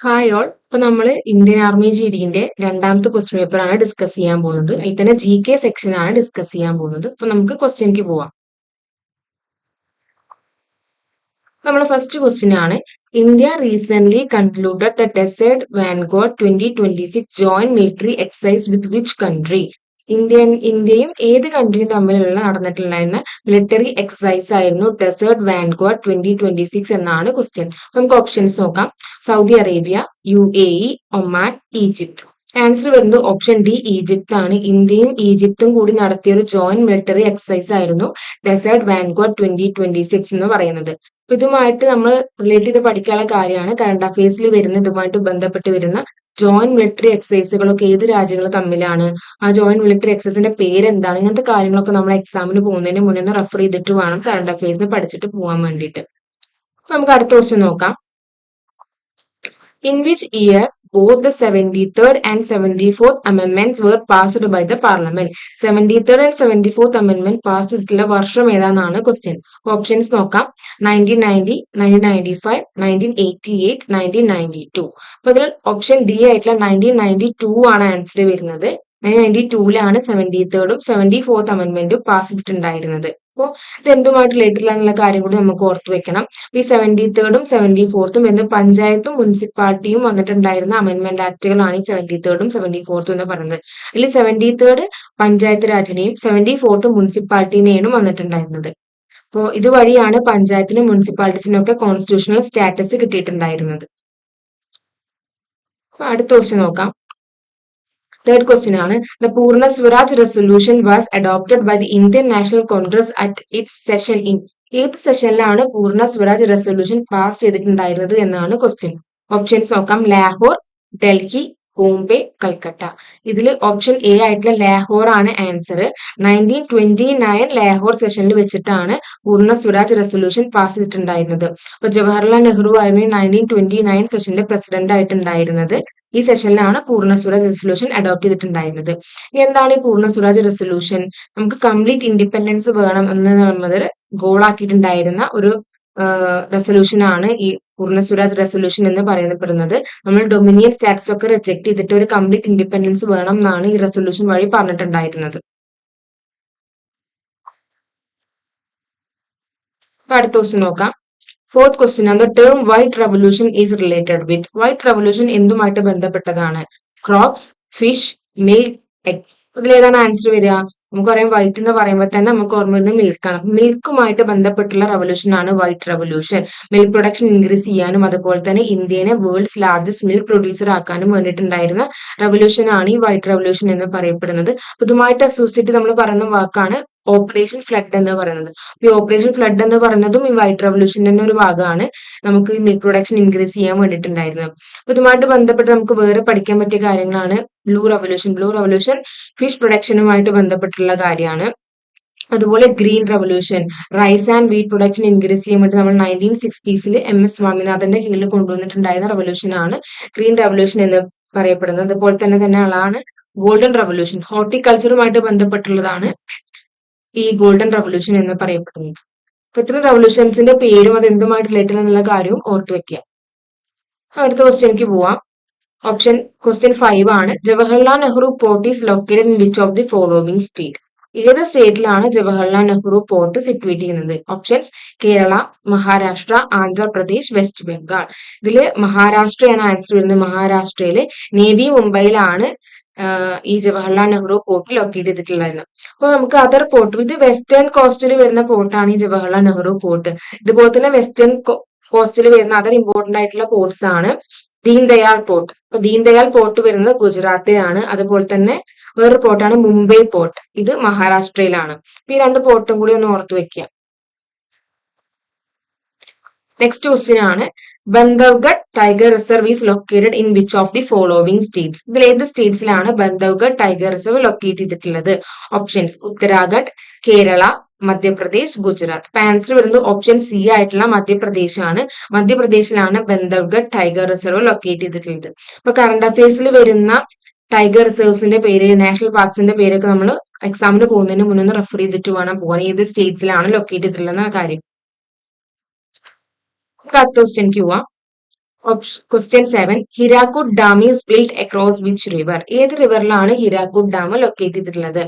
Hi all. ഇപ്പൊ നമ്മൾ Indian army ജിഡിന്റെ രണ്ടാമത്തെ ക്വസ്റ്റ്യൻ പേപ്പർ ആണ് ഡിസ്കസ് ചെയ്യാൻ പോകുന്നത്. അതിൽ തന്നെ GK സെക്ഷൻ ആണ് ഡിസ്കസ് ചെയ്യാൻ പോകുന്നത്. അപ്പൊ നമുക്ക് ക്വസ്റ്റ്യനിലേക്ക് പോവാം. നമ്മളെ ഫസ്റ്റ് ക്വസ്റ്റ്യൻ ആണ്, India recent concluded the desert vanguard 2026 joint military exercise with which country? ഇന്ത്യയും ഏത് കൺട്രിയും തമ്മിലുള്ള നടന്നിട്ടുണ്ടായിരുന്ന മിലിറ്ററി എക്സസൈസ് ആയിരുന്നു ഡെസേർട്ട് വാൻഗോർഡ് 2026 എന്നാണ് ക്വസ്റ്റ്യൻ. നമുക്ക് ഓപ്ഷൻസ് നോക്കാം. Saudi Arabia, UAE, Oman, Egypt. Answer വരുന്നത് ഓപ്ഷൻ ഡി, ഈജിപ്ത് ആണ്. ഇന്ത്യയും ഈജിപ്തും കൂടി നടത്തിയ ഒരു ജോയിന്റ് മിലിറ്ററി എക്സസൈസ് ആയിരുന്നു ഡെസേർട്ട് വാൻഗോർഡ് 2026 എന്ന് പറയുന്നത്. ഇതുമായിട്ട് നമ്മൾ റിലേറ്റ് ചെയ്ത് പഠിക്കാനുള്ള കാര്യമാണ്. കറണ്ട് അഫയേഴ്സിൽ വരുന്ന ഇതുമായിട്ട് ബന്ധപ്പെട്ട് വരുന്ന ജോയിന്റ് മിലിറ്ററി എക്സസൈസുകളൊക്കെ ഏത് രാജ്യങ്ങൾ തമ്മിലാണ്, ആ ജോയിന്റ് മിലിറ്ററി എക്സസൈസിന്റെ പേര് എന്താണ്, ഇങ്ങനത്തെ കാര്യങ്ങളൊക്കെ നമ്മൾ എക്സാമിന് പോകുന്നതിന് മുന്നേ റെഫർ ചെയ്തിട്ട് വേണം കറണ്ട് അഫയേഴ്സിന് പഠിച്ചിട്ട് പോകാൻ വേണ്ടിയിട്ട്. അപ്പൊ നമുക്ക് അടുത്ത ക്വസ്റ്റ്യൻ നോക്കാം. In which year both the 73rd and 74th amendments were passed by the parliament? 73rd and 74th amendment pass ചെയ്തിട്ടുള്ള വർഷം ഏതാണെന്നാണ് ക്വസ്റ്റ്യൻ. ഓപ്ഷൻസ് നോക്കാം. 1990, 1995, 1988, 1992. അപ്പൊ ഇതിൽ ഓപ്ഷൻ ഡി ആയിട്ടുള്ള 1992 ആണ് ആൻസർ വരുന്നത്. 1992ലാണ് 73rd 74th അമെന്റ്മെന്റും പാസ് ചെയ്തിട്ടുണ്ടായിരുന്നത്. അപ്പോൾ ഇത് എന്തുമായിട്ട് റിലേറ്റഡ് ആണെന്നുള്ള കാര്യം കൂടി നമുക്ക് ഓർത്തു വെക്കണം. ഈ 73rd 74th എന്ന് പഞ്ചായത്തും മുനിസിപ്പാലിറ്റിയും വന്നിട്ടുണ്ടായിരുന്ന അമെന്റ്മെന്റ് ആക്ടുകളാണ് ഈ 73rd 74th എന്ന് പറയുന്നത്. അതിൽ 73rd പഞ്ചായത്ത് രാജിനെയും 74th മുനിസിപ്പാലിറ്റിനെയാണ് വന്നിട്ടുണ്ടായിരുന്നത്. അപ്പോൾ ഇതുവഴിയാണ് പഞ്ചായത്തിനും മുനിസിപ്പാലിറ്റീസിനും ഒക്കെ കോൺസ്റ്റിറ്റ്യൂഷണൽ സ്റ്റാറ്റസ് കിട്ടിയിട്ടുണ്ടായിരുന്നത്. അപ്പൊ അടുത്ത ക്വസ്റ്റ്യൻ നോക്കാം. തേർഡ് ക്വസ്റ്റ്യൻ ആണ്, the Purna Swaraj resolution was adopted by the Indian National Congress at its session in. ഏത് സെഷനിലാണ് പൂർണ്ണ സ്വരാജ് റെസൊല്യൂഷൻ പാസ് ചെയ്തിട്ടുണ്ടായിരുന്നത് എന്നാണ് ക്വസ്റ്റ്യൻ. ഓപ്ഷൻസ് നോക്കാം. ലാഹോർ, ഡൽഹി, ബോംബെ, കൽക്കട്ട. ഇതിൽ ഓപ്ഷൻ എ ആയിട്ടുള്ള ലാഹോർ ആണ് ആൻസർ. 1929 ലാഹോർ സെഷനിൽ വെച്ചിട്ടാണ് പൂർണ്ണ സ്വരാജ് റെസൊല്യൂഷൻ പാസ് ചെയ്തിട്ടുണ്ടായിരുന്നത്. അപ്പൊ ജവഹർലാൽ നെഹ്റു ആയിരുന്നു 1929 സെഷനിലെ പ്രസിഡന്റ് ആയിട്ടുണ്ടായിരുന്നത്. ഈ സെഷനിലാണ് പൂർണ്ണ സ്വരാജ് റെസൊല്യൂഷൻ അഡോപ്റ്റ് ചെയ്തിട്ടുണ്ടായിരുന്നത്. ഇനി എന്താണ് ഈ പൂർണ്ണ സ്വരാജ് റെസൊല്യൂഷൻ? നമുക്ക് കംപ്ലീറ്റ് ഇൻഡിപെൻഡൻസ് വേണം എന്ന് നമ്മൾ ഗോളാക്കിയിട്ടുണ്ടായിരുന്ന ഒരു റെസൊല്യൂഷൻ ആണ് ഈ പൂർണ്ണ സ്വരാജ് റെസൊല്യൂഷൻ എന്ന് പറയപ്പെടുന്നത്. നമ്മൾ ഡൊമിനിയൻ സ്റ്റാറ്റസ് ഒക്കെ റിജക്ട് ചെയ്തിട്ട് ഒരു കംപ്ലീറ്റ് ഇൻഡിപെൻഡൻസ് വേണം എന്നാണ് ഈ റെസൊല്യൂഷൻ വഴി പറഞ്ഞിട്ടുണ്ടായിരുന്നത്. അപ്പൊ അടുത്ത ക്വസ്റ്റ്യൻ നോക്കാം. ഫോർത്ത് ക്വസ്റ്റ്യൻ ആണ്, term white revolution is related with. White revolution എന്തുമായിട്ട് ബന്ധപ്പെട്ടതാണ്? Crops, fish, milk, egg. ഇതിലേതാണ് ആൻസർ വരിക? നമുക്കറിയാം വൈറ്റ് എന്ന് പറയുമ്പോൾ തന്നെ നമുക്ക് ഓർമ്മ വരുന്നത് മിൽക്കാണ്. മിൽക്കുമായിട്ട് ബന്ധപ്പെട്ടുള്ള റെവല്യൂഷൻ ആണ് white revolution. Milk production increase ചെയ്യാനും അതുപോലെ തന്നെ ഇന്ത്യനെ വേൾഡ്സ് ലാർജസ്റ്റ് മിൽക്ക് പ്രൊഡ്യൂസർ ആക്കാനും വേണ്ടിയിട്ടുണ്ടായിരുന്ന റെവല്യൂഷൻ ആണ് ഈ വൈറ്റ് റെവല്യൂഷൻ എന്ന് പറയപ്പെടുന്നത്. ഇതുമായിട്ട് അസോസിയേറ്റ് നമ്മൾ പറയുന്ന വാക്കാണ് ഓപ്പറേഷൻ ഫ്ലഡ് എന്ന് പറയുന്നത്. ഈ ഓപ്പറേഷൻ ഫ്ലഡ് എന്ന് പറയുന്നതും ഈ വൈറ്റ് റെവല്യൂഷന്റെ തന്നെ ഒരു ഭാഗമാണ്. നമുക്ക് ഈ മിൽക്ക് പ്രൊഡക്ഷൻ ഇൻക്രീസ് ചെയ്യാൻ വേണ്ടിയിട്ടുണ്ടായിരുന്നത്. അപ്പൊ ഇതുമായിട്ട് ബന്ധപ്പെട്ട് നമുക്ക് വേറെ പഠിക്കാൻ പറ്റിയ കാര്യങ്ങളാണ് blue revolution. Blue revolution fish പ്രൊഡക്ഷനുമായിട്ട് ബന്ധപ്പെട്ടുള്ള കാര്യമാണ്. അതുപോലെ green revolution rice and wheat production increase ചെയ്യാൻ വേണ്ടി നമ്മൾ 1960s MS സ്വാമിനാഥന്റെ കീഴിൽ കൊണ്ടുവന്നിട്ടുണ്ടായിരുന്ന റെവല്യൂഷൻ ആണ് ഗ്രീൻ റെവല്യൂഷൻ എന്ന് പറയപ്പെടുന്നത്. അതുപോലെ തന്നെയാണ് ഗോൾഡൻ റെവല്യൂഷൻ. ഹോർട്ടിക്കൾച്ചറുമായിട്ട് ബന്ധപ്പെട്ടുള്ളതാണ് ഈ ഗോൾഡൻ റെവല്യൂഷൻ എന്ന് പറയപ്പെടുന്നത്. അപ്പൊ ഇത്തരം റെവല്യൂഷൻസിന്റെ പേരും അത് എന്തുമായിട്ട് റിലേറ്റഡ് എന്നുള്ള കാര്യവും ഓർത്തു വെക്കുക. അടുത്ത ക്വസ്റ്റ്യനിലേക്ക് പോവാം. ഓപ്ഷൻ ക്വസ്റ്റ്യൻ 5 ആണ്, Jawaharlal Nehru port is located in which of the following state? ഏത് സ്റ്റേറ്റിലാണ് ജവഹർലാൽ നെഹ്റു പോർട്ട് സിറ്റുവേറ്റ് ചെയ്യുന്നത്? Options Kerala, Maharashtra, Andhra Pradesh, west Bengal. ഇതില് മഹാരാഷ്ട്രയാണ് ആൻസർ വരുന്നത്. മഹാരാഷ്ട്രയിലെ നേവി മുംബൈയിലാണ് ഈ ജവഹർലാൽ നെഹ്റു പോർട്ട് ലൊക്കേറ്റ് ചെയ്തിട്ടുള്ളത്. അപ്പൊ നമുക്ക് അതർ പോർട്ട്, ഇത് വെസ്റ്റേൺ കോസ്റ്റിൽ വരുന്ന പോർട്ടാണ് ഈ ജവഹർലാൽ നെഹ്റു പോർട്ട്. ഇതുപോലെ തന്നെ വെസ്റ്റേൺ കോസ്റ്റിൽ വരുന്ന അതർ ഇമ്പോർട്ടന്റ് ആയിട്ടുള്ള പോർട്ട്സ് ആണ് ദീൻ ദയാൽ പോർട്ട്. അപ്പൊ ദീൻ ദയാൽ പോർട്ട് വരുന്നത് ഗുജറാത്തിലാണ്. അതുപോലെ തന്നെ വേറൊരു പോർട്ടാണ് മുംബൈ പോർട്ട്, ഇത് മഹാരാഷ്ട്രയിലാണ്. ഈ രണ്ട് പോർട്ടും കൂടി ഒന്ന് ഓർത്തു വെക്കുക. നെക്സ്റ്റ് ക്വസ്റ്റ്യൻ ആണ്, Bandhavgarh tiger reserve is located in which of the following states? ഇതിൽ ഏത് സ്റ്റേറ്റ്സിലാണ് ബന്ധവ്ഗഡ് ടൈഗർ റിസർവ് ലൊക്കേറ്റ് ചെയ്തിട്ടുള്ളത്? ഓപ്ഷൻസ് ഉത്തരാഖണ്ഡ്, കേരള, മധ്യപ്രദേശ്, ഗുജറാത്ത്. അപ്പൊ ആൻസർ വരുന്നത് ഓപ്ഷൻ സി ആയിട്ടുള്ള മധ്യപ്രദേശ് ആണ്. മധ്യപ്രദേശിലാണ് ബന്ധവ്ഗഡ് ടൈഗർ റിസർവ് ലൊക്കേറ്റ് ചെയ്തിട്ടുള്ളത്. അപ്പൊ കറണ്ട് അഫയേഴ്സിൽ വരുന്ന ടൈഗർ റിസർവ്സിന്റെ പേര്, നാഷണൽ പാർക്സിന്റെ പേരൊക്കെ നമ്മൾ എക്സാമിന് പോകുന്നതിന് മുന്നേ റെഫർ ചെയ്തിട്ട് വേണം പോകാൻ, ഏത് സ്റ്റേറ്റ്സിലാണ് ലൊക്കേറ്റ് ചെയ്തിട്ടുള്ള കാര്യം. അടുത്ത ക്വസ്റ്റ്യനിക്ക് പോവാം. Question 7. Hirakud dam is build across which river? ഏത് റിവറിലാണ് ഹിരാക്കുഡ് ഡാം ലൊക്കേറ്റ് ചെയ്തിട്ടുള്ളത്?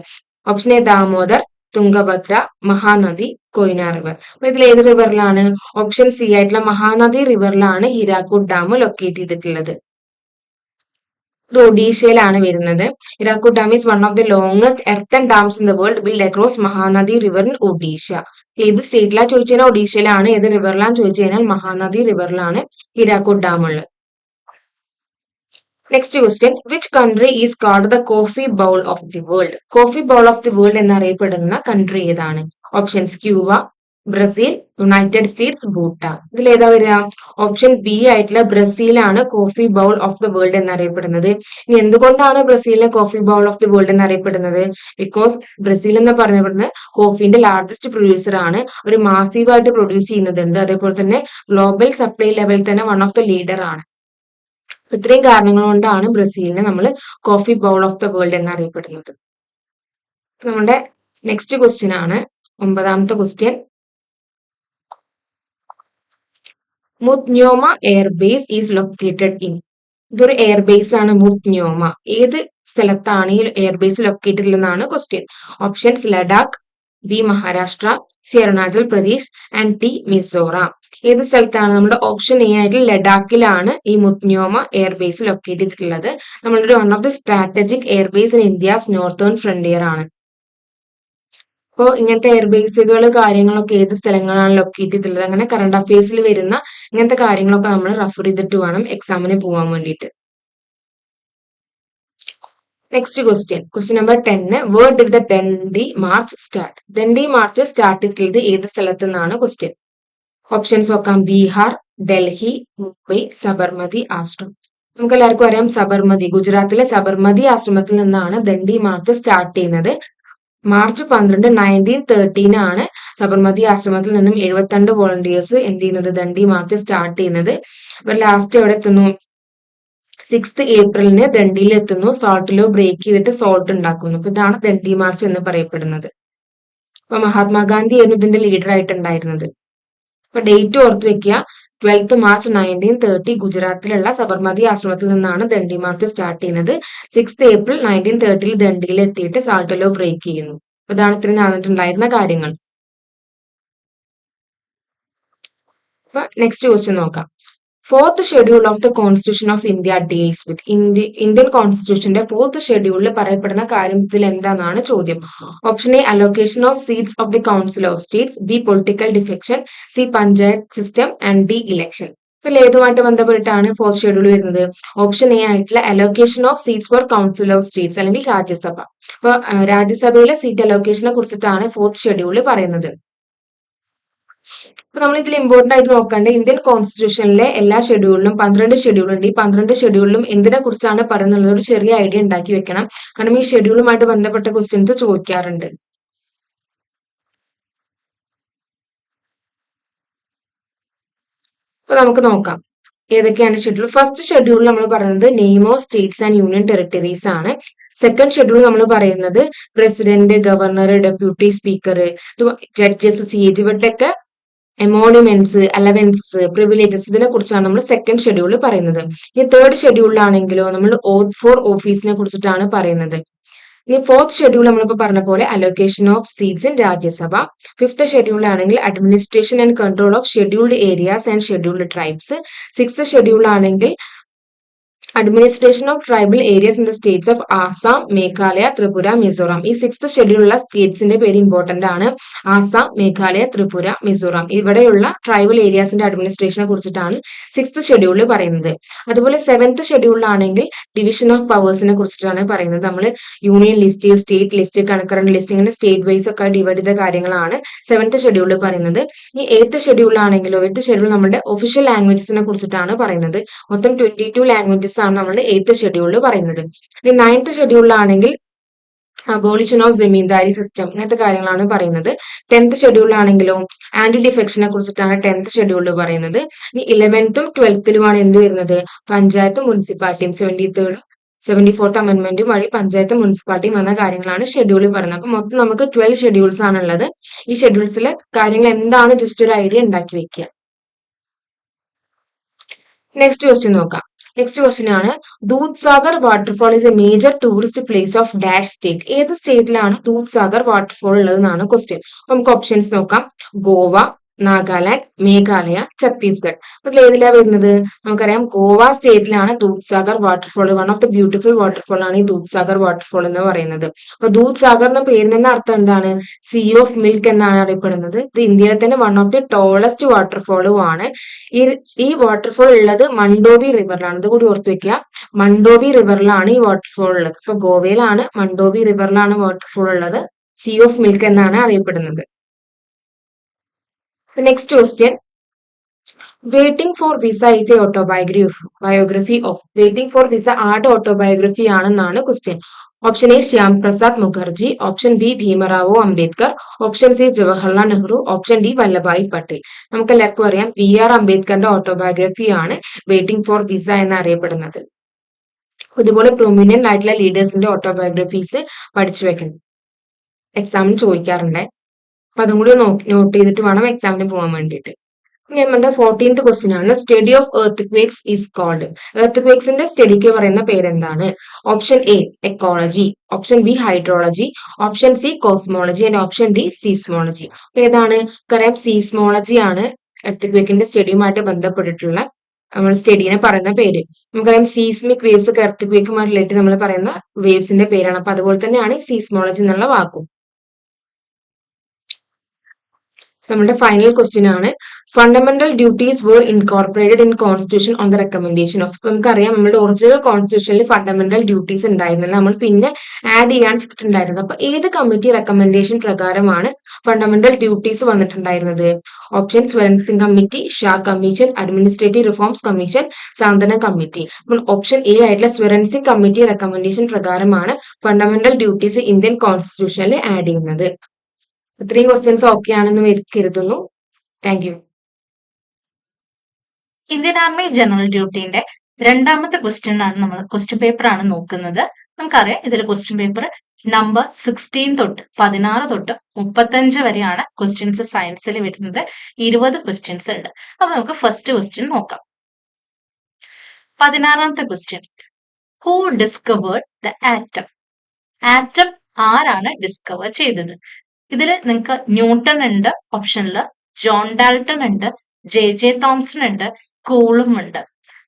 Option A Damodar, Tungabhadra, Mahanadi, Koyna river. അപ്പൊ ഇതിൽ ഏത് റിവറിലാണ്? ഓപ്ഷൻ സി ആയിട്ടുള്ള മഹാനദി റിവറിലാണ് ഹിരാക്കുഡ് ഡാം ലൊക്കേറ്റ് ചെയ്തിട്ടുള്ളത്. ഇത് ഒഡീഷയിലാണ് വരുന്നത്. Hirakud dam is one of the longest earthen dams in the world build across Mahanadi river in Odisha. ഏത് സ്റ്റേറ്റിലാണ് ചോദിച്ചു കഴിഞ്ഞാൽ ഒഡീഷയിലാണ്. ഏത് റിവറിലാന്ന് ചോദിച്ചു കഴിഞ്ഞാൽ മഹാനദി റിവറിലാണ് ഹിരാക്കുഡ് ഡാം ഉള്ളത്. Next question. Which country is called the coffee bowl of the world? Coffee bowl of the world എന്നറിയപ്പെടുന്ന country ഏതാണ്? Options Cuba, Brazil, United States, Bhutan. ഇതിൽ ഏതാ വരിക? ഓപ്ഷൻ ബി ആയിട്ടുള്ള ബ്രസീലാണ് coffee bowl of the world എന്നറിയപ്പെടുന്നത്. ഇനി എന്തുകൊണ്ടാണ് ബ്രസീലിനെ coffee bowl of the world എന്നറിയപ്പെടുന്നത്? ബിക്കോസ് ബ്രസീൽ എന്ന് പറഞ്ഞപ്പെടുന്നത് കോഫിന്റെ ലാർജസ്റ്റ് പ്രൊഡ്യൂസർ ആണ്. ഒരു മാസീവായിട്ട് പ്രൊഡ്യൂസ് ചെയ്യുന്നതുണ്ട്. അതേപോലെ തന്നെ ഗ്ലോബൽ സപ്ലൈ ലെവലിൽ തന്നെ വൺ ഓഫ് ദ ലീഡർ ആണ്. ഇത്രയും കാരണങ്ങൾ കൊണ്ടാണ് ബ്രസീലിനെ നമ്മൾ coffee bowl of the world എന്നറിയപ്പെടുന്നത്. നമ്മുടെ നെക്സ്റ്റ് ക്വസ്റ്റ്യൻ ആണ് 9ാമത്തെ question. Mudh Nyoma airbase is located in? ഇതൊരു എയർബേസ് ആണ് മുത്ന്യോമ. ഏത് സ്ഥലത്താണ് ഈ എയർബേസ് ലൊക്കേറ്റഡ് എന്നാണ് question. Options Ladakh, B Maharashtra, C Arunachal Pradesh and D Mizoram. ഏത് സ്ഥലത്താണ്? നമ്മുടെ ഓപ്ഷൻ എ ആയിട്ട് ലഡാക്കിലാണ് ഈ മുത്ന്യോമ എയർബേസ് ലൊക്കേറ്റ് ചെയ്തിട്ടുള്ളത്. നമ്മളുടെ one of the strategic airbase in India's northern frontier ആണ്. അപ്പോൾ ഇങ്ങനത്തെ എയർബേസുകൾ കാര്യങ്ങളൊക്കെ ഏത് സ്ഥലങ്ങളാണ് ലൊക്കേറ്റ് ചെയ്തിട്ടുള്ളത്, അങ്ങനെ കറണ്ട് അഫയേഴ്സിൽ വരുന്ന ഇങ്ങനത്തെ കാര്യങ്ങളൊക്കെ നമ്മൾ റെഫർ ചെയ്തിട്ട് വേണം എക്സാമിന് പോകാൻ വേണ്ടിയിട്ട്. Next question number 10. Where did the Dandi march start? Dandi march start ചെയ്തിട്ടുള്ളത് ഏത് സ്ഥലത്ത് നിന്നാണ് ക്വസ്റ്റ്യൻ. ഓപ്ഷൻസ് നോക്കാം. ബീഹാർ, ഡൽഹി, മുംബൈ, സബർമതി ആശ്രം. നമുക്ക് എല്ലാവർക്കും അറിയാം സബർമതി, ഗുജറാത്തിലെ സബർമതി ആശ്രമത്തിൽ നിന്നാണ് ദണ്ഡി മാർച്ച് സ്റ്റാർട്ട് ചെയ്യുന്നത്. മാർച്ച് 12, 1913 ആണ് സബർമതി ആശ്രമത്തിൽ നിന്നും 72 വോളണ്ടിയേഴ്സ് എന്ത് ചെയ്യുന്നത്, ദണ്ഡി മാർച്ച് സ്റ്റാർട്ട് ചെയ്യുന്നത്. ഇവർ ലാസ്റ്റ് എവിടെ എത്തുന്നു? 6th ഏപ്രിലിന് ദണ്ഡിയിൽ എത്തുന്നു. സോൾട്ടിലോ ബ്രേക്ക് ചെയ്തിട്ട് സോൾട്ട് ഉണ്ടാക്കുന്നു. അപ്പൊ ഇതാണ് ദണ്ഡി മാർച്ച് എന്ന് പറയപ്പെടുന്നത്. അപ്പൊ മഹാത്മാഗാന്ധി ആയിരുന്നു ഇതിന്റെ ലീഡർ ആയിട്ടുണ്ടായിരുന്നത്. അപ്പൊ ഡേറ്റ് ഓർത്ത് വെക്കുക. 12th മാർച്ച് 1930 ഗുജറാത്തിലുള്ള സബർമതി ആശ്രമത്തിൽ നിന്നാണ് ദണ്ഡി മാർച്ച് സ്റ്റാർട്ട് ചെയ്യുന്നത്. 6th ഏപ്രിൽ 1930 ദണ്ഡിയിൽ എത്തിയിട്ട് സാൾട്ടലോ ബ്രേക്ക് ചെയ്യുന്നു. അതാണ് ഇത്രയും നടന്നിട്ടുണ്ടായിരുന്ന കാര്യങ്ങൾ. അപ്പൊ നെക്സ്റ്റ് ക്വസ്റ്റ്യൻ നോക്കാം. 4th schedule of the constitution of India deals with? Indian കോൺസ്റ്റിറ്റ്യൂഷന്റെ 4th ഷെഡ്യൂളിൽ പറയപ്പെടുന്ന കാര്യത്തിൽ എന്താണെന്നാണ് ചോദ്യം. Option A allocation of seats of the council of states, B political defection, C panchayat system and D election. ഇതിൽ ഏതുമായിട്ട് ബന്ധപ്പെട്ടിട്ടാണ് 4th ഷെഡ്യൂൾ വരുന്നത്? ഓപ്ഷൻ എ ആയിട്ടുള്ള allocation of seats for council of states അല്ലെങ്കിൽ രാജ്യസഭ. അപ്പൊ രാജ്യസഭയിലെ സീറ്റ് അലോക്കേഷനെ കുറിച്ചിട്ടാണ് 4th ഷെഡ്യൂൾ പറയുന്നത്. അപ്പൊ നമ്മൾ ഇതിൽ ഇമ്പോർട്ടന്റ് ആയിട്ട് നോക്കേണ്ടത് ഇന്ത്യൻ കോൺസ്റ്റിറ്റ്യൂഷനിലെ എല്ലാ ഷെഡ്യൂളിലും 12 ഷെഡ്യൂൾ ഉണ്ട്. ഈ 12 ഷെഡ്യൂളിലും എന്തിനെ കുറിച്ചാണ് പറയുന്നത് ഒരു ചെറിയ ഐഡിയ ഉണ്ടാക്കി വെക്കണം. കാരണം ഈ ഷെഡ്യൂളുമായിട്ട് ബന്ധപ്പെട്ട ക്വസ്റ്റ്യൻസ് ചോദിക്കാറുണ്ട്. അപ്പൊ നമുക്ക് നോക്കാം ഏതൊക്കെയാണ് ഷെഡ്യൂൾ. ഫസ്റ്റ് ഷെഡ്യൂൾ നമ്മൾ പറയുന്നത് name of States and union territories ആണ്. സെക്കൻഡ് ഷെഡ്യൂൾ നമ്മൾ പറയുന്നത് president, governor, deputy speaker, judges, CAG ഇവരുടെയൊക്കെ എമോണിമെന്റ്സ്, അലവൻസസ്, പ്രിവിലേജസ് ഇതിനെ കുറിച്ചാണ് നമ്മൾ സെക്കൻഡ് ഷെഡ്യൂളിൽ പറയുന്നത്. ഈ തേർഡ് ഷെഡ്യൂളിലാണെങ്കിലോ നമ്മൾ ഓത്ത് ഫോർ ഓഫീസിനെ കുറിച്ചിട്ടാണ് പറയുന്നത്. ഇനി 4th ഷെഡ്യൂൾ നമ്മളിപ്പോ പറഞ്ഞ പോലെ allocation of seats in Rajya Sabha. 5th ഷെഡ്യൂളാണെങ്കിൽ administration and control of scheduled areas and scheduled tribes. 6th ഷെഡ്യൂളാണെങ്കിൽ administration of tribal areas in the states of Assam, Meghalaya, Tripura, Mizoram. ഈ 6th ഷെഡ്യൂളുള്ള സ്റ്റേറ്റ്സിന്റെ പേര് ഇമ്പോർട്ടന്റ് ആണ്. ആസാം, മേഘാലയ, ത്രിപുര, മിസോറാം. ഇവിടെയുള്ള ട്രൈബൽ ഏരിയാസിന്റെ അഡ്മിനിസ്ട്രേഷനെ കുറിച്ചിട്ടാണ് 6th ഷെഡ്യൂളിൽ പറയുന്നത്. അതുപോലെ 7th ഷെഡ്യൂളിലാണെങ്കിൽ ഡിവിഷൻ ഓഫ് പവേഴ്സിനെ കുറിച്ചിട്ടാണ് പറയുന്നത്. നമ്മൾ union list, state list, concurrent list ഇങ്ങനെ സ്റ്റേറ്റ് വൈസ് ഒക്കെ ഡിവൈഡ് ചെയ്ത കാര്യങ്ങളാണ് 7th ഷെഡ്യൂളിൽ പറയുന്നത്. ഈ 8th ഷെഡ്യൂളിലാണെങ്കിലോ 8th ഷെഡ്യൂൾ നമ്മുടെ ഒഫീഷ്യൽ ലാംഗ്വേജസിനെ കുറിച്ചിട്ടാണ് പറയുന്നത്. മൊത്തം 22 ലാംഗ്വേജസ് ആണ് നമ്മുടെ 8th ഷെഡ്യൂളിൽ പറയുന്നത്. ഇനി 9th ഷെഡ്യൂളിലാണെങ്കിൽ അബോളിഷൻ ഓഫ് ജമീന്ദാരി സിസ്റ്റം ഇങ്ങനത്തെ കാര്യങ്ങളാണ് പറയുന്നത്. 10th ഷെഡ്യൂളിലാണെങ്കിലോ ആന്റി ഡിഫെക്ഷനെ കുറിച്ചിട്ടാണ് 10th ഷെഡ്യൂളിൽ പറയുന്നത്. ഇനി 11th 12th എന്ത് വരുന്നത്? പഞ്ചായത്തും മുനിസിപ്പാലിറ്റിയും 74th അമെന്റ്മെന്റും വഴി പഞ്ചായത്ത് മുനിസിപ്പാലിറ്റിയും വന്ന കാര്യങ്ങളാണ് ഷെഡ്യൂളിൽ പറയുന്നത്. അപ്പൊ മൊത്തം നമുക്ക് 12 ഷെഡ്യൂൾസ് ആണുള്ളത്. ഈ ഷെഡ്യൂൾസിലെ കാര്യങ്ങൾ എന്താണ് ജസ്റ്റ് ഒരു ഐഡിയ ഉണ്ടാക്കി വെക്കുക. നെക്സ്റ്റ് ക്വസ്റ്റ്യൻ നോക്കാം. നെക്സ്റ്റ് ക്വസ്റ്റ്യൻ ആണ്, Dudhsagar waterfall is a major tourist place of dash state. ഏത് സ്റ്റേറ്റിലാണ് ദൂദ്സാഗർ വാട്ടർഫാൾ ഉള്ളതെന്നാണ് ക്വസ്റ്റ്യൻ. നമുക്ക് ഓപ്ഷൻസ് നോക്കാം. ഗോവ, നാഗാലാൻഡ്, മേഘാലയ, ഛത്തീസ്ഗഡ്. അതിൽ ഏതിലാ വരുന്നത്? നമുക്കറിയാം ഗോവ സ്റ്റേറ്റിലാണ് Dudhsagar waterfall. One of the beautiful waterfall ആണ് ഈ ദൂദ്സാഗർ വാട്ടർഫാൾ എന്ന് പറയുന്നത്. അപ്പൊ ദൂദ്സാഗർ എന്ന പേരിന് തന്നെ അർത്ഥം എന്താണ്? സീ ഓഫ് മിൽക്ക് എന്നാണ് അറിയപ്പെടുന്നത്. ഇത് ഇന്ത്യയിലെ തന്നെ വൺ ഓഫ് ദി ടോളസ്റ്റ് വാട്ടർഫാളും ആണ്. ഈ വാട്ടർഫാൾ ഉള്ളത് മണ്ടോവി റിവറിലാണ്. ഇത് കൂടി ഓർത്തു വെക്കുക. മണ്ടോവി റിവറിലാണ് ഈ വാട്ടർഫാൾ ഉള്ളത്. അപ്പൊ ഗോവയിലാണ്, മണ്ടോവി റിവറിലാണ് വാട്ടർഫാൾ ഉള്ളത്. സീ ഓഫ് മിൽക്ക് എന്നാണ് അറിയപ്പെടുന്നത്. Next question, waiting for visa is A biography of. Waiting for visa ആരുടെ ഓട്ടോബയോഗ്രഫി ആണെന്നാണ് question. Option A Shyam Prasad Mukherjee, option B Bhimrao Ambedkar, option C Jawaharlal Nehru, option D Vallabhbhai Patel. നമുക്ക് എല്ലാവർക്കും അറിയാം BR അംബേദ്കറിന്റെ ഓട്ടോബയോഗ്രഫി ആണ് വെയിറ്റിംഗ് ഫോർ വിസ എന്നറിയപ്പെടുന്നത്. ഇതുപോലെ പ്രൊമിനന്റ് ആയിട്ടുള്ള ലീഡേഴ്സിന്റെ ഓട്ടോബയോഗ്രഫീസ് പഠിച്ചു വെക്കണം. എക്സാമിന് ചോദിക്കാറുണ്ട്. അപ്പൊ അതും കൂടി നോട്ട് ചെയ്തിട്ട് വേണം എക്സാമിന് പോകാൻ വേണ്ടിയിട്ട്. നമ്മുടെ 14th ക്വസ്റ്റ്യൻ ആണ്, സ്റ്റഡി ഓഫ് എർത്ത്ക്വേക്സ് ഈസ് കോൾഡ്. എർത്ത്ക്വേക്സിന്റെ സ്റ്റഡിക്ക് പറയുന്ന പേരെന്താണ്? Option A ecology, option B hydrology, option C cosmology and option D seismology. ഏതാണ്? കറക്റ്റ് സീസ്മോളജി ആണ് എർത്ത്ക്വേക്കിന്റെ സ്റ്റഡിയുമായിട്ട് ബന്ധപ്പെട്ടിട്ടുള്ള നമ്മൾ സ്റ്റഡീനെ പറയുന്ന പേര്. നമുക്കറിയാം സീസ്മിക് വേവ്സ് ഒക്കെ എർത്ത്ക്വേക്കുമായി റിലേറ്റഡ് നമ്മൾ പറയുന്ന വേവ്സിന്റെ പേരാണ്. അപ്പൊ അതുപോലെ തന്നെയാണ് സീസ്മോളജി എന്നുള്ള വാക്കും. നമ്മുടെ ഫൈനൽ ക്വസ്റ്റ്യൻ ആണ്, fundamental duties were incorporated in constitution on the recommendation of. നമുക്കറിയാം നമ്മുടെ ഒറിജിനൽ കോൺസ്റ്റിറ്റ്യൂഷനിൽ ഫണ്ടമെന്റൽ ഡ്യൂട്ടീസ് ഉണ്ടായിരുന്നില്ല, നമ്മൾ പിന്നെ ആഡ് ചെയ്യാൻ ചെയ്തിട്ടുണ്ടായിരുന്നത്. അപ്പൊ ഏത് കമ്മിറ്റി റെക്കമെൻഡേഷൻ പ്രകാരമാണ് ഫണ്ടമെന്റൽ ഡ്യൂട്ടീസ് വന്നിട്ടുണ്ടായിരുന്നത്? Option Swaran Singh committee, Shah commission, administrative reforms commission, Santhanam committee. അപ്പോൾ ഓപ്ഷൻ എ ആയിട്ടുള്ള സ്വരൻ സിംഗ് കമ്മിറ്റി റെക്കമെൻഡേഷൻ പ്രകാരമാണ് ഫണ്ടമെന്റൽ ഡ്യൂട്ടീസ് ഇന്ത്യൻ കോൺസ്റ്റിറ്റ്യൂഷനിൽ ആഡ് ചെയ്യുന്നത്. ഇത്രയും ക്വസ്റ്റ്യൻസ് ഓക്കെ ആണെന്ന് കരുതുന്നു. Thank you. Indian army general ഡ്യൂട്ടിന്റെ രണ്ടാമത്തെ ക്വസ്റ്റ്യൻ പേപ്പർ ആണ് നോക്കുന്നത്. നമുക്കറിയാം ഇതിൽ ക്വസ്റ്റ്യൻ പേപ്പർ നമ്പർ 16 തൊട്ട് 16 തൊട്ട് 35 വരെയാണ് ക്വസ്റ്റ്യൻസ് സയൻസിൽ വരുന്നത്. 20 ക്വസ്റ്റ്യൻസ് ഉണ്ട്. അപ്പൊ നമുക്ക് ഫസ്റ്റ് ക്വസ്റ്റ്യൻ നോക്കാം. 16ാമത്തെ question, who discovered the atom? Atom ആരാണ് ഡിസ്കവർ ചെയ്തത്? ഇതിൽ നിങ്ങൾക്ക് ന്യൂട്ടൺ ഉണ്ട് ഓപ്ഷനിൽ, ജോൺ ഡാൽട്ടൺ ഉണ്ട്, ജെ തോംസൺ ഉണ്ട്, കൂളും ഉണ്ട്.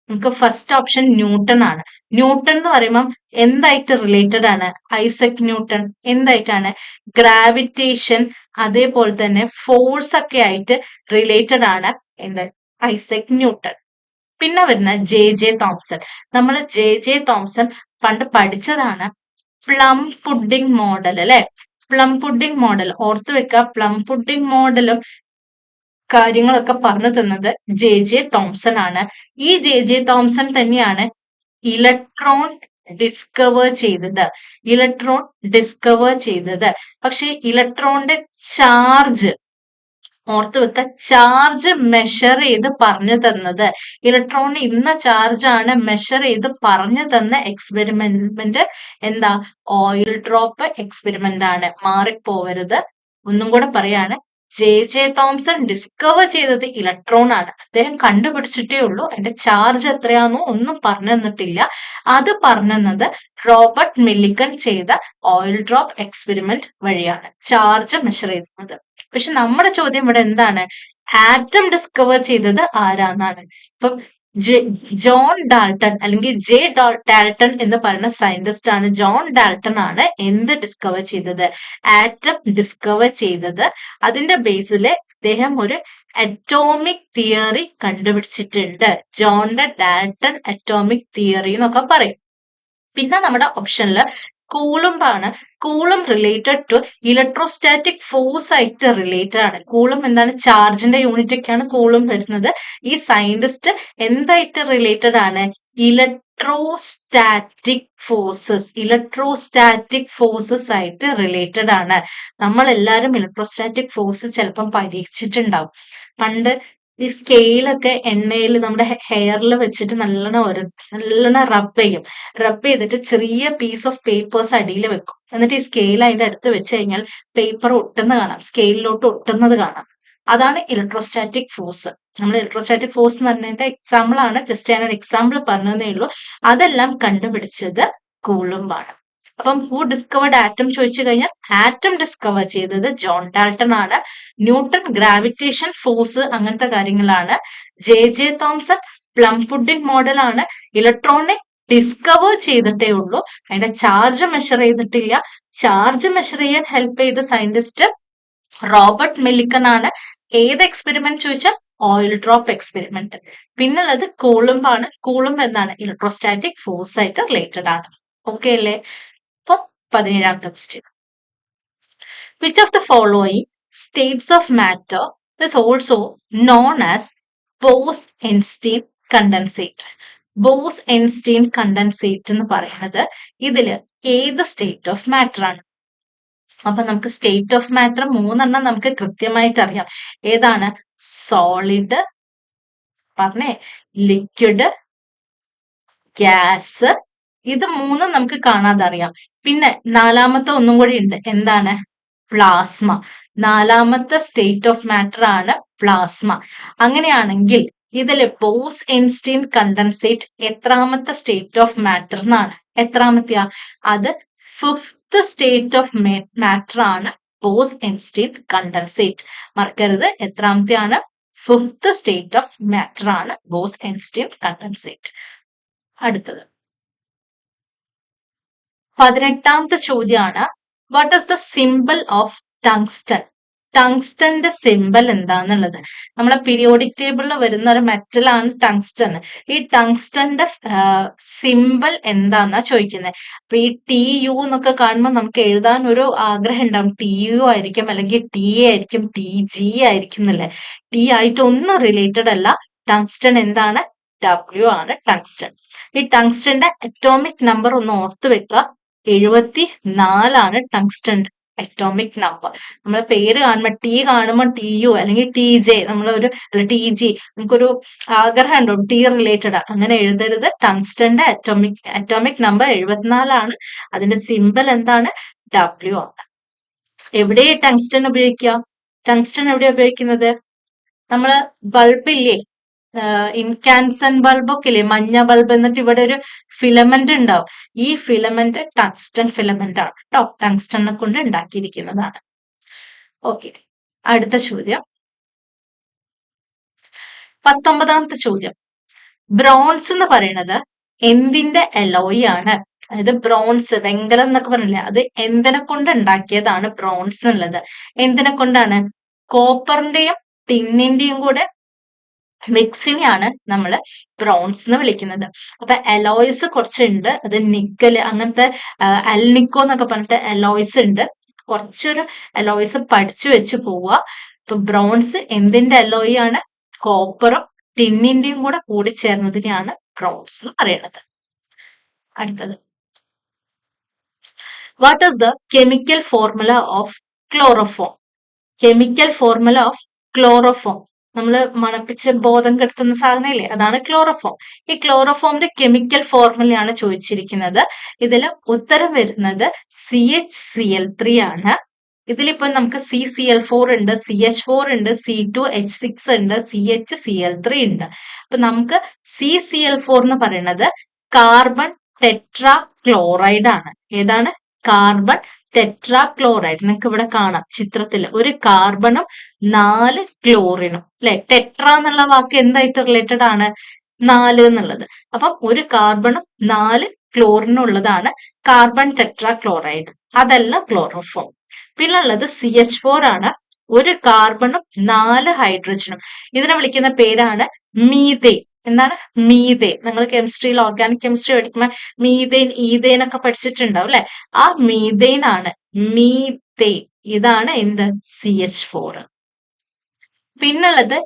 നമുക്ക് ഫസ്റ്റ് ഓപ്ഷൻ ന്യൂട്ടൺ ആണ്. ന്യൂട്ടൺ എന്ന് പറയുമ്പോൾ എന്തായിട്ട് റിലേറ്റഡ് ആണ്? Isaac Newton എന്തായിട്ടാണ്? ഗ്രാവിറ്റേഷൻ അതേപോലെ തന്നെ ഫോഴ്സ് ഒക്കെ ആയിട്ട് റിലേറ്റഡ് ആണ് എന്ത്? Isaac Newton. പിന്നെ വരുന്ന ജെ തോംസൺ. നമ്മൾ ജെ തോംസൺ പണ്ട് പഠിച്ചതാണ് പ്ലം പുഡിംഗ് മോഡൽ അല്ലെ? പ്ലം പുഡിംഗ് മോഡൽ ഓർത്തു വെക്കുക. പ്ലം പുഡിംഗ് മോഡലും കാര്യങ്ങളൊക്കെ പറഞ്ഞു തന്നത് ജെ തോംസൺ ആണ്. ഈ ജെ തോംസൺ തന്നെയാണ് ഇലക്ട്രോൺ ഡിസ്കവർ ചെയ്തത്. പക്ഷെ ഇലക്ട്രോണിന്റെ ചാർജ് ഓർത്തു വെക്കുക, ചാർജ് മെഷർ ചെയ്ത് പറഞ്ഞു തന്നത്, ഇലക്ട്രോണിന് ഇന്ന ചാർജ് ആണ് മെഷർ ചെയ്ത് പറഞ്ഞു തന്ന എക്സ്പെരിമെന്റ് എന്താ? ഓയിൽ ഡ്രോപ്പ് എക്സ്പെരിമെന്റ് ആണ്. മാറിപ്പോവരുത്. ഒന്നും കൂടെ പറയാണ്, ജെ തോംസൺ ഡിസ്കവർ ചെയ്തത് ഇലക്ട്രോൺ ആണ്. അദ്ദേഹം കണ്ടുപിടിച്ചിട്ടേ ഉള്ളൂ. അതിന്റെ ചാർജ് എത്രയാണെന്നോ ഒന്നും പറഞ്ഞു തന്നിട്ടില്ല. അത് പറഞ്ഞു തന്നത് റോബർട്ട് മില്ലിക്കൺ ചെയ്ത ഓയിൽ ഡ്രോപ്പ് എക്സ്പെരിമെന്റ് വഴിയാണ് ചാർജ് മെഷർ ചെയ്യുന്നത്. പക്ഷെ നമ്മുടെ ചോദ്യം ഇവിടെ എന്താണ്? ആറ്റം ഡിസ്കവർ ചെയ്തത് ആരാന്നാണ്. ഇപ്പം ജോൺ ഡാൽട്ടൺ അല്ലെങ്കിൽ ഡാൽട്ടൺ എന്ന് പറയുന്ന സയന്റിസ്റ്റ് ആണ്. ജോൺ ഡാൽട്ടൺ ആണ് എന്ത് ഡിസ്കവർ ചെയ്തത്? ആറ്റം ഡിസ്കവർ ചെയ്തത്. അതിന്റെ ബേസിൽ അദ്ദേഹം ഒരു അറ്റോമിക് തിയറി കണ്ടുപിടിച്ചിട്ടുണ്ട്. ജോൺ ഡാൽട്ടൺ അറ്റോമിക് തിയറി എന്നൊക്കെ പറയും. പിന്നെ നമ്മുടെ ഓപ്ഷനിൽ കൂളുംബ് ആണ്. Coulomb related to electrostatic force ആയിട്ട് റിലേറ്റഡ് ആണ്. കൂളും എന്താണ്? ചാർജിന്റെ യൂണിറ്റ് ഒക്കെയാണ് കൂളും വരുന്നത്. ഈ സയന്റിസ്റ്റ് എന്തായിട്ട് റിലേറ്റഡ് ആണ്? ഇലക്ട്രോസ്റ്റാറ്റിക് ഫോഴ്സസ് ആയിട്ട് റിലേറ്റഡ് ആണ്. നമ്മൾ എല്ലാവരും ഇലക്ട്രോസ്റ്റാറ്റിക് ഫോഴ്സ് ചിലപ്പം പരീക്ഷിച്ചിട്ടുണ്ടാവും. പണ്ട് ഈ സ്കെയിലൊക്കെ എണ്ണയിൽ നമ്മുടെ ഹെയറിൽ വെച്ചിട്ട് നല്ലോണം റബ്ബ് ചെയ്തിട്ട് ചെറിയ പീസ് ഓഫ് പേപ്പേഴ്സ് അടിയിൽ വെക്കും. എന്നിട്ട് ഈ സ്കെയിൽ അതിന്റെ അടുത്ത് വെച്ച് കഴിഞ്ഞാൽ പേപ്പർ ഒട്ടുന്നത് കാണാം, സ്കെയിലിലോട്ട് ഒട്ടുന്നത് കാണാം. അതാണ് ഇലക്ട്രോസ്റ്റാറ്റിക് ഫോഴ്സ്. നമ്മൾ ഇലക്ട്രോസ്റ്റാറ്റിക് ഫോഴ്സ് എന്ന് പറഞ്ഞതിന്റെ എക്സാമ്പിൾ ആണ്, ജസ്റ്റ് ഞാനൊരു എക്സാമ്പിൾ പറഞ്ഞതേ ഉള്ളൂ. അതെല്ലാം കണ്ടുപിടിച്ചത് കൂളുംബാണ്. അപ്പം ഹൂ ഡിസ്കവേർഡ് ആറ്റം ചോദിച്ചു കഴിഞ്ഞാൽ ആറ്റം ഡിസ്കവർ ചെയ്തത് ജോൺ ഡാൾട്ടൺ ആണ്. ന്യൂട്ടൺ ഗ്രാവിറ്റേഷൻ ഫോഴ്സ് അങ്ങനത്തെ കാര്യങ്ങളാണ്. ജെ തോംസൺ പ്ലം പുഡിംഗ് മോഡലാണ്. ഇലക്ട്രോണിനെ ഡിസ്കവർ ചെയ്തിട്ടേ ഉള്ളൂ, അതിന്റെ ചാർജ് മെഷർ ചെയ്തിട്ടില്ല. ചാർജ് മെഷർ ചെയ്യാൻ ഹെൽപ്പ് ചെയ്ത സയന്റിസ്റ്റ് റോബർട്ട് മെല്ലിക്കൺ ആണ്. ഏത് എക്സ്പെരിമെന്റ് ചോദിച്ചാൽ ഓയിൽ ഡ്രോപ്പ് എക്സ്പെരിമെന്റ്. പിന്നുള്ളത് കൂളുംബാണ്. കൂളുംബ് എന്താണ്? ഇലക്ട്രോസ്റ്റാറ്റിക് ഫോഴ്സ് ആയിട്ട് റിലേറ്റഡ് ആണ്. ഓക്കെ അല്ലേ? അപ്പൊ 17ാമത്തെ question, which of the following states of matter is also known as Bose Einstein condensate? Bose Einstein condensate എന്ന് പറയുന്നത് ഇതില് ഏത് സ്റ്റേറ്റ് ഓഫ് മാറ്റർ ആണ്? അപ്പൊ നമുക്ക് സ്റ്റേറ്റ് ഓഫ് മാറ്റർ 3 നമുക്ക് കൃത്യമായിട്ട് അറിയാം. ഏതാണ്? സോളിഡ്, പറഞ്ഞേ, ലിക്വിഡ്, ഗ്യാസ്. ഇത് 3 നമുക്ക് കാണാതെ അറിയാം. പിന്നെ 4ാമത്തെ ഒന്നും കൂടി ഉണ്ട്. എന്താണ്? പ്ലാസ്മ. 4ാമത്തെ സ്റ്റേറ്റ് ഓഫ് മാറ്റർ ആണ് പ്ലാസ്മ. അങ്ങനെയാണെങ്കിൽ ഇതില് ബോസ്-ഐൻസ്റ്റീൻ കണ്ടൻസേറ്റ് എത്രാമത്തെ സ്റ്റേറ്റ് ഓഫ് മാറ്റർ എന്നാണ്? എത്രാമത്തെയാ? അത് 5th സ്റ്റേറ്റ് ഓഫ് മാറ്റർ ആണ് ബോസ്-ഐൻസ്റ്റീൻ കണ്ടൻസേറ്റ്. മറക്കരുത്, എത്രാമത്തെയാണ്? 5th സ്റ്റേറ്റ് ഓഫ് മാറ്റർ ആണ് ബോസ്-ഐൻസ്റ്റീൻ കണ്ടൻസേറ്റ്. അടുത്തത് 18ാമത്തെ ചോദ്യമാണ്, what is the symbol of tungsten? ടങ്സ്റ്റന്റെ സിമ്പിൾ എന്താന്നുള്ളത്. നമ്മളെ പീരിയോഡിക് ടേബിളിൽ വരുന്ന ഒരു മെറ്റൽ ആണ് ടങ്സ്റ്റൺ. ഈ ടങ്സ്റ്റന്റെ സിമ്പിൾ എന്താന്നാ ചോദിക്കുന്നത്. അപ്പൊ ഈ TU എന്നൊക്കെ കാണുമ്പോൾ നമുക്ക് എഴുതാൻ ഒരു ആഗ്രഹം ഉണ്ടാവും. TU ആയിരിക്കും, അല്ലെങ്കിൽ TA ആയിരിക്കും, TG ആയിരിക്കും എന്നല്ലേ. T ആയിട്ട് ഒന്നും റിലേറ്റഡ് അല്ല. ടങ്സ്റ്റൺ എന്താണ്? W ആണ് ടങ്സ്റ്റൺ. ഈ ടങ്സ്റ്റന്റെ അറ്റോമിക് നമ്പർ ഒന്ന് ഓർത്ത് വെക്കുക. 74 ടങ്സ്റ്റന്റെ അറ്റോമിക് നമ്പർ. നമ്മളെ പേര് കാണുമ്പോൾ T കാണുമ്പോൾ TU അല്ലെങ്കിൽ TJ, നമ്മളൊരു അല്ല TG, നമുക്കൊരു ആഗ്രഹം ഉണ്ടാവും T റിലേറ്റഡ്. അങ്ങനെ എഴുതരുത്. ടങ്സ്റ്റന്റെ അറ്റോമിക് നമ്പർ 74. അതിന്റെ സിമ്പിൾ എന്താണ്? W ആണ്. എവിടെ ടങ്സ്റ്റൺ ഉപയോഗിക്കുക? ടങ്സ്റ്റൺ എവിടെയാ ഉപയോഗിക്കുന്നത്? നമ്മള് ബൾബില്ലേ, ഇൻകാൻസൻ ബൾബൊക്കെ ഇല്ലേ, മഞ്ഞ ബൾബ്, എന്നിട്ട് ഇവിടെ ഒരു ഫിലമെന്റ് ഉണ്ടാവും. ഈ ഫിലമെന്റ് ടങ്സ്റ്റൺ ഫിലമെന്റ് ആണ് കേട്ടോ. ടങ്സ്റ്റണിനെ കൊണ്ട് ഉണ്ടാക്കിയിരിക്കുന്നതാണ്. ഓക്കെ, അടുത്ത ചോദ്യം 19ാമത്തെ ചോദ്യം, ബ്രോൺസ് എന്ന് പറയുന്നത് എന്തിന്റെ അലോയ് ആണ്? അതായത് ബ്രോൺസ്, വെങ്കലം എന്നൊക്കെ പറഞ്ഞില്ലേ, അത് എന്തിനെ കൊണ്ട് ഉണ്ടാക്കിയതാണ് ബ്രോൺസ് എന്നുള്ളത്? എന്തിനെ കൊണ്ടാണ്? കോപ്പറിന്റെയും ടിന്നിന്റെയും കൂടെ മിക്സിനെയാണ് നമ്മൾ ബ്രോൺസ് എന്ന് വിളിക്കുന്നത്. അപ്പൊ അലോയ്സ് കുറച്ചുണ്ട്. അത് നിക്കല്, അങ്ങനത്തെ അൽനിക്കോ എന്നൊക്കെ പറഞ്ഞിട്ട് അലോയ്സ് ഉണ്ട്. കുറച്ചൊരു അലോയ്സ് പഠിച്ചു വെച്ച് പോവുക. ഇപ്പൊ ബ്രോൺസ് എന്തിന്റെ അലോയ് ആണ്? കോപ്പറും ടിന്നിന്റെയും കൂടെ കൂടി ചേർന്നതിനെയാണ് ബ്രോൺസ് എന്ന് പറയുന്നത്. അടുത്തത്, what is the chemical formula of chloroform? Chemical formula of chloroform, നമ്മൾ മണപ്പിച്ച് ബോധം കെടുത്തുന്ന സാധനമില്ലേ, അതാണ് ക്ലോറോഫോം. ഈ ക്ലോറോഫോമിന്റെ കെമിക്കൽ ഫോർമുലയാണ് ചോദിച്ചിരിക്കുന്നത്. ഇതിൽ ഉത്തരം വരുന്നത് CHCl3 ആണ്. ഇതിലിപ്പോ നമുക്ക് CCl4 ഉണ്ട്, CH4 ഉണ്ട്, C2H6 ഉണ്ട്, CHCl3 ഉണ്ട്. അപ്പൊ നമുക്ക് CCl4 എന്ന് പറയുന്നത് കാർബൺ ടെട്രാ ക്ലോറൈഡ് ആണ്. ഏതാണ്? Carbon tetra chloride. നിങ്ങൾക്ക് ഇവിടെ കാണാം ചിത്രത്തിൽ, ഒരു കാർബണും 4 ക്ലോറിനും, അല്ലെ? ടെട്രാ എന്നുള്ള വാക്ക് എന്തായിട്ട് റിലേറ്റഡ് ആണ്? 4 എന്നുള്ളത്. അപ്പം ഒരു കാർബണും 4 ക്ലോറിനും ഉള്ളതാണ് കാർബൺ ടെട്രാ ക്ലോറൈഡ്. അതല്ല ക്ലോറോഫോം. പിന്നെ ഉള്ളത് CH4 ആണ്. ഒരു കാർബണും 4 ഹൈഡ്രജനും. ഇതിനെ വിളിക്കുന്ന പേരാണ് മീഥേൻ. എന്താണ്? മീഥേൻ. നിങ്ങൾ കെമിസ്ട്രിയിൽ ഓർഗാനിക് കെമിസ്ട്രി പഠിക്കുമ്പോൾ മീഥേൻ, ഈഥേൻ ഒക്കെ പഠിച്ചിട്ടുണ്ടാവും അല്ലെ? ആ മീഥേൻ ആണ് മീഥേൻ. ഇതാണ് എന്ത്? CH4. പിന്നുള്ളത്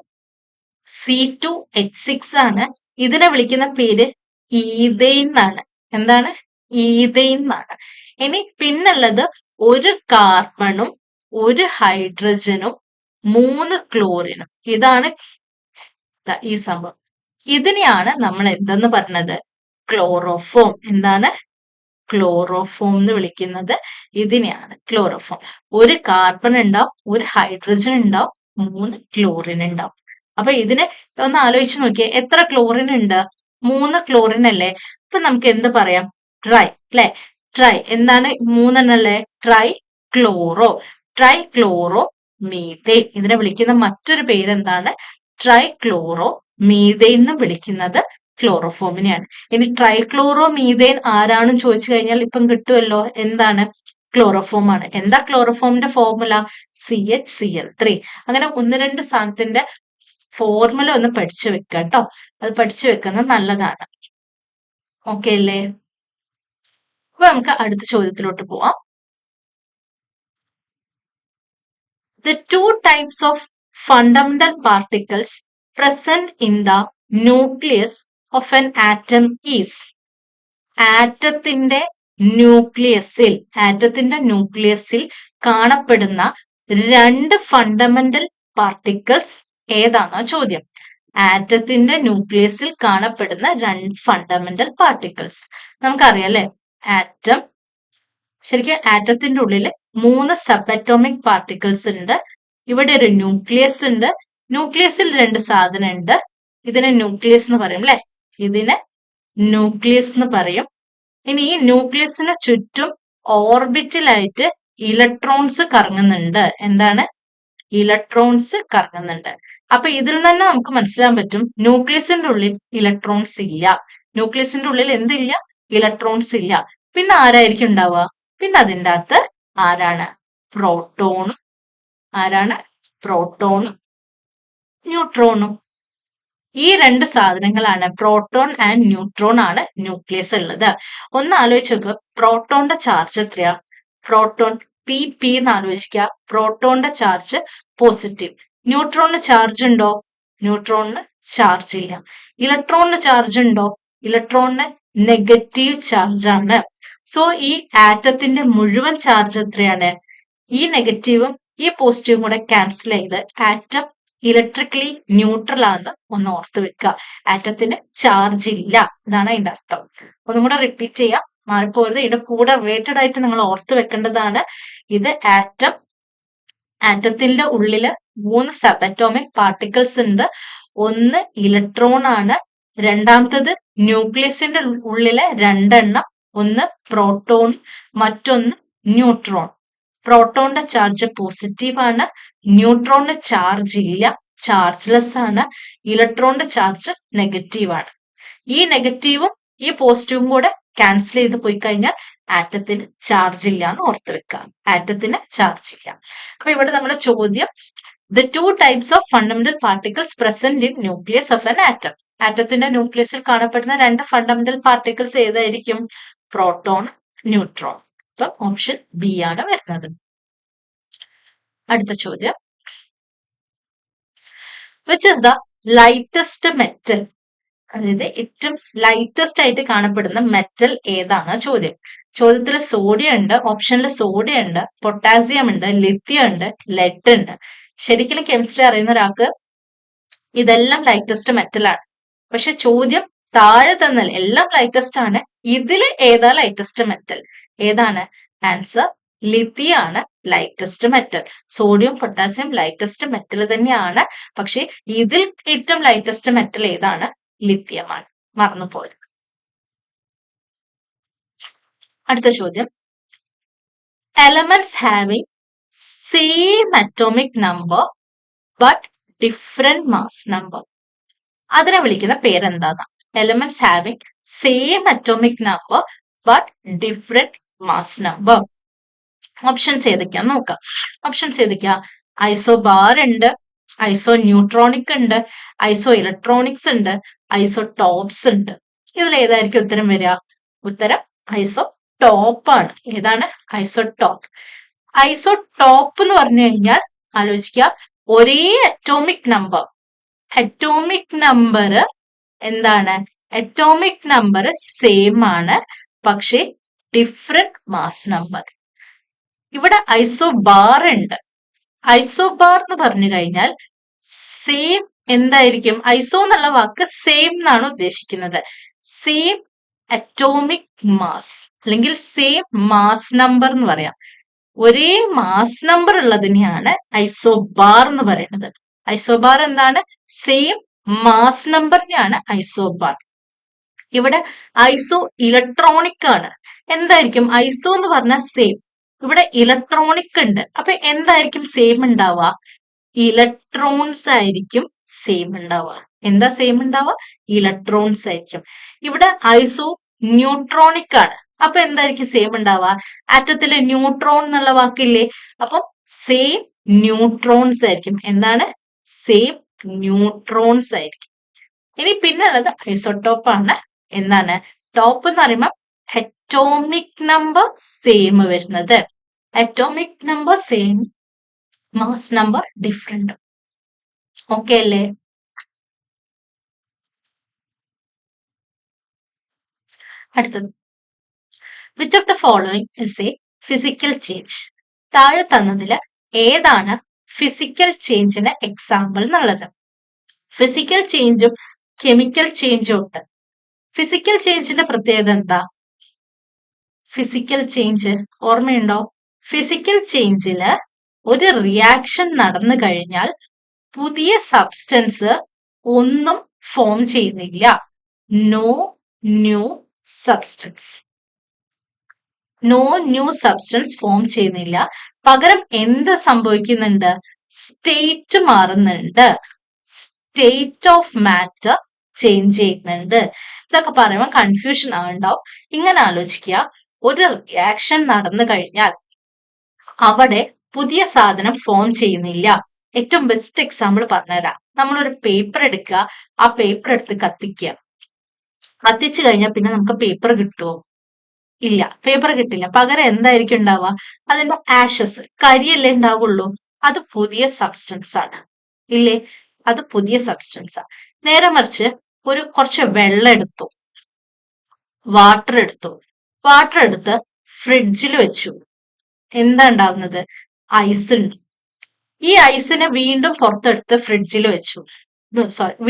C2H6 ആണ്. ഇതിനെ വിളിക്കുന്ന പേര് ഈഥെയ്ൻ എന്നാണ്. എന്താണ്? ഈഥെയ്ൻ എന്നാണ്. ഇനി പിന്നുള്ളത് ഒരു കാർബണും ഒരു ഹൈഡ്രജനും 3 ക്ലോറിനും. ഇതാണ് ഈ സംഭവം. ഇതിനെയാണ് നമ്മൾ എന്തെന്ന് പറഞ്ഞത്? ക്ലോറോഫോം. എന്താണ്? ക്ലോറോഫോം എന്ന് വിളിക്കുന്നത് ഇതിനെയാണ് ക്ലോറോഫോം. ഒരു കാർബൺ ഉണ്ടാവും, ഒരു ഹൈഡ്രജൻ ഉണ്ടാവും, 3 ക്ലോറിൻ ഉണ്ടാവും. അപ്പൊ ഇതിനെ ഒന്ന് ആലോചിച്ച് നോക്കിയേ, എത്ര ക്ലോറിൻ ഉണ്ട്? 3 ക്ലോറിൻ അല്ലേ? അപ്പൊ നമുക്ക് എന്ത് പറയാം? ട്രൈ അല്ലെ? ട്രൈ എന്താണ്? 3 അല്ലേ? Try chloro methane. ഇതിനെ വിളിക്കുന്ന മറ്റൊരു പേരെന്താണ്? ട്രൈക്ലോറോ മീഥെയ്ൻ എന്ന് വിളിക്കുന്നത് ക്ലോറോഫോമിനെയാണ്. ഇനി ട്രൈക്ലോറോ മീഥെയ്ൻ ആരാണെന്ന് ചോദിച്ചു കഴിഞ്ഞാൽ ഇപ്പം കിട്ടുമല്ലോ, എന്താണ്? ക്ലോറോഫോം ആണ്. എന്താ ക്ലോറോഫോമിന്റെ ഫോർമുല? CHCl3. അങ്ങനെ 1-2 സാധനത്തിന്റെ ഫോർമുല ഒന്ന് പഠിച്ചു വെക്കുക കേട്ടോ. അത് പഠിച്ചു വെക്കുന്നത് നല്ലതാണ്. ഓക്കെ അല്ലേ? അപ്പൊ നമുക്ക് അടുത്ത ചോദ്യത്തിലോട്ട് പോവാം. The two types of fundamental particles present in the nucleus of an atom is. ആറ്റത്തിന്റെ ന്യൂക്ലിയസിൽ കാണപ്പെടുന്ന 2 ഫണ്ടമെന്റൽ പാർട്ടിക്കിൾസ് ഏതാണെന്ന ചോദ്യം. ആറ്റത്തിന്റെ ന്യൂക്ലിയസിൽ കാണപ്പെടുന്ന 2 ഫണ്ടമെന്റൽ പാർട്ടിക്കിൾസ് നമുക്കറിയാം അല്ലെ? ആറ്റം, ശരിക്കും ആറ്റത്തിന്റെ ഉള്ളിൽ 3 സബ് അറ്റോമിക് പാർട്ടിക്കിൾസ് ഉണ്ട്. ഇവിടെ ഒരു ന്യൂക്ലിയസ് ഉണ്ട്. ന്യൂക്ലിയസിൽ 2 സാധനം ഉണ്ട്. ഇതിനെ ന്യൂക്ലിയസ് എന്ന് പറയും അല്ലെ? ഇതിനെ ന്യൂക്ലിയസ് എന്ന് പറയും. ഇനി ഈ ന്യൂക്ലിയസിന് ചുറ്റും ഓർബിറ്റിലായിട്ട് ഇലക്ട്രോൺസ് കറങ്ങുന്നുണ്ട്. എന്താണ്? ഇലക്ട്രോൺസ് കറങ്ങുന്നുണ്ട്. അപ്പൊ ഇതിൽ തന്നെ നമുക്ക് മനസ്സിലാൻ പറ്റും ന്യൂക്ലിയസിന്റെ ഉള്ളിൽ ഇലക്ട്രോൺസ് ഇല്ല. ന്യൂക്ലിയസിന്റെ ഉള്ളിൽ എന്തില്ല? ഇലക്ട്രോൺസ് ഇല്ല. പിന്നെ ആരായിരിക്കും ഉണ്ടാവുക? പിന്നെ അതിൻ്റെ അകത്ത് ആരാണ്? പ്രോട്ടോണും ന്യൂട്രോണും. ഈ 2 സാധനങ്ങളാണ്, പ്രോട്ടോൺ ആൻഡ് ന്യൂട്രോൺ ആണ് ന്യൂക്ലിയസ് ഉള്ളത്. ഒന്ന് ആലോചിച്ച് നോക്കുക, പ്രോട്ടോണിന്റെ ചാർജ് എത്രയാ? പ്രോട്ടോൺ PP എന്ന് ആലോചിക്കുക. പ്രോട്ടോണിന്റെ ചാർജ് പോസിറ്റീവ്. ന്യൂട്രോണിന് ചാർജ് ഉണ്ടോ? ന്യൂട്രോണിന് ചാർജ് ഇല്ല. ഇലക്ട്രോണിന് ചാർജ് ഉണ്ടോ? ഇലക്ട്രോണിന് നെഗറ്റീവ് ചാർജ് ആണ്. സോ ഈ ആറ്റത്തിന്റെ മുഴുവൻ ചാർജ് എത്രയാണ്? ഈ നെഗറ്റീവും ഈ പോസിറ്റീവും കൂടെ ക്യാൻസൽ ചെയ്ത് ആറ്റം ഇലക്ട്രിക്കലി ന്യൂട്രൽ ആണെന്ന് ഒന്ന് ഓർത്ത് വെക്കുക. ആറ്റത്തിന് ചാർജ് ഇല്ല, ഇതാണ് അതിന്റെ അർത്ഥം. ഒന്നും കൂടെ റിപ്പീറ്റ് ചെയ്യാം, മാറിപ്പോരുത്. ഇതിന്റെ കൂടെ റിലേറ്റഡ് ആയിട്ട് നിങ്ങൾ ഓർത്ത് വെക്കേണ്ടതാണ്. ഇത് ആറ്റത്തിന്റെ ഉള്ളില് 3 സബ് അറ്റോമിക് പാർട്ടിക്കിൾസ് ഉണ്ട്. ഒന്ന് ഇലക്ട്രോൺ ആണ്, രണ്ടാമത്തത് ന്യൂക്ലിയസിന്റെ ഉള്ളിലെ 2 എണ്ണം, ഒന്ന് പ്രോട്ടോൺ, മറ്റൊന്ന് ന്യൂട്രോൺ. പ്രോട്ടോണിന്റെ ചാർജ് പോസിറ്റീവ് ആണ്, ന്യൂട്രോണിന് ചാർജ് ഇല്ല, ചാർജ്ലെസ് ആണ്. ഇലക്ട്രോണിന്റെ ചാർജ് നെഗറ്റീവ് ആണ്. ഈ നെഗറ്റീവും ഈ പോസിറ്റീവും കൂടെ ക്യാൻസൽ ചെയ്ത് പോയി കഴിഞ്ഞാൽ ആറ്റത്തിന് ചാർജ് ഇല്ല എന്ന് ഓർത്ത് വെക്കുക. ആറ്റത്തിന് ചാർജ് ഇല്ല. അപ്പൊ ഇവിടെ നമ്മുടെ ചോദ്യം, the 2 types of fundamental particles present in nucleus of an atom. ആറ്റത്തിന്റെ ന്യൂക്ലിയസിൽ കാണപ്പെടുന്ന 2 ഫണ്ടമെന്റൽ പാർട്ടിക്കിൾസ് ഏതായിരിക്കും? Proton, neutron. അപ്പൊ ഓപ്ഷൻ ബി ആണ് വരുന്നത്. അടുത്ത ചോദ്യം, which is the lightest metal? അതായത് ഏറ്റവും ലൈറ്റസ്റ്റ് ആയിട്ട് കാണപ്പെടുന്ന മെറ്റൽ ഏതാണെന്ന ചോദ്യം. ചോദ്യത്തിൽ സോഡിയം ഉണ്ട്, ഓപ്ഷനിൽ സോഡിയം ഉണ്ട്, പൊട്ടാസ്യം ഉണ്ട്, ലിഥിയം ഉണ്ട്, ലെഡ് ഉണ്ട്. ശരിക്കും കെമിസ്ട്രി അറിയുന്ന ഒരാൾക്ക് ഇതെല്ലാം ലൈറ്റസ്റ്റ് മെറ്റൽ ആണ്. പക്ഷെ ചോദ്യം താഴെ തന്നാൽ എല്ലാം ലൈറ്റസ്റ്റ് ആണ്, ഇതിൽ ഏതാ ലൈറ്റസ്റ്റ് മെറ്റൽ? ഏതാണ്? ആൻസർ ലിഥിയം ആണ് lightest metal. Sodium, potassium lightest metal തന്നെയാണ്. പക്ഷെ ഇതിൽ ഏറ്റവും ലൈറ്റസ്റ്റ് മെറ്റൽ ഏതാണ്? ലിഥിയമാണ്. മറന്നുപോയത്. അടുത്ത ചോദ്യം, elements having same atomic number but different mass number. അതിനെ വിളിക്കുന്ന പേരെന്താണ്? Elements having same atomic number but different mass number. Options ഏതൊക്കെയാന്ന് നോക്കാം. ഓപ്ഷൻസ് ഏതൊക്കെയാ? ഐസോബാർ ഉണ്ട്, ഐസോ ന്യൂട്രോണിക് ഉണ്ട്, ഐസോ ഇലക്ട്രോണിക്സ് ഉണ്ട്, ഐസോടോപ്സ് ഉണ്ട്. ഇതിൽ ഏതായിരിക്കും ഉത്തരം വരിക? ഉത്തരം ഐസോടോപ്പ് ആണ്. ഏതാണ്? ഐസോടോപ്പ്. ഐസോടോപ്പ് എന്ന് പറഞ്ഞു കഴിഞ്ഞാൽ ആലോചിക്കുക, ഒരേ അറ്റോമിക് നമ്പർ എന്താണ്? അറ്റോമിക് നമ്പർ സെയിം ആണ്, പക്ഷെ ഡിഫറെന്റ് മാസ് നമ്പർ. ഇവിടെ ഐസോബാർ ഉണ്ട്. ഐസോബാർ എന്ന് പറഞ്ഞു കഴിഞ്ഞാൽ സെയിം എന്തായിരിക്കും? ഐസോ എന്നുള്ള വാക്ക് സെയിം എന്നാണ് ഉദ്ദേശിക്കുന്നത്. സെയിം അറ്റോമിക് മാസ് അല്ലെങ്കിൽ സെയിം മാസ് നമ്പർ എന്ന് പറയാം. ഒരേ മാസ് നമ്പർ ഉള്ളതിനെയാണ് ഐസോബാർ എന്ന് പറയുന്നത്. ഐസോബാർ എന്താണ്? സെയിം മാസ് നമ്പറിനെയാണ് ഐസോബാർ. ഇവിടെ ഐസോ ഇലക്ട്രോണിക് ആണ്. എന്തായിരിക്കും ഐസോ എന്ന് പറഞ്ഞാൽ സെയിം, ഇവിടെ ഇലക്ട്രോണിക് ഉണ്ട്. അപ്പൊ എന്തായിരിക്കും സെയിം ഉണ്ടാവുക? ഇലക്ട്രോൺസ് ആയിരിക്കും സെയിം ഉണ്ടാവുക. എന്താ സെയിം ഉണ്ടാവുക? ഇലക്ട്രോൺസ് ആയിരിക്കും. ഇവിടെ ഐസോ ന്യൂട്രോണിക് ആണ്. അപ്പൊ എന്തായിരിക്കും സെയിം ഉണ്ടാവുക? ആറ്റത്തില് ന്യൂട്രോൺ എന്നുള്ള വാക്കില്ലേ, അപ്പൊ സെയിം ന്യൂട്രോൺസ് ആയിരിക്കും. എന്താണ്? സെയിം ന്യൂട്രോൺസ് ആയിരിക്കും. ഇനി പിന്നെ ഉള്ളത് ഐസോട്ടോപ്പ് ആണ്. എന്താണ് ടോപ്പ് എന്ന് പറയുമ്പോൾ അറ്റോമിക് നമ്പർ സെയിം വരുന്നത്. Atomic number same, mass number different. Okay അല്ലേ? അടുത്തത്, which of the following is a physical change? താഴെ തന്നതില് ഏതാണ് ഫിസിക്കൽ ചേഞ്ചിന് എക്സാമ്പിൾ എന്നുള്ളത്? ഫിസിക്കൽ ചേഞ്ചും കെമിക്കൽ ചേഞ്ചും ഉണ്ട്. ഫിസിക്കൽ ചേഞ്ചിന്റെ പ്രത്യേകത എന്താ? ഫിസിക്കൽ ചേഞ്ച് ഓർമ്മയുണ്ടോ? ഫിസിക്കൽ ചേഞ്ചില് ഒരു റിയാക്ഷൻ നടന്നു കഴിഞ്ഞാൽ പുതിയ സബ്സ്റ്റൻസ് ഒന്നും ഫോം ചെയ്യുന്നില്ല. No new substance. No new substance form ചെയ്യുന്നില്ല. പകരം എന്ത് സംഭവിക്കുന്നുണ്ട്? സ്റ്റേറ്റ് മാറുന്നുണ്ട്. സ്റ്റേറ്റ് ഓഫ് മാറ്റർ ചേഞ്ച് ചെയ്യുന്നുണ്ട്. ഇതൊക്കെ പറയുമ്പോൾ കൺഫ്യൂഷൻ ആവുണ്ടാവും. ഇങ്ങനെ ആലോചിക്കുക, ഒരു റിയാക്ഷൻ നടന്നു കഴിഞ്ഞാൽ അവിടെ പുതിയ സാധനം ഫോം ചെയ്യുന്നില്ല. ഏറ്റവും ബെസ്റ്റ് എക്സാമ്പിൾ പറഞ്ഞുതരാം. നമ്മളൊരു പേപ്പർ എടുക്കുക, ആ പേപ്പർ എടുത്ത് കത്തിക്കുക. കത്തിച്ചു കഴിഞ്ഞാൽ പിന്നെ നമുക്ക് പേപ്പർ കിട്ടുമോ? ഇല്ല, പേപ്പർ കിട്ടില്ല. പകരം എന്തായിരിക്കും ഉണ്ടാവുക? അതിന്റെ ആഷസ്, കരിയല്ലേ ഉണ്ടാവുള്ളൂ. അത് പുതിയ സബ്സ്റ്റൻസ് ആണ്, ഇല്ലേ? അത് പുതിയ സബ്സ്റ്റൻസ് ആണ്. നേരെ മറിച്ച് കുറച്ച് വെള്ളം എടുത്തു, വാട്ടർ എടുത്ത് ഫ്രിഡ്ജിൽ വെച്ചു. എന്താ ഉണ്ടാവുന്നത്? ഐസ് ഉണ്ട്. ഈ ഐസിനെ വീണ്ടും പുറത്തെടുത്ത് ഫ്രിഡ്ജിൽ വെച്ചു,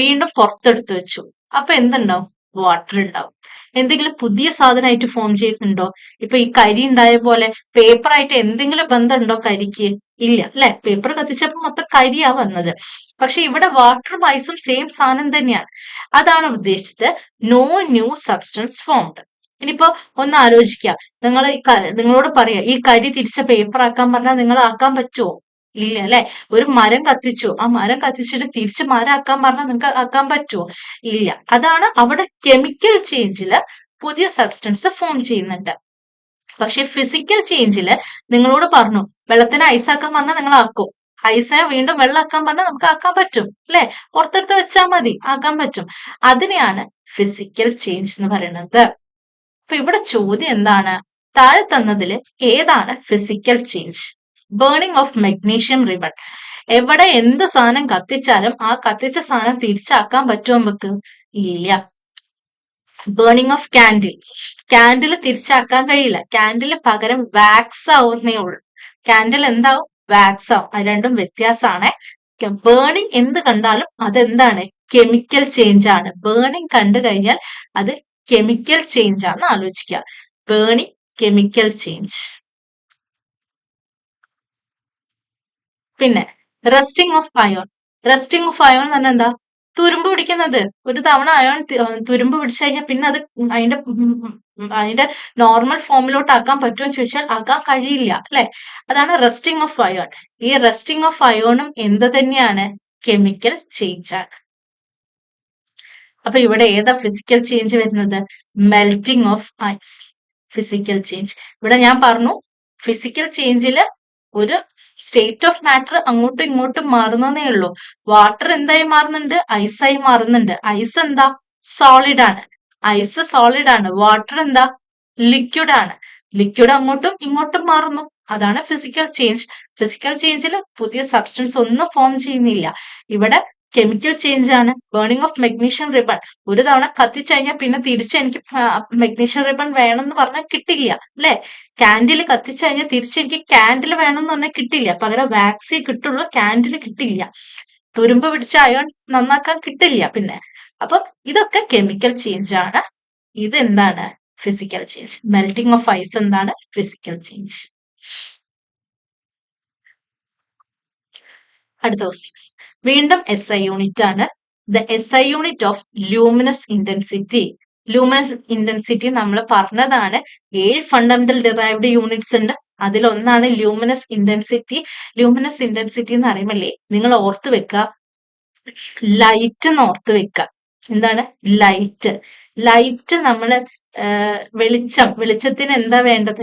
വീണ്ടും പുറത്തെടുത്ത് വെച്ചു. അപ്പൊ എന്തുണ്ടാവും? വാട്ടർ ഉണ്ടാവും. എന്തെങ്കിലും പുതിയ സാധനമായിട്ട് ഫോം ചെയ്യുന്നുണ്ടോ? ഇപ്പൊ ഈ കരി ഉണ്ടായ പോലെ പേപ്പറായിട്ട് എന്തെങ്കിലും ബന്ധമുണ്ടോ കരിക്ക്? ഇല്ല, അല്ലെ? പേപ്പർ കത്തിച്ചപ്പോ മൊത്തം കരിയാ വന്നത്. പക്ഷെ ഇവിടെ വാട്ടറും ഐസും സെയിം സാധനം തന്നെയാണ്. അതാണ് ഉദ്ദേശിച്ചത് നോ ന്യൂ സബ്സ്റ്റൻസ് ഫോംഡ്. ഇനിയിപ്പോ ഒന്ന് ആലോചിക്കുക, നിങ്ങളോട് പറയാ ഈ കരി തിരിച്ച പേപ്പർ ആക്കാൻ പറഞ്ഞാൽ നിങ്ങൾ ആക്കാൻ പറ്റുമോ? ഇല്ല, അല്ലെ? ഒരു മരം കത്തിച്ചു, ആ മരം കത്തിച്ചിട്ട് തിരിച്ച് മരം ആക്കാൻ പറഞ്ഞാൽ നിങ്ങൾക്ക് ആക്കാൻ പറ്റുമോ? ഇല്ല. അതാണ് അവിടെ കെമിക്കൽ ചേഞ്ചില് പുതിയ സബ്സ്റ്റൻസ് ഫോം ചെയ്യുന്നുണ്ട്. പക്ഷെ ഫിസിക്കൽ ചേഞ്ചില് നിങ്ങളോട് പറഞ്ഞു വെള്ളത്തിന് ഐസാക്കാൻ പറഞ്ഞാൽ നിങ്ങൾ ആക്കും, ഐസിനെ വീണ്ടും വെള്ളമാക്കാൻ പറഞ്ഞാൽ നമുക്ക് ആക്കാൻ പറ്റും, അല്ലെ? പുറത്തെടുത്ത് വെച്ചാൽ മതി, ആക്കാൻ പറ്റും. അതിനെയാണ് ഫിസിക്കൽ ചേഞ്ച് എന്ന് പറയുന്നത്. അപ്പൊ ഇവിടെ ചോദ്യം എന്താണ്? താഴെ തന്നതില് ഏതാണ് physical change? Burning of magnesium ribbon. എവിടെ എന്ത് സാധനം കത്തിച്ചാലും ആ കത്തിച്ച സാധനം തിരിച്ചാക്കാൻ പറ്റുമോ നമുക്ക്? ഇല്ല. ബേണിംഗ് ഓഫ് ക്യാൻഡിൽ തിരിച്ചാക്കാൻ കഴിയില്ല. ക്യാൻഡിൽ പകരം വാക്സ് ആവുന്നേ ഉള്ളൂ. ക്യാൻഡിൽ എന്താവും? വാക്സ് ആവും. അത് രണ്ടും വ്യത്യാസമാണ്. ബേണിംഗ് എന്ത് കണ്ടാലും അതെന്താണ്? കെമിക്കൽ ചേഞ്ച് ആണ്. ബേണിംഗ് കണ്ടു കഴിഞ്ഞാൽ അത് കെമിക്കൽ ചേഞ്ച് ആണെന്ന് ആലോചിക്കുക. Burning, chemical change. പിന്നെ rusting of iron. Rusting of iron എന്ന് പറഞ്ഞാൽ എന്താ? തുരുമ്പ് പിടിക്കുന്നത്. ഒരു തവണ അയോൺ തുരുമ്പ് പിടിച്ചു കഴിഞ്ഞാൽ പിന്നെ അത് അതിന്റെ നോർമൽ ഫോമിലോട്ട് ആക്കാൻ പറ്റുമോ എന്ന് ചോദിച്ചാൽ ആക്കാൻ കഴിയില്ല, അല്ലെ? അതാണ് റസ്റ്റിംഗ് ഓഫ് അയോൺ. ഈ റസ്റ്റിംഗ് ഓഫ് അയോണും എന്ത് തന്നെയാണ്? കെമിക്കൽ ചേഞ്ച് ആണ്. അപ്പൊ ഇവിടെ ഏതാ ഫിസിക്കൽ ചേഞ്ച് വരുന്നത്? Melting of ice. Physical change. ഇവിടെ ഞാൻ പറഞ്ഞു ഫിസിക്കൽ ചേഞ്ചില് ഒരു സ്റ്റേറ്റ് ഓഫ് മാറ്റർ അങ്ങോട്ടും ഇങ്ങോട്ടും മാറുന്നതേ ഉള്ളൂ. വാട്ടർ എന്തായി മാറുന്നുണ്ട്? ഐസായി മാറുന്നുണ്ട്. ഐസ് എന്താ? സോളിഡ് ആണ്. ഐസ് സോളിഡ് ആണ്. വാട്ടർ എന്താ? ലിക്വിഡ് ആണ്. ലിക്വിഡ് അങ്ങോട്ടും ഇങ്ങോട്ടും മാറുന്നു. അതാണ് ഫിസിക്കൽ ചേഞ്ച്. ഫിസിക്കൽ ചേഞ്ചിൽ പുതിയ സബ്സ്റ്റൻസ് ഒന്നും ഫോം ചെയ്യുന്നില്ല. ഇവിടെ കെമിക്കൽ ചേഞ്ച് ആണ്. Burning of magnesium ribbon. ഒരു തവണ കത്തിച്ചു കഴിഞ്ഞാൽ പിന്നെ തിരിച്ച് എനിക്ക് മെഗ്നീഷ്യം റിബൺ വേണം എന്ന് പറഞ്ഞാൽ കിട്ടില്ല, അല്ലെ? കാൻഡിൽ കത്തിച്ചു കഴിഞ്ഞാൽ തിരിച്ച് എനിക്ക് കാൻഡിൽ വേണം എന്ന് പറഞ്ഞാൽ കിട്ടില്ല. പകരം വാക്സി കിട്ടുള്ളൂ, കാൻഡിൽ കിട്ടില്ല. തുരുമ്പ് പിടിച്ച അയോൺ നന്നാക്കാൻ കിട്ടില്ല പിന്നെ. അപ്പൊ ഇതൊക്കെ കെമിക്കൽ ചേഞ്ച് ആണ്. ഇത് എന്താണ്? Physical change. Melting of ice എന്താണ്? Physical change. അടുത്ത ക്വസ്റ്റ്യൻ. വീണ്ടും SI യൂണിറ്റ് ആണ്. The SI unit of luminous intensity. Luminous intensity നമ്മൾ പറഞ്ഞതാണ് 7 ഫണ്ടമെന്റൽ ഡിറൈവ്ഡ് യൂണിറ്റ്സ് ഉണ്ട്. അതിലൊന്നാണ് ലൂമിനസ് ഇന്റൻസിറ്റി. ലൂമിനസ് ഇന്റൻസിറ്റി എന്ന് പറയുമ്പോഴേ നിങ്ങൾ ഓർത്ത് വെക്കുക, ലൈറ്റ് എന്ന് ഓർത്ത് വെക്കുക. എന്താണ് ലൈറ്റ്? ലൈറ്റ് നമ്മള് വെളിച്ചത്തിന് എന്താ വേണ്ടത്?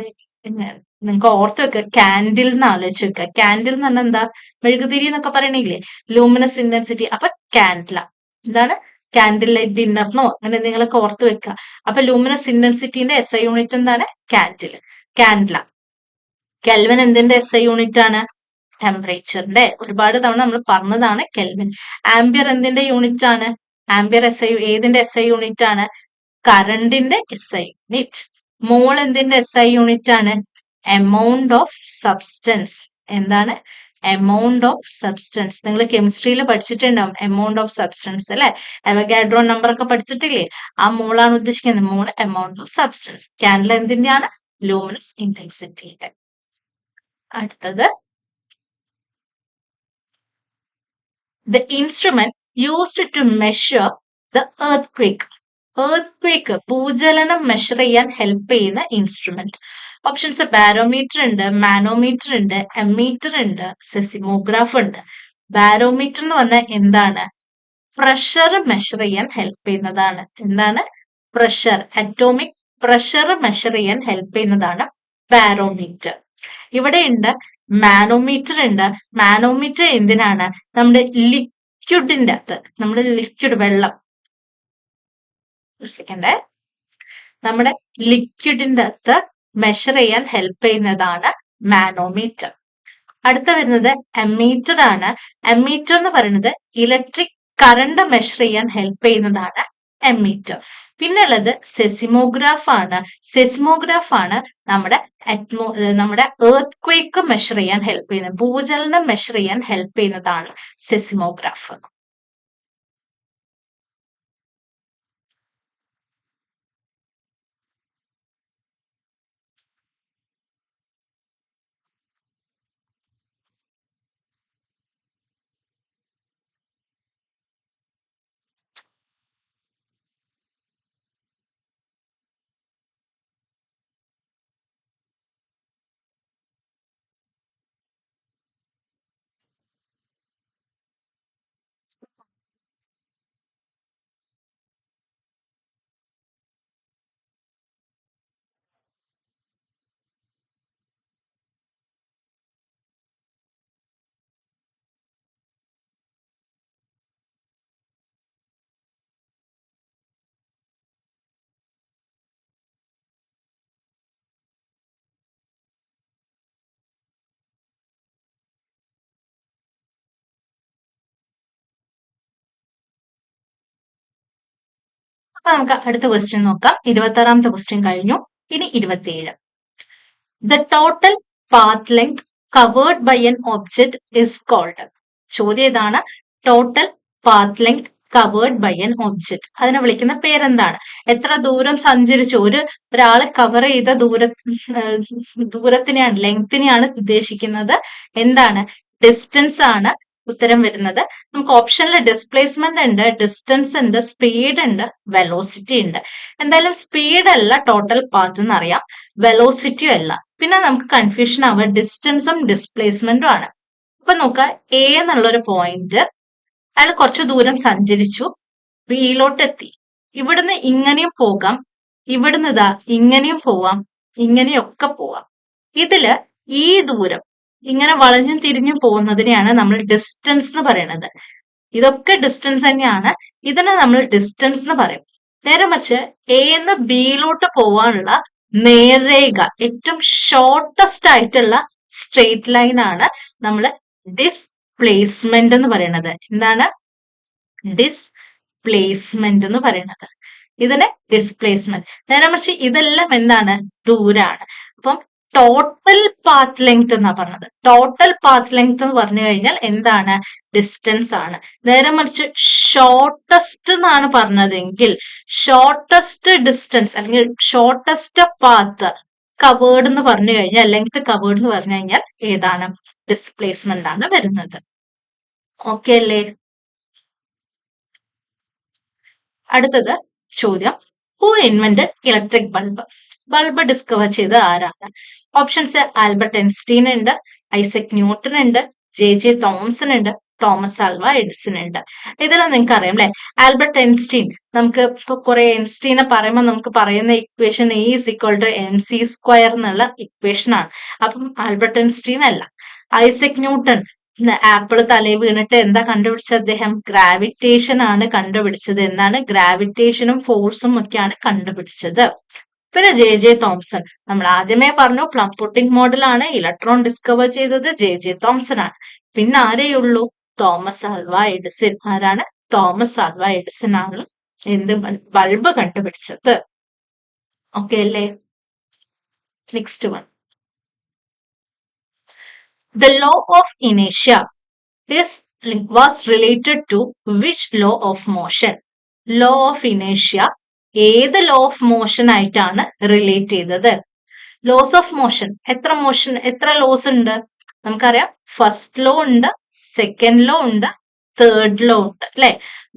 നിങ്ങൾക്ക് ഓർത്ത് വെക്കുക, കാൻഡിൽ എന്ന് ആലോചിച്ച് വെക്കുക. കാൻഡിൽ എന്ന് പറഞ്ഞാൽ എന്താ? മെഴുകുതിരി എന്നൊക്കെ പറയണില്ലേ? Luminous intensity. അപ്പൊ കാൻഡില. എന്താണ്? കാൻഡിൽ ലൈറ്റ് ഡിന്നറിനോ അങ്ങനെ നിങ്ങളൊക്കെ ഓർത്ത് വെക്കുക. അപ്പൊ ലൂമിനസ് ഇന്റൻസിറ്റിന്റെ SI യൂണിറ്റ് എന്താണ്? Candle, candela. കെൽവിൻ എന്തിന്റെ SI യൂണിറ്റ് ആണ്? ടെമ്പറേച്ചറിന്റെ. ഒരുപാട് തവണ നമ്മൾ പറഞ്ഞതാണ് കെൽവിൻ. ആംബിയർ എന്തിന്റെ യൂണിറ്റ് ആണ്? ആംബിയർ ഏതിന്റെ SI യൂണിറ്റ് ആണ്? കറണ്ടിന്റെ SI യൂണിറ്റ്. മോൾ എന്തിന്റെ SI യൂണിറ്റ് ആണ്? Amount of substance. എന്താണ്? Amount of substance. നിങ്ങൾ കെമിസ്ട്രിയിൽ പഠിച്ചിട്ടുണ്ടാവും എമൗണ്ട് ഓഫ് സബ്സ്റ്റൻസ് അല്ലെ? അവഗാഡ്രോ നമ്പർ ഒക്കെ പഠിച്ചിട്ടില്ലേ? ആ മോളാണ് ഉദ്ദേശിക്കുന്നത്. Mole amount of substance. Candela എന്തിന്റെയാണ്? ലൂമിനസ് ഇന്റൻസിറ്റിയുടെ. അടുത്തത്, the instrument used to measure the earthquake. earthquake ഭൂചലനം മെഷർ ചെയ്യാൻ ഹെൽപ്പ് ചെയ്യുന്ന ഇൻസ്ട്രുമെന്റ്. ഓപ്ഷൻസ് ബാരോമീറ്റർ ഉണ്ട്, മാനോമീറ്റർ ഉണ്ട്, എമ്മീറ്റർ ഉണ്ട്, സെസിമോഗ്രാഫ് ഉണ്ട്. ബാരോമീറ്റർ എന്ന് പറഞ്ഞാൽ എന്താണ്? പ്രഷർ മെഷർ ചെയ്യാൻ ഹെൽപ്പ് ചെയ്യുന്നതാണ്. എന്താണ്? പ്രഷർ, അറ്റോമിക് പ്രഷർ മെഷർ ചെയ്യാൻ ഹെൽപ്പ് ചെയ്യുന്നതാണ് ബാരോമീറ്റർ. ഇവിടെ ഉണ്ട് മാനോമീറ്റർ ഉണ്ട്. മാനോമീറ്റർ എന്തിനാണ്? നമ്മുടെ ലിക്വിഡിന്റെ അകത്ത്, നമ്മുടെ ലിക്വിഡ് വെള്ളം, നമ്മുടെ ലിക്വിഡിന്റെ അകത്ത് മെഷർ ചെയ്യാൻ ഹെൽപ്പ് ചെയ്യുന്നതാണ് മാനോമീറ്റർ. അടുത്ത വരുന്നത് എമ്മീറ്റർ ആണ്. എമ്മീറ്റർ എന്ന് പറയുന്നത് ഇലക്ട്രിക് കറണ്ട് മെഷർ ചെയ്യാൻ ഹെൽപ്പ് ചെയ്യുന്നതാണ് എമ്മീറ്റർ. പിന്നെ ഉള്ളത് സെസിമോഗ്രാഫ് ആണ്. സെസിമോഗ്രാഫ് ആണ് നമ്മുടെ എർത്ത് ക്വേക്ക് മെഷർ ചെയ്യാൻ ഹെൽപ്പ് ചെയ്യുന്നത്, ഭൂചലനം മെഷർ ചെയ്യാൻ ഹെൽപ്പ് ചെയ്യുന്നതാണ് സെസിമോഗ്രാഫ്. അപ്പൊ നമുക്ക് അടുത്ത ക്വസ്റ്റ്യൻ നോക്കാം. 26ാമത്തെ ക്വസ്റ്റ്യൻ കഴിഞ്ഞു. ഇനി 27. The total path length covered by an object is called. ചോദ്യം ഇതാണ്, total path length covered by an object. അതിനെ വിളിക്കുന്ന പേരെന്താണ്? എത്ര ദൂരം സഞ്ചരിച്ചു? ഒരാള് കവർ ചെയ്ത ദൂരത്തിനെയാണ്, ലെങ്തിനെയാണ് ഉദ്ദേശിക്കുന്നത്. എന്താണ്? ഡിസ്റ്റൻസ് ആണ് ഉത്തരം വരുന്നത്. നമുക്ക് ഓപ്ഷനിൽ ഡിസ്പ്ലേസ്മെന്റ് ഉണ്ട്, ഡിസ്റ്റൻസ് ഉണ്ട്, സ്പീഡ് ഉണ്ട്, വെലോസിറ്റി ഉണ്ട്. എന്തായാലും സ്പീഡ് അല്ല ടോട്ടൽ പാത്ത് എന്നറിയാം, വെലോസിറ്റിയും അല്ല. പിന്നെ നമുക്ക് കൺഫ്യൂഷൻ ആവുക ഡിസ്റ്റൻസും ഡിസ്പ്ലേസ്മെന്റും ആണ്. അപ്പൊ നോക്കുക, എ എന്നുള്ളൊരു പോയിന്റ്, അയാൾ കുറച്ചു ദൂരം സഞ്ചരിച്ചു, ബിയിലോട്ട് എത്തി. ഇവിടുന്ന് ഇങ്ങനെയും പോകാം, ഇവിടുന്ന് ഇതാ ഇങ്ങനെയും പോവാം, ഇങ്ങനെയൊക്കെ പോവാം. ഇതില് ഈ ദൂരം ഇങ്ങനെ വളഞ്ഞും തിരിഞ്ഞും പോകുന്നതിനെയാണ് നമ്മൾ ഡിസ്റ്റൻസ് എന്ന് പറയുന്നത്. ഇതൊക്കെ ഡിസ്റ്റൻസ് തന്നെയാണ്, ഇതിനെ നമ്മൾ ഡിസ്റ്റൻസ് എന്ന് പറയും. നേരെ മറിച്ച് എ എന്ന് ബിയിലോട്ട് പോവാനുള്ള നേർരേഖ, ഏറ്റവും ഷോർട്ടസ്റ്റ് ആയിട്ടുള്ള സ്ട്രെയിറ്റ് ലൈൻ ആണ് നമ്മൾ ഡിസ്പ്ലേസ്മെന്റ് എന്ന് പറയുന്നത്. എന്താണ്? ഡിസ്പ്ലേസ്മെന്റ് എന്ന് പറയുന്നത്. ഇതിനെ ഡിസ്പ്ലേസ്മെന്റ്. നേരെ മറിച്ച് ഇതെല്ലാം എന്താണ്? ദൂരാണ്. അപ്പം ടോട്ടൽ പാത്ത് ലെങ്ത് എന്നാ പറഞ്ഞത്. ടോട്ടൽ പാത്ത് ലെങ്ത് എന്ന് പറഞ്ഞു കഴിഞ്ഞാൽ എന്താണ്? ഡിസ്റ്റൻസ് ആണ്. നേരെ മറിച്ച് ഷോർട്ടസ്റ്റ് എന്നാണ് പറഞ്ഞതെങ്കിൽ ഷോർട്ടസ്റ്റ് ഡിസ്റ്റൻസ് അല്ലെങ്കിൽ ഷോർട്ടസ്റ്റ് പാത്ത് കവേർഡ് എന്ന് പറഞ്ഞു കഴിഞ്ഞാൽ, ലെങ്ത് കവേർഡ് എന്ന് പറഞ്ഞു കഴിഞ്ഞാൽ ഏതാണ്? ഡിസ്പ്ലേസ്മെന്റ് ആണ് വരുന്നത്. ഓക്കെ അല്ലേ? അടുത്തത് ചോദ്യം, who invented electric bulb? Bulb discover ചെയ്ത് ആരാണ്? ഓപ്ഷൻസ് ആൽബർട്ട് ഐൻസ്റ്റീൻ ഉണ്ട്, ഐസക് ന്യൂട്ടൺ ഉണ്ട്, ജെ തോംസൺ ഉണ്ട്, തോമസ് ആൽവ എഡിസൺ ഉണ്ട്. ഇതെല്ലാം നിങ്ങൾക്ക് അറിയാം അല്ലെ. ആൽബർട്ട് ഐൻസ്റ്റീൻ, നമുക്ക് ഇപ്പൊ കുറെ ഐൻസ്റ്റീനെ പറയുമ്പോൾ നമുക്ക് പറയുന്ന ഇക്വേഷൻ E = mc² എന്നുള്ള ഇക്വേഷൻ ആണ്. അപ്പം ആൽബർട്ട് ഐൻസ്റ്റീൻ അല്ല. ഐസക് ന്യൂട്ടൺ, ആപ്പിള് തലയിൽ വീണിട്ട് എന്താ കണ്ടുപിടിച്ചത് അദ്ദേഹം? ഗ്രാവിറ്റേഷൻ ആണ് കണ്ടുപിടിച്ചത്. എന്താണ്? ഗ്രാവിറ്റേഷനും ഫോഴ്സും ഒക്കെയാണ് കണ്ടുപിടിച്ചത്. പിന്നെ ജെ തോംസൺ, നമ്മൾ ആദ്യമേ പറഞ്ഞു പ്ലം പുഡിംഗ് മോഡൽ ആണ് ഇലക്ട്രോൺ ഡിസ്കവർ ചെയ്തത് ജെ തോംസൺ ആണ്. പിന്നെ ആരെയുള്ളൂ? Thomas Alva Edison. ആരാണ്? തോമസ് ആൽവ എഡിസൺ ആണ് എന്ത് ബൾബ് കണ്ടുപിടിച്ചത്. ഓക്കെ അല്ലേ? Next one, the law of inertia was related to which law of motion? law of inertia ഏത് law of motion ആയിട്ടാണ് റിലേറ്റ് ചെയ്തത്? ലോസ് ഓഫ് മോഷൻ, എത്ര loss ഉണ്ട്? നമുക്കറിയാം ഫസ്റ്റ് ലോ ഉണ്ട്, സെക്കൻഡ് ലോ ഉണ്ട്, തേർഡ് ലോ ഉണ്ട് അല്ലെ.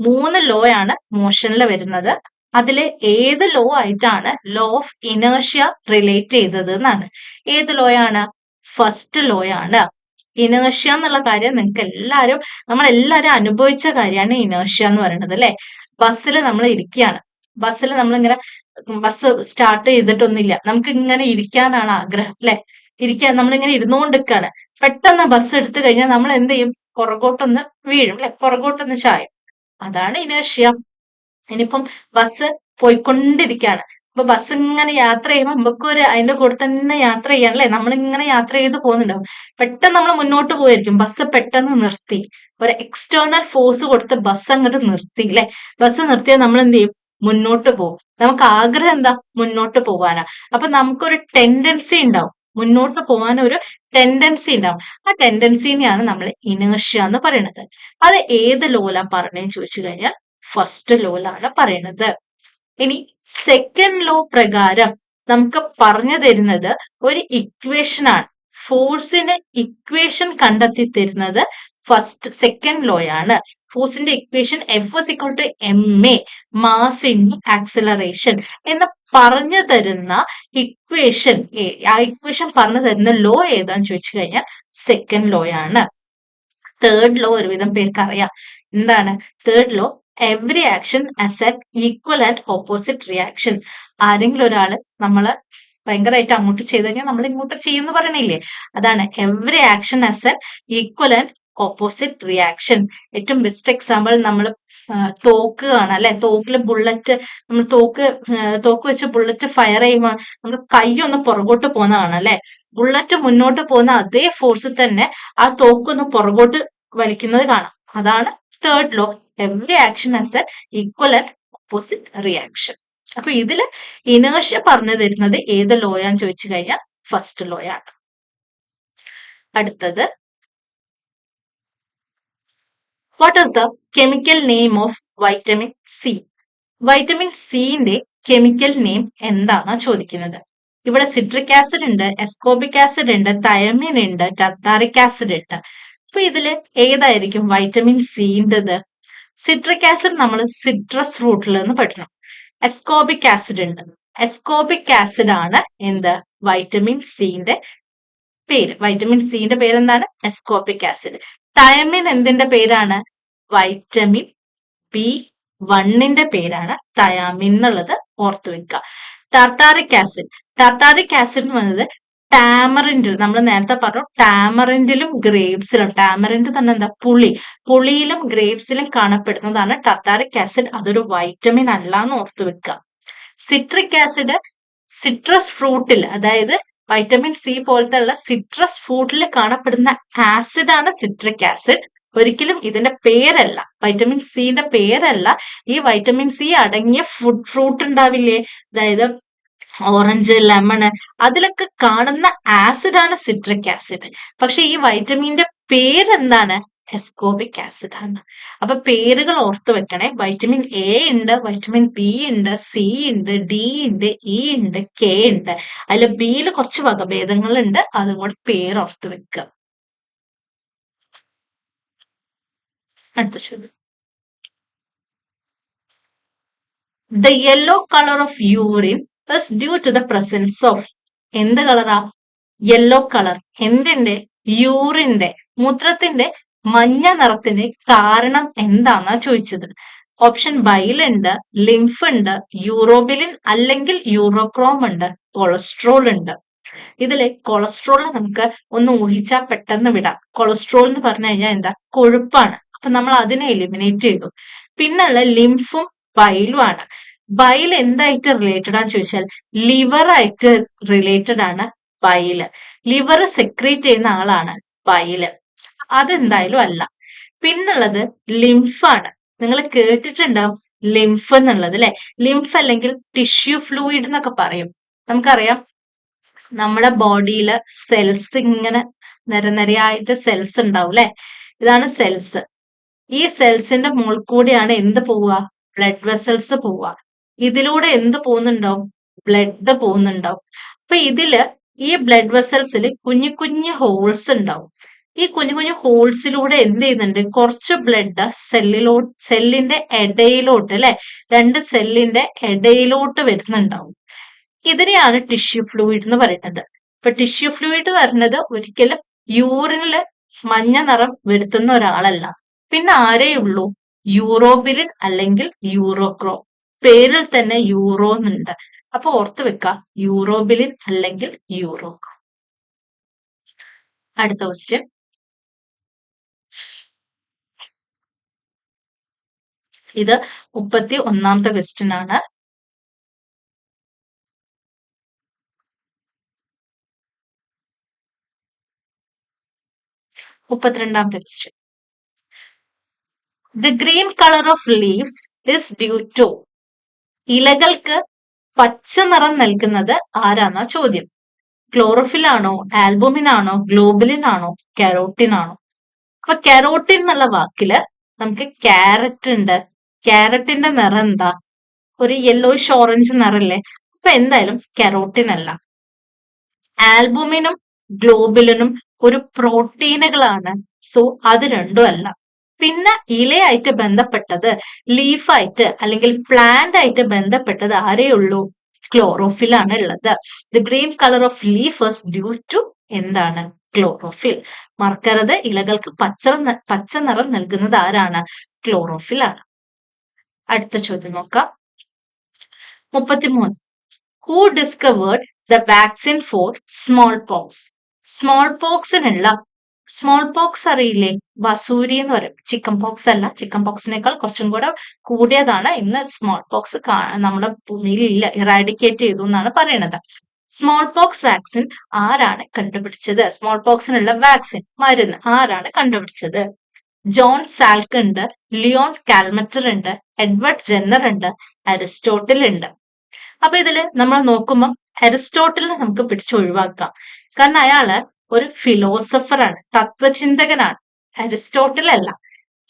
3 ലോ ആണ് മോഷനിൽ വരുന്നത്. അതില് ഏത് ലോ ആയിട്ടാണ് ലോ ഓഫ് ഇനേർഷ്യ റിലേറ്റ് ചെയ്തത് എന്നാണ്. ഏത് ലോ ആണ്? ഫസ്റ്റ് ലോ ആണ്. ഇനേർഷ്യ എന്നുള്ള കാര്യം നിങ്ങൾക്ക് നമ്മളെല്ലാരും അനുഭവിച്ച കാര്യമാണ് ഇനേർഷ്യ എന്ന് പറയുന്നത് അല്ലെ. ബസ്സിൽ നമ്മൾ ഇരിക്കുകയാണ്, ബസ്സിൽ നമ്മളിങ്ങനെ ബസ് സ്റ്റാർട്ട് ചെയ്തിട്ടൊന്നുമില്ല, നമുക്ക് ഇങ്ങനെ ഇരിക്കാനാണ് ആഗ്രഹം അല്ലെ. നമ്മളിങ്ങനെ ഇരുന്നുകൊണ്ടിരിക്കാണ്. പെട്ടെന്ന് ബസ് എടുത്തു കഴിഞ്ഞാൽ നമ്മൾ എന്ത് ചെയ്യും? പുറകോട്ടൊന്ന് വീഴും അല്ലെ, പുറകോട്ടൊന്ന് ചായും. അതാണ് ഇനേർഷ്യ. ഇനിയിപ്പം ബസ് പോയിക്കൊണ്ടിരിക്കുകയാണ്, അപ്പൊ ബസ് ഇങ്ങനെ യാത്ര ചെയ്യുമ്പോൾ നമുക്ക് അതിന്റെ കൂടെ തന്നെ യാത്ര ചെയ്യാൻ അല്ലെ, നമ്മളിങ്ങനെ യാത്ര ചെയ്ത് പോകുന്നുണ്ടാവും. പെട്ടെന്ന് നമ്മൾ മുന്നോട്ട് പോയിരിക്കും, ബസ് പെട്ടെന്ന് നിർത്തി, ഒരു എക്സ്റ്റേണൽ ഫോഴ്സ് കൊടുത്ത് ബസ് അങ്ങോട്ട് നിർത്തി അല്ലെ. ബസ് നിർത്തിയാൽ നമ്മൾ എന്ത് ചെയ്യും? മുന്നോട്ട് പോകും. നമുക്ക് ആഗ്രഹം എന്താ? മുന്നോട്ട് പോകാനാ. അപ്പൊ നമുക്കൊരു ടെൻഡൻസി ഉണ്ടാവും, മുന്നോട്ട് പോകാൻ ഒരു ടെൻഡൻസി ഉണ്ടാവും. ആ ടെൻഡൻസിനെയാണ് നമ്മൾ ഇനേർഷ്യ എന്ന് പറയുന്നത്. അത് ഏത് ലോലാ പറഞ്ഞതെന്ന് ചോദിച്ചു കഴിഞ്ഞാൽ ഫസ്റ്റ് ലോയിലാണ് പറയുന്നത്. ഇനി സെക്കൻഡ് ലോ പ്രകാരം നമുക്ക് പറഞ്ഞു തരുന്നത് ഒരു ഇക്വേഷൻ ആണ്. ഫോഴ്സിന്റെ ഇക്വേഷൻ കണ്ടെത്തി തരുന്നത് സെക്കൻഡ് ലോ ആണ്. ഫോഴ്സിന്റെ equation F = ma mass into acceleration എന്ന് പറഞ്ഞു തരുന്ന ഇക്വേഷൻ, ആ ഇക്വേഷൻ പറഞ്ഞു തരുന്ന ലോ ഏതാന്ന് ചോദിച്ചു കഴിഞ്ഞാൽ സെക്കൻഡ് ലോ ആണ്. തേർഡ് ലോ ഒരുവിധം പേർക്ക് അറിയാം. എന്താണ് third law? Every action as an equal and opposite reaction. ആരെങ്കിലും ഒരാള് നമ്മള് ഭയങ്കരമായിട്ട് അങ്ങോട്ട് ചെയ്ത് കഴിഞ്ഞാൽ നമ്മൾ ഇങ്ങോട്ട് ചെയ്യുന്ന പറയണില്ലേ, അതാണ് every action as an equal and opposite reaction. ഏറ്റവും ബെസ്റ്റ് എക്സാമ്പിൾ നമ്മൾ തോക്ക് കാണാം അല്ലെ. തോക്കില് ബുള്ളറ്റ്, നമ്മൾ തോക്ക് വെച്ച് ബുള്ളറ്റ് ഫയർ ചെയ്യുമ്പോൾ നമ്മൾ കൈ ഒന്ന് പുറകോട്ട് പോകുന്ന കാണാം അല്ലെ. ബുള്ളറ്റ് മുന്നോട്ട് പോകുന്ന അതേ ഫോഴ്സിൽ തന്നെ ആ തോക്കൊന്ന് പുറകോട്ട് വലിക്കുന്നത് കാണാം. അതാണ് third law, every action as an equal and opposite reaction. അപ്പൊ ഇതില് ഇനേർഷ്യ പറഞ്ഞു തരുന്നത് ഏത് ലോയാന്ന് ചോദിച്ചു കഴിഞ്ഞാൽ ഫസ്റ്റ് ലോയാണ്. അടുത്തത്, what is the chemical name of vitamin C? Vitamin സിന്റെ കെമിക്കൽ നെയിം എന്താണെന്നാ ചോദിക്കുന്നത്. ഇവിടെ സിട്രിക് ആസിഡ് ഉണ്ട്, എസ്കോബിക് ആസിഡ് ഉണ്ട്, തയമിൻ ഉണ്ട്, ടാർട്ടാറിക് ആസിഡ് ഉണ്ട്. അപ്പൊ ഇതില് ഏതായിരിക്കും വൈറ്റമിൻ സിന്റേത്? സിട്രിക് ആസിഡ് നമ്മൾ സിട്രസ് ഫ്രൂട്ടിൽ നിന്ന് പഠിക്കണം. എസ്കോബിക് ആസിഡ് ഉണ്ട്, എസ്കോബിക് ആസിഡ് ആണ് എന്ത്? വൈറ്റമിൻ സിന്റെ പേര്. വൈറ്റമിൻ സിന്റെ പേരെന്താണ്? എസ്കോബിക് ആസിഡ്. തയമിൻ എന്തിന്റെ പേരാണ്? വൈറ്റമിൻ B1ന്റെ പേരാണ് തയാമിൻ എന്നുള്ളത് ഓർത്തു വെക്കുക. ടാർട്ടാറിക് ആസിഡ്, ടാർട്ടാറിക് ആസിഡ് എന്ന് പറയുന്നത് ടാമറിൻഡിൽ, നമ്മൾ നേരത്തെ പറഞ്ഞു ടാമറിൻഡിലും ഗ്രേപ്സിലും, ടാമറിൻഡ് തന്നെ എന്താ? പുളിയിലും ഗ്രേപ്സിലും കാണപ്പെടുന്നതാണ് ടാർട്ടാറിക് ആസിഡ്. അതൊരു വൈറ്റമിൻ അല്ല എന്ന് ഓർത്തു വെക്കുക. സിട്രിക് ആസിഡ് സിട്രസ് ഫ്രൂട്ടിൽ, അതായത് വൈറ്റമിൻ സി പോലത്തെ ഉള്ള സിട്രസ് ഫ്രൂട്ടിൽ കാണപ്പെടുന്ന ആസിഡ് ആണ് സിട്രിക് ആസിഡ്. ഒരിക്കലും ഇതിന്റെ പേരല്ല, വൈറ്റമിൻ സിന്റെ പേരല്ല. ഈ വൈറ്റമിൻ സി അടങ്ങിയ ഫ്രൂട്ട് ഉണ്ടാവില്ലേ, അതായത് ഓറഞ്ച്, ലെമണ്, അതിലൊക്കെ കാണുന്ന ആസിഡ് ആണ് സിട്രിക് ആസിഡ്. പക്ഷെ ഈ വൈറ്റമിന്റെ പേരെന്താണ്? എസ്കോബിക് ആസിഡ് ആണ്. അപ്പൊ പേരുകൾ ഓർത്തു വെക്കണേ. വൈറ്റമിൻ എ ഉണ്ട്, വൈറ്റമിൻ ബി ഉണ്ട്, സി ഉണ്ട്, ഡി ഉണ്ട്, ഇ ഉണ്ട്, കെ ഉണ്ട്. അതിൽ ബിയിൽ കുറച്ച് വകഭേദങ്ങൾ ഉണ്ട്, അതും കൂടി പേര് ഓർത്തു വെക്കുക. അടുത്ത ചോദ്യം, the yellow colour of urine is due to the presence of. എന്ത് കളറാ? Yellow colour. എന്തിന്റെ? യൂറിന്റെ, മൂത്രത്തിന്റെ മഞ്ഞ നിറത്തിന് കാരണം എന്താന്നാ ചോദിച്ചത്. ഓപ്ഷൻ ബൈലുണ്ട്, ലിംഫ് ഉണ്ട്, യൂറോബിലിൻ അല്ലെങ്കിൽ യൂറോക്രോം ഉണ്ട്, കൊളസ്ട്രോൾ ഉണ്ട്. ഇതില് കൊളസ്ട്രോൾ നമുക്ക് ഒന്ന് ഊഹിച്ചാൽ പെട്ടെന്ന് വിടാം. കൊളസ്ട്രോൾ എന്ന് പറഞ്ഞു കഴിഞ്ഞാൽ എന്താ? കൊഴുപ്പാണ്. അപ്പൊ നമ്മൾ അതിനെ എലിമിനേറ്റ് ചെയ്തു. പിന്നുള്ള ലിംഫും ബൈലും ആണ്. ബൈൽ എന്തായിട്ട് റിലേറ്റഡ് ആണെന്ന് ചോദിച്ചാൽ ലിവർ ആയിട്ട് റിലേറ്റഡ് ആണ് ബൈല്. ലിവർ സെക്രീറ്റ് ചെയ്യുന്ന ആളാണ് ബൈല്. അതെന്തായാലും അല്ല. പിന്നുള്ളത് ലിംഫാണ്. നിങ്ങൾ കേട്ടിട്ടുണ്ടാവും ലിംഫ് എന്നുള്ളത് അല്ലെ. ലിംഫ് അല്ലെങ്കിൽ ടിഷ്യൂ ഫ്ലൂയിഡ് എന്നൊക്കെ പറയും. നമുക്കറിയാം നമ്മുടെ ബോഡിയില് സെൽസ് ഇങ്ങനെ നിരനിരയായിട്ട് സെൽസ് ഉണ്ടാവും അല്ലെ. ഇതാണ് സെൽസ്. ഈ സെൽസിന്റെ മുകളിൽ കൂടിയാണ് എന്ത് പോവുക? ബ്ലഡ് വെസൽസ് പോവുക. ഇതിലൂടെ എന്ത് പോകുന്നുണ്ടാവും? ബ്ലഡ് പോകുന്നുണ്ടാവും. അപ്പൊ ഇതില് ഈ ബ്ലഡ് വെസൽസിൽ കുഞ്ഞു കുഞ്ഞു ഹോൾസ് ഉണ്ടാവും. ഈ കുഞ്ഞു കുഞ്ഞു ഹോൾസിലൂടെ എന്ത് ചെയ്യുന്നുണ്ട്? കുറച്ച് ബ്ലഡ് സെല്ലിന്റെ ഇടയിലോട്ട് അല്ലെ, രണ്ട് സെല്ലിന്റെ ഇടയിലോട്ട് വരുന്നുണ്ടാവും. ഇതിനെയാണ് ടിഷ്യൂ ഫ്ലൂയിഡ് എന്ന് പറയുന്നത്. ഇപ്പൊ ടിഷ്യൂ ഫ്ലൂയിഡ് വരുന്നത് ഒരിക്കലും യൂറിനില് മഞ്ഞ നിറം വരുത്തുന്ന ഒരാളല്ല. പിന്നെ ആരേ ഉള്ളൂ? യൂറോബിലിൻ അല്ലെങ്കിൽ യൂറോക്രോം. പേരിൽ തന്നെ യൂറോ എന്നുണ്ട്. അപ്പൊ ഓർത്ത് വെക്ക, യൂറോബിലിൻ അല്ലെങ്കിൽ യൂറോക്രോം. അടുത്ത ക്വസ്റ്റ്യൻ. ഇത് 31ാമത്തെ ക്വസ്റ്റ്യൻ ആണ്. മുപ്പത്തിരണ്ടാമത്തെ question. The green colour of leaves is due to. ഇലകൾക്ക് പച്ച നിറം നൽകുന്നത് ആരാന്നാ ചോദ്യം. ക്ലോറോഫിൽ ആണോ, ആൽബുമിൻ ആണോ, ഗ്ലോബുലിൻ ആണോ, കരോട്ടിൻ ആണോ? അപ്പൊ കരോട്ടിൻ എന്നുള്ള വാക്കില് നമുക്ക് ക്യാരറ്റ് ഉണ്ട്. ക്യാരറ്റിന്റെ നിറം എന്താ? ഒരു യെല്ലോയിഷ് ഓറഞ്ച് നിറല്ലേ. അപ്പൊ എന്തായാലും കരോട്ടിൻ അല്ല. ആൽബുമിനും ഗ്ലോബുലിനും ഒരു പ്രോട്ടീനുകളാണ്. സോ അത് രണ്ടും അല്ല. പിന്നെ ഇലയായിട്ട് ബന്ധപ്പെട്ടത്, ലീഫായിട്ട് അല്ലെങ്കിൽ പ്ലാന്റ് ആയിട്ട് ബന്ധപ്പെട്ടത് ആരേ ഉള്ളൂ? ക്ലോറോഫിൽ ആണ് ഉള്ളത്. The green colour of leaf is due to എന്താണ്? ക്ലോറോഫിൽ. മറക്കരുത്, ഇലകൾക്ക് പച്ച നിറം നൽകുന്നത് ആരാണ്? ക്ലോറോഫിൽ ആണ്. അടുത്ത ചോദ്യം നോക്കാം. 33. Who discovered the vaccine for smallpox? സ്മോൾ പോക്സിനുള്ള, സ്മോൾ പോക്സ് അറിയില്ലേ? വസൂരി എന്ന് പറയും. ചിക്കൻ പോക്സ് അല്ല. ചിക്കൻ പോക്സിനേക്കാൾ കുറച്ചും കൂടെ കൂടിയതാണ്. ഇന്ന് സ്മോൾ പോക്സ് നമ്മുടെ ഭൂമിയിൽ ഇല്ല, ഇറാഡിക്കേറ്റ് ചെയ്തു എന്നാണ് പറയണത്. സ്മോൾ പോക്സ് വാക്സിൻ ആരാണ് കണ്ടുപിടിച്ചത്? സ്മോൾ പോക്സിനുള്ള വാക്സിൻ, മരുന്ന് ആരാണ് കണ്ടുപിടിച്ചത്? ജോൺ സാൽക്ക് ഉണ്ട്, ലിയോൺ കാൽമറ്റർ ഉണ്ട്, എഡ്വേർഡ് ജെന്നർ ഉണ്ട്, അരിസ്റ്റോട്ടിൽ ഉണ്ട്. അപ്പൊ ഇതില് നമ്മൾ നോക്കുമ്പോൾ അരിസ്റ്റോട്ടിലിനെ നമുക്ക് പിടിച്ചൊഴിവാക്കാം. കാരണം അയാള് ഒരു ഫിലോസഫറാണ്, തത്വചിന്തകനാണ്. അരിസ്റ്റോട്ടിൽ അല്ല.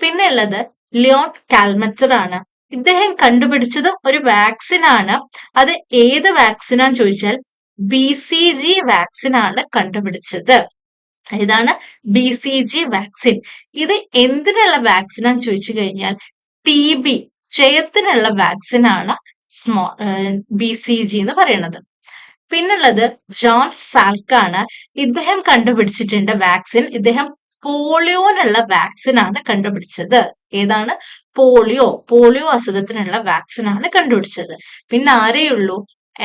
പിന്നെ ഉള്ളത് ലിയോൺ കാൽമറ്റർ ആണ്. ഇദ്ദേഹം കണ്ടുപിടിച്ചതും ഒരു വാക്സിൻ ആണ്. അത് ഏത് വാക്സിനാന്ന് ചോദിച്ചാൽ BCG വാക്സിൻ ആണ് കണ്ടുപിടിച്ചത്. ഇതാണ് BCG വാക്സിൻ. ഇത് എന്തിനുള്ള വാക്സിനാന്ന് ചോദിച്ചു കഴിഞ്ഞാൽ TB, ക്ഷയത്തിനുള്ള വാക്സിൻ ആണ് BCG എന്ന് പറയുന്നത്. പിന്നുള്ളത് ജോൺ സാൽക്ക് ആണ്. ഇദ്ദേഹം കണ്ടുപിടിച്ചിട്ടുണ്ട് വാക്സിൻ. ഇദ്ദേഹം പോളിയോനുള്ള വാക്സിൻ ആണ് കണ്ടുപിടിച്ചത്. ഏതാണ്? പോളിയോ അസുഖത്തിനുള്ള വാക്സിൻ ആണ് കണ്ടുപിടിച്ചത്. പിന്നെ ആരെയുള്ളൂ?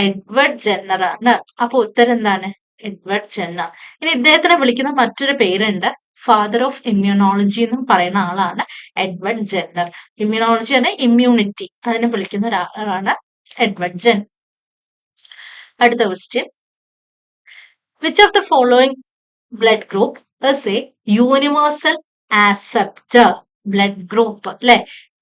എഡ്വേർഡ് ജെന്നർ ആണ്. അപ്പൊ ഉത്തരം എന്താണ്? Edward Jenner. ഇനി ഇദ്ദേഹത്തിനെ വിളിക്കുന്ന മറ്റൊരു പേരുണ്ട്, ഫാദർ ഓഫ് ഇമ്മ്യൂണോളജി എന്നും പറയുന്ന ആളാണ് എഡ്വേർഡ് ജെന്നർ. ഇമ്മ്യൂണോളജി ആണ് ഇമ്മ്യൂണിറ്റി, അതിനെ വിളിക്കുന്ന ഒരാളാണ് എഡ്വേർഡ് ജെന്നർ. അടുത്ത question. Which of the following blood group is A universal acceptor? Blood group അല്ലെ.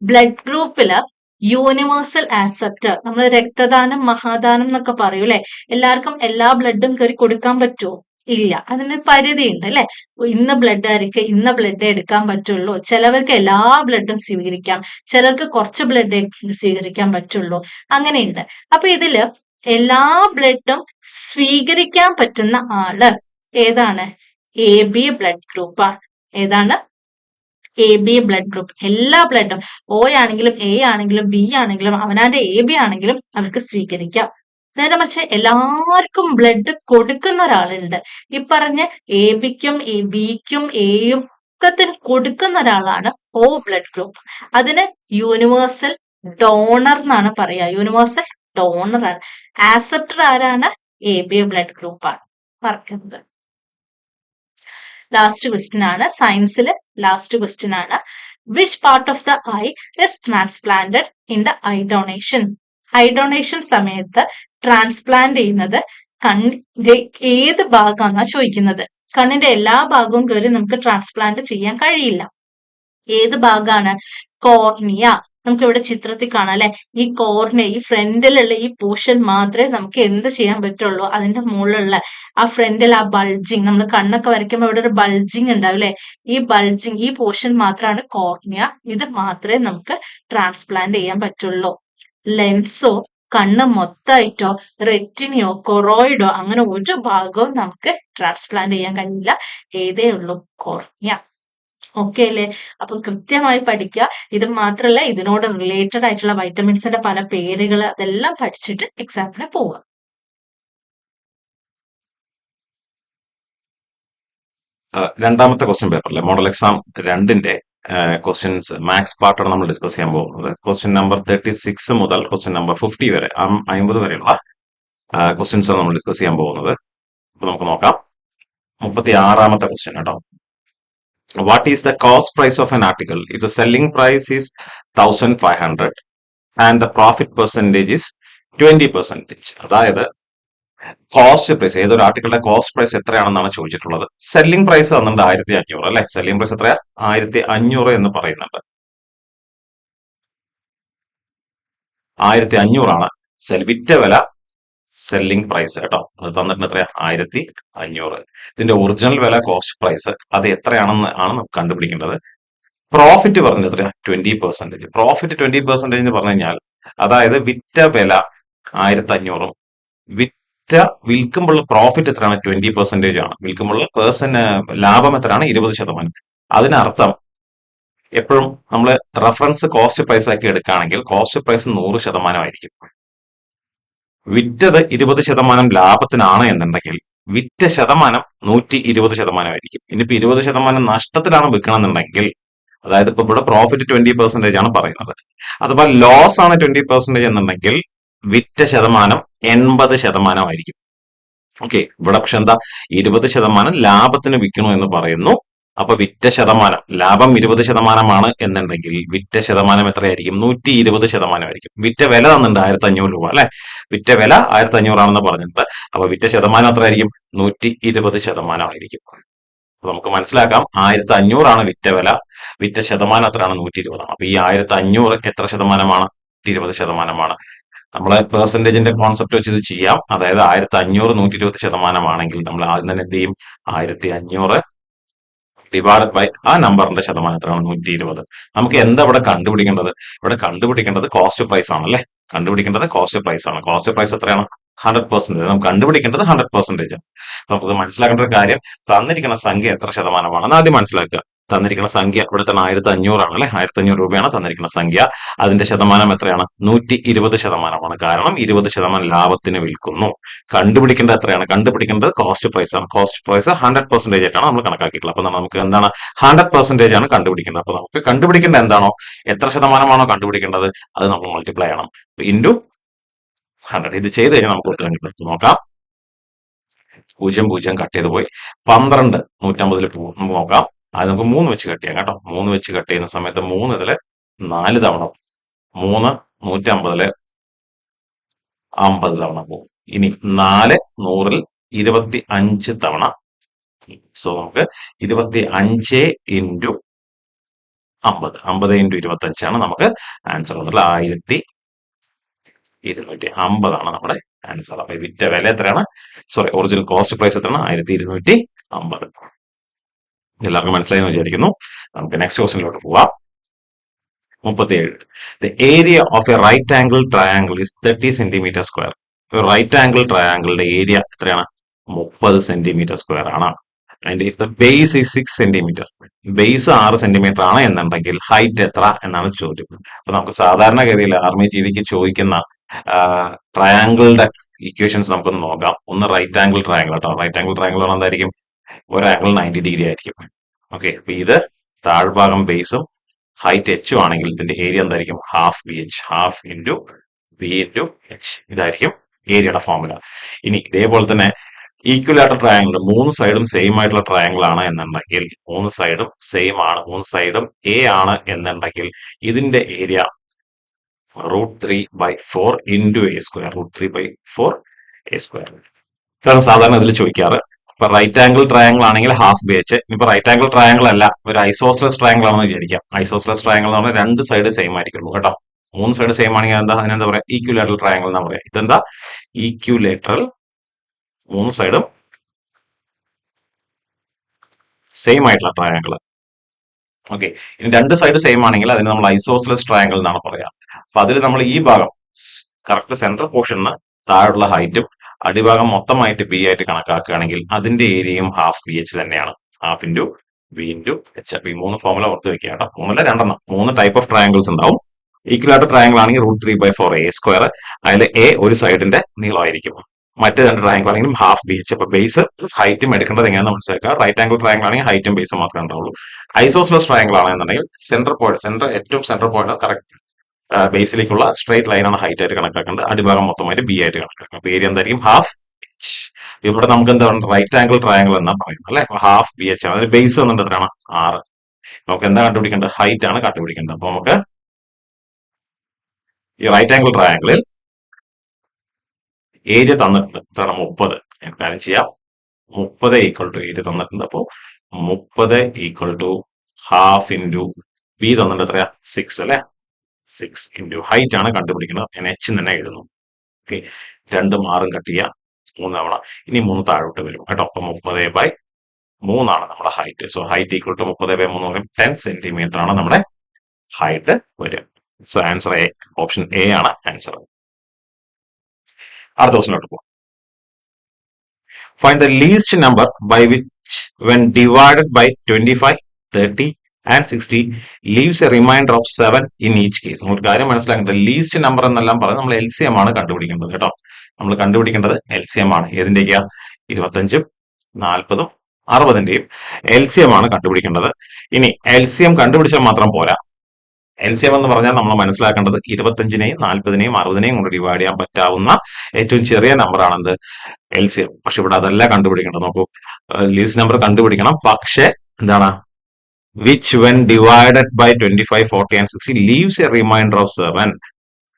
ബ്ലഡ് ഗ്രൂപ്പില് യൂണിവേഴ്സൽ ആക്സെപ്റ്റർ, നമ്മൾ രക്തദാനം മഹാദാനം എന്നൊക്കെ പറയൂ അല്ലെ. എല്ലാവർക്കും എല്ലാ ബ്ലഡും കയറി കൊടുക്കാൻ പറ്റുമോ? ഇല്ല, അതിന് പരിധി ഉണ്ട് അല്ലെ. ഇന്ന ബ്ലഡ് ആയിരിക്കും, ഇന്ന ബ്ലഡ് എടുക്കാൻ പറ്റുള്ളൂ. ചിലവർക്ക് എല്ലാ ബ്ലഡും സ്വീകരിക്കാം, ചിലർക്ക് കുറച്ച് ബ്ലഡ് സ്വീകരിക്കാൻ പറ്റുള്ളൂ. അങ്ങനെയുണ്ട്. അപ്പൊ ഇതില് എല്ലാ ബ്ലഡും സ്വീകരിക്കാൻ പറ്റുന്ന ആള് ഏതാണ്? AB ബ്ലഡ് ഗ്രൂപ്പാണ്. ഏതാണ്? A B blood group. എല്ലാ ബ്ലഡും O ആണെങ്കിലും A ആണെങ്കിലും B ആണെങ്കിലും അവനാന്റെ AB ആണെങ്കിലും അവർക്ക് സ്വീകരിക്കാം. നേരെ മറിച്ച് എല്ലാവർക്കും ബ്ലഡ് കൊടുക്കുന്ന ഒരാളുണ്ട്. ഈ പറഞ്ഞ AB-ക്കും B-ക്കും A-യും ഒക്കത്തിന് കൊടുക്കുന്ന ഒരാളാണ് O ബ്ലഡ് ഗ്രൂപ്പ്. അതിന് യൂണിവേഴ്സൽ ഡോണർ എന്നാണ് പറയാ. യൂണിവേഴ്സൽ ഡോണർ ആണ്. ആക്സെപ്റ്റർ ആരാണ്? AB ബ്ലഡ് ഗ്രൂപ്പ് ആണ്. മറക്കരുത്. ലാസ്റ്റ് ക്വസ്റ്റ്യൻ ആണ്. സയൻസിൽ ലാസ്റ്റ് ക്വസ്റ്റ്യൻ ആണ്. Which part of the I is transplanted in the I donation? I donation സമയത്ത് ട്രാൻസ്പ്ലാന്റ് ചെയ്യുന്നത് കണ്ണിന്റെ ഏത് ഭാഗമാണെന്നാ ചോദിക്കുന്നത്. കണ്ണിന്റെ എല്ലാ ഭാഗവും കയറി നമുക്ക് ട്രാൻസ്പ്ലാന്റ് ചെയ്യാൻ കഴിയില്ല. ഏത് ഭാഗമാണ്? കോർണിയ. നമുക്ക് ഇവിടെ ചിത്രത്തിൽ കാണാം അല്ലെ. ഈ കോർണിയ, ഈ ഫ്രണ്ടിലുള്ള ഈ പോർഷൻ മാത്രമേ നമുക്ക് എന്ത് ചെയ്യാൻ പറ്റുള്ളൂ. അതിന്റെ മുകളിലുള്ള ആ ഫ്രണ്ടിൽ ആ ബൾജിങ്, നമ്മൾ കണ്ണൊക്കെ വരയ്ക്കുമ്പോൾ ഇവിടെ ഒരു ബൾജിങ് ഉണ്ടാവും അല്ലെ. ഈ ബൾജിങ്, ഈ പോർഷൻ മാത്രമാണ് കോർണിയ. ഇത് മാത്രമേ നമുക്ക് ട്രാൻസ്പ്ലാന്റ് ചെയ്യാൻ പറ്റുള്ളൂ. ലെൻസോ കണ്ണ് മൊത്തമായിട്ടോ റെറ്റിനിയോ കൊറോയിഡോ അങ്ങനെ ഒരു ഭാഗവും നമുക്ക് ട്രാൻസ്പ്ലാന്റ് ചെയ്യാൻ കഴിയില്ല. ഏതേ ഉള്ളൂ? കോർണിയ. ഓക്കെ അല്ലേ? അപ്പൊ കൃത്യമായി പഠിക്കുക. ഇത് മാത്രല്ല, ഇതിനോട് റിലേറ്റഡ് ആയിട്ടുള്ള വൈറ്റമിൻസിന്റെ പല പേരുകൾ അതെല്ലാം പഠിച്ചിട്ട് എക്സാമിന് പോവുക. രണ്ടാമത്തെ ക്വസ്റ്റ്യൻ പേപ്പറിലെ മോഡൽ എക്സാം 2ന്റെ ക്വസ്റ്റ്യൻസ് മാത്സ് പാർട്ടാണ് നമ്മൾ ഡിസ്കസ് ചെയ്യാൻ പോകുന്നത്. ക്വസ്റ്റ്യൻ നമ്പർ 36 മുതൽ ക്വസ്റ്റ്യൻ നമ്പർ 50 വരെ 50 വരെയുള്ള ക്വസ്റ്റ്യൻസ് ആണ് നമ്മൾ ഡിസ്കസ് ചെയ്യാൻ പോകുന്നത്. അപ്പൊ നമുക്ക് നോക്കാം. 36ാമത്തെ ക്വസ്റ്റ്യൻ കേട്ടോ. What is the cost price of an article if the selling price is 1500 and the profit percentage is 20%? അതായത് കോസ്റ്റ് പ്രൈസ്, ഏതൊരു ആർട്ടിക്കിളിന്റെ കോസ്റ്റ് പ്രൈസ് എത്രയാണെന്നാണ് ചോദിച്ചിട്ടുള്ളത്. സെല്ലിംഗ് പ്രൈസ് വന്നിട്ടുണ്ട് 1500 അല്ലെ. സെല്ലിംഗ് പ്രൈസ് എത്രയാ? 1500 എന്ന് പറയുന്നുണ്ട്. 1500 ആണ് വിറ്റ വില, സെല്ലിംഗ് പ്രൈസ് കേട്ടോ. അത് തന്നിട്ടുണ്ട് എത്രയാ? 1500. ഇതിന്റെ ഒറിജിനൽ വില, കോസ്റ്റ് പ്രൈസ്, അത് എത്രയാണെന്ന് ആണ് നമുക്ക് കണ്ടുപിടിക്കേണ്ടത്. പ്രോഫിറ്റ് പറഞ്ഞത് എത്രയാ? 20%. പ്രോഫിറ്റ് 20% എന്ന് പറഞ്ഞു കഴിഞ്ഞാൽ അതായത് വിറ്റ വില 1500 വിൽക്കുമ്പോൾ പ്രോഫിറ്റ് എത്രയാണ്? 20% ആണ്. വിൽക്കുമ്പോൾ ലാഭം എത്രയാണ്? 20%. അതിനർത്ഥം എപ്പോഴും നമ്മൾ റെഫറൻസ് കോസ്റ്റ് പ്രൈസ് ആക്കി എടുക്കുകയാണെങ്കിൽ കോസ്റ്റ് പ്രൈസ് 100% ആയിരിക്കും. വിറ്റത് 20% ലാഭത്തിനാണ് എന്നുണ്ടെങ്കിൽ വിറ്റ ശതമാനം 120% ആയിരിക്കും. ഇനിയിപ്പോ 20% നഷ്ടത്തിലാണ് വിൽക്കണമെന്നുണ്ടെങ്കിൽ, അതായത് ഇപ്പൊ ഇവിടെ പ്രോഫിറ്റ് 20% ആണ് പറയുന്നത്, അഥവാ ലോസ് ആണ് 20% എന്നുണ്ടെങ്കിൽ വിറ്റ ശതമാനം 80% ആയിരിക്കും. ഓക്കെ, ഇവിടെ പക്ഷെ എന്താ? 20% ലാഭത്തിന് വിൽക്കണു എന്ന് പറയുന്നു. അപ്പൊ വിറ്റ ശതമാനം, ലാഭം 20% എന്നുണ്ടെങ്കിൽ വിറ്റ ശതമാനം എത്രയായിരിക്കും? 120% ആയിരിക്കും. വിറ്റ വില തന്നിട്ടുണ്ട് 1500 രൂപ അല്ലെ. വിറ്റ വില 1500 ആണെന്ന് പറഞ്ഞിട്ടുണ്ട്. അപ്പൊ വിറ്റ ശതമാനം എത്രയായിരിക്കും? 120% ആയിരിക്കും. അപ്പൊ നമുക്ക് മനസ്സിലാക്കാം 1500 ആണ് വിറ്റ വില, വിറ്റ ശതമാനം എത്രയാണ്? 120 ആണ്. അപ്പൊ ഈ 1500 എത്ര ശതമാനമാണ്? 120%. നമ്മളെ പെർസെന്റേജിന്റെ കോൺസെപ്റ്റ് വെച്ച് ഇത് ചെയ്യാം. അതായത് 1500 120% ആണെങ്കിൽ നമ്മൾ ആദ്യം തന്നെ എന്ത് ചെയ്യും? 1500 ഡിവൈഡഡ് ബൈ ആ നമ്പറിന്റെ ശതമാനം എത്രയാണ്? 120. നമുക്ക് എന്താ ഇവിടെ കണ്ടുപിടിക്കേണ്ടത്? ഇവിടെ കണ്ടുപിടിക്കേണ്ടത് കോസ്റ്റ് പ്രൈസ് ആണല്ലേ. കണ്ടുപിടിക്കേണ്ടത് കോസ്റ്റ് പ്രൈസ് ആണ്. കോസ്റ്റ് പ്രൈസ് എത്രയാണ്? 100%. നമുക്ക് കണ്ടുപിടിക്കേണ്ടത് 100% ആണ്. നമുക്ക് മനസ്സിലാക്കേണ്ട ഒരു കാര്യം, തന്നിരിക്കുന്ന സംഖ്യ എത്ര ശതമാനമാണെന്ന് ആദ്യം മനസ്സിലാക്കുക. തന്നിരിക്കുന്ന സംഖ്യ ഇവിടെ തന്നെ 1500 ആണ് അല്ലെ. 1500 രൂപയാണ് തന്നിരിക്കുന്ന സംഖ്യ. അതിന്റെ ശതമാനം എത്രയാണ്? 120%. കാരണം 20% ലാഭത്തിന് വിൽക്കുന്നു. കണ്ടുപിടിക്കേണ്ടത് എത്രയാണ്? കണ്ടുപിടിക്കേണ്ടത് കോസ്റ്റ് പ്രൈസ് ആണ്. കോസ്റ്റ് പ്രൈസ് 100% ആയിട്ടാണ് നമ്മൾ കണക്കാക്കിയിട്ടുള്ളത്. അപ്പൊ നമുക്ക് എന്താണ്? 100% ആണ് കണ്ടുപിടിക്കേണ്ടത്. അപ്പൊ നമുക്ക് കണ്ടുപിടിക്കേണ്ടത് എന്താണോ, എത്ര ശതമാനമാണോ കണ്ടുപിടിക്കേണ്ടത്, അത് നമ്മൾ മൾട്ടിപ്ലൈ ചെയ്യണം ഇൻറ്റു 100. ഇത് ചെയ്ത് കഴിഞ്ഞാൽ നമുക്ക് ഉത്തരം കിട്ടും. നോക്കാം. 0 കട്ട് ചെയ്ത് പോയി. 12 150 പോകും. നോക്കാം. അത് നമുക്ക് 3 വെച്ച് കട്ട് ചെയ്യാം കേട്ടോ. 3 വെച്ച് കട്ട് ചെയ്യുന്ന സമയത്ത് 3 ഇതില് 4 തവണ പോകും. 3 150 50 തവണ പോകും. ഇനി 4 100 25 തവണ. സോ നമുക്ക് 25 ഇൻറ്റു 50, 50 ഇൻറ്റു 25 ആണ് നമുക്ക് ആൻസർ വന്നിട്ടുള്ള 1250 ആണ് നമ്മുടെ ആൻസർ. അപ്പൊ വിറ്റ വില എത്രയാണ്? സോറി, ഒറിജിനൽ കോസ്റ്റ് പ്രൈസ് എത്രയാണ്? 1250. എല്ലാവർക്കും മനസ്സിലായി എന്ന് വിചാരിക്കുന്നു. നമുക്ക് നെക്സ്റ്റ് ക്വസ്റ്റ്യനിലോട്ട് പോവാം. 37. The area of a right angle triangle is 30 cm². Right angle ട്രയാങ്കിളിന്റെ ഏരിയ എത്രയാണ്? 30 cm² ആണ്. And if the base is 6 centimetre, base 6 centimetre ആണ് എന്നുണ്ടെങ്കിൽ ഹൈറ്റ് എത്ര എന്നാണ് ചോദ്യം. അപ്പൊ നമുക്ക് സാധാരണഗതിയിൽ ആർമി ജിഡിക്ക് ചോദിക്കുന്ന ട്രയാങ്കിളുടെ ഇക്വേഷൻസ് നമുക്കൊന്ന് നോക്കാം. ഒന്ന് റൈറ്റ് ആംഗിൾ ട്രയാങ്കിൾ കേട്ടോ. റൈറ്റ് ആംഗിൾ ട്രയാങ്കിൾ പറഞ്ഞാൽ എന്തായിരിക്കും? ഒരു ആംഗിൾ 90 ഡിഗ്രി ആയിരിക്കും. ഓക്കെ, അപ്പൊ ഇത് താഴ്ഭാഗം ബേസും ഹൈറ്റ് എച്ചും ആണെങ്കിൽ ഇതിന്റെ ഏരിയ എന്തായിരിക്കും? Half B H, half into B into H. ഇതായിരിക്കും ഏരിയയുടെ ഫോർമുല. ഇനി ഇതേപോലെ തന്നെ ഈക്വലാറ്റർ ട്രയാങ്കിൾ, 3 സൈഡും സെയിം ആയിട്ടുള്ള ട്രയാങ്കിൾ ആണ് എന്നുണ്ടെങ്കിൽ, 3 സൈഡും സെയിം ആണ്, 3 സൈഡും എ ആണ് എന്നുണ്ടെങ്കിൽ ഇതിന്റെ area √3/4 into A square, √3/4 A square. ഇതാണ് സാധാരണ ഇതിൽ ചോദിക്കാറ്. ഇപ്പൊ റൈറ്റ് ആംഗിൾ ട്രയാങ്കിൾ ആണെങ്കിൽ ഹാഫ് ബി എച്ച്. ഇപ്പൊ റൈറ്റ് ആംഗിൾ ട്രയാങ്കിൾ അല്ല, ഒരു ഐസോസ്ലസ് ട്രയാങ്കിൾ ആണെന്ന് വിചാരിക്കാം. ഐസോസ്ലസ് ട്രയാങ്കിൾ എന്ന് പറഞ്ഞാൽ 2 സൈഡ് സെയിം ആയിരിക്കുള്ളൂ കേട്ടോ. 3 സൈഡ് സെയിം ആണെങ്കിൽ അതിനെന്താ പറയാ? ഈക്വലാറ്ററൽ ട്രയാങ്കിൾ എന്നാ പറയാ. ഇതെന്താ? ഈക്വലേറ്ററൽ, 3 സൈഡും സെയിം ആയിട്ടുള്ള ട്രയാങ്കിൾ. ഓക്കെ, ഇനി 2 സൈഡ് സെയിം ആണെങ്കിൽ അതിന് നമ്മൾ ഐസോസ്ലസ് ട്രയാങ്കിൾ എന്നാണ് പറയാ. അപ്പൊ അതിൽ നമ്മൾ ഈ ഭാഗം കറക്റ്റ് സെൻട്രൽ പോർഷന് താഴെയുള്ള ഹൈറ്റും അടിഭാഗം മൊത്തമായിട്ട് ബി ആയിട്ട് കണക്കാക്കുകയാണെങ്കിൽ അതിന്റെ ഏരിയയും ഹാഫ് ബി എച്ച് തന്നെയാണ്. Half into B into H. അപ്പൊ ഈ 3 ഫോർമുല ഓർത്ത് വെക്കുക കേട്ടോ. 3 അല്ല 2 3 ടൈപ്പ് ഓഫ് ട്രയാങ്കിൾസ് ഉണ്ടാവും. ഈക്വലാറ്റർ ട്രയാങ്കിൾ ആണെങ്കിൽ √3/4 എ സ്ക്വയർ, അതിൽ എ ഒരു സൈഡിന്റെ നീളമായിരിക്കും. മറ്റ് 2 ട്രയാങ്കിൾ ആണെങ്കിലും ഹാഫ് ബി എച്ച്. അപ്പൊ ബേസ് ഹൈറ്റും എടുക്കേണ്ടത് എങ്ങനെയാണെന്ന് മനസ്സിലാക്കുക. റൈറ്റ് ആംഗിൾ ട്രയാങ്കിൾ ആണെങ്കിൽ ഹൈറ്റും ബേസും മാത്രമേ ഉണ്ടാവുള്ളൂ. ഐസോസ്ലസ് ട്രയാങ്കിൾ ആണെന്നുണ്ടെങ്കിൽ ഏറ്റവും സെന്റർ പോയിന്റ് കറക്റ്റ് ബേസിലേക്കുള്ള സ്ട്രേറ്റ് ലൈനാണ് ഹൈറ്റ് ആയിട്ട് കണക്കാക്കേണ്ടത്. അടിഭാഗം മൊത്തമായിട്ട് ബി ആയിട്ട് കണക്കാക്കുക. അപ്പൊ ഏരിയ എന്തായിരിക്കും? Half H. ഇവിടെ നമുക്ക് എന്താണ്? റൈറ്റ് ആംഗിൾ ട്രയാങ്കിൾ എന്നാ പറയുന്നത് അല്ലെ. ഹാഫ് ബി എച്ച് ആണ്. അതിന് ബേസ് വന്നിട്ട് എത്രയാണ്? 6. നമുക്ക് എന്താ കണ്ടുപിടിക്കേണ്ടത്? ഹൈറ്റ് ആണ് കണ്ടുപിടിക്കേണ്ടത്. അപ്പൊ നമുക്ക് ഈ റൈറ്റ് ആംഗിൾ ട്രയാങ്കിളിൽ ഏരിയ തന്നിട്ടുണ്ട്. എത്രയാണ്? 30. കാര്യം ചെയ്യാം. 30 ഈക്വൽ ടു ഏരിയ തന്നിട്ടുണ്ട്. അപ്പോ 30 equal to half into B തന്നിട്ടുണ്ട്. എത്രയാ? 6 അല്ലെ. 6 ഇൻറ്റു ഹൈറ്റ് ആണ് കണ്ടുപിടിക്കുന്നത്. ഞാൻ എച്ച് തന്നെ എഴുതുന്നു. ഓക്കെ, 2 6 കട്ട് ചെയ്യാം. 3 തവണ. ഇനി 3 താഴോട്ട് വരും കേട്ടോ. അപ്പൊ 30/3 ആണ് നമ്മുടെ height. So height equal to 30/3 പറയും 10 സെന്റിമീറ്റർ ആണ് നമ്മുടെ ഹൈറ്റ് വരും. So answer A, option A ആണ് ആൻസർ. അടുത്ത ക്വസ്റ്റിനോട്ട് പോകാം. Find the least number by which when divided by 25, 30 and 60 leaves a remainder of 7 in each case. നമ്മൾ കാര്യം മനസ്സിലാക്കേണ്ടത് ലീസ്റ്റ് നമ്പർ എന്നെല്ലാം പറഞ്ഞ് നമ്മൾ LCM ആണ് കണ്ടുപിടിക്കേണ്ടത് കേട്ടോ. നമ്മൾ കണ്ടുപിടിക്കേണ്ടത് LCM ആണ്. ഏതിന്റെയൊക്കെയാ? 25, 40, 60ന്റെയും LCM ആണ് കണ്ടുപിടിക്കേണ്ടത്. ഇനി LCM കണ്ടുപിടിച്ചാൽ മാത്രം പോരാ. LCM എന്ന് പറഞ്ഞാൽ നമ്മൾ മനസ്സിലാക്കേണ്ടത് 25നെയും 40നെയും 60നെയും കൊണ്ട് ഡിവൈഡ് ചെയ്യാൻ പറ്റാവുന്ന ഏറ്റവും ചെറിയ നമ്പർ ആണെന്ത്? LCM. പക്ഷെ ഇവിടെ അതല്ല കണ്ടുപിടിക്കേണ്ടത്. നോക്കൂ, ലീസ്റ്റ് നമ്പർ കണ്ടുപിടിക്കണം. പക്ഷെ എന്താണ്? which when divided by 25, 40 and 60 leaves a remainder of 7.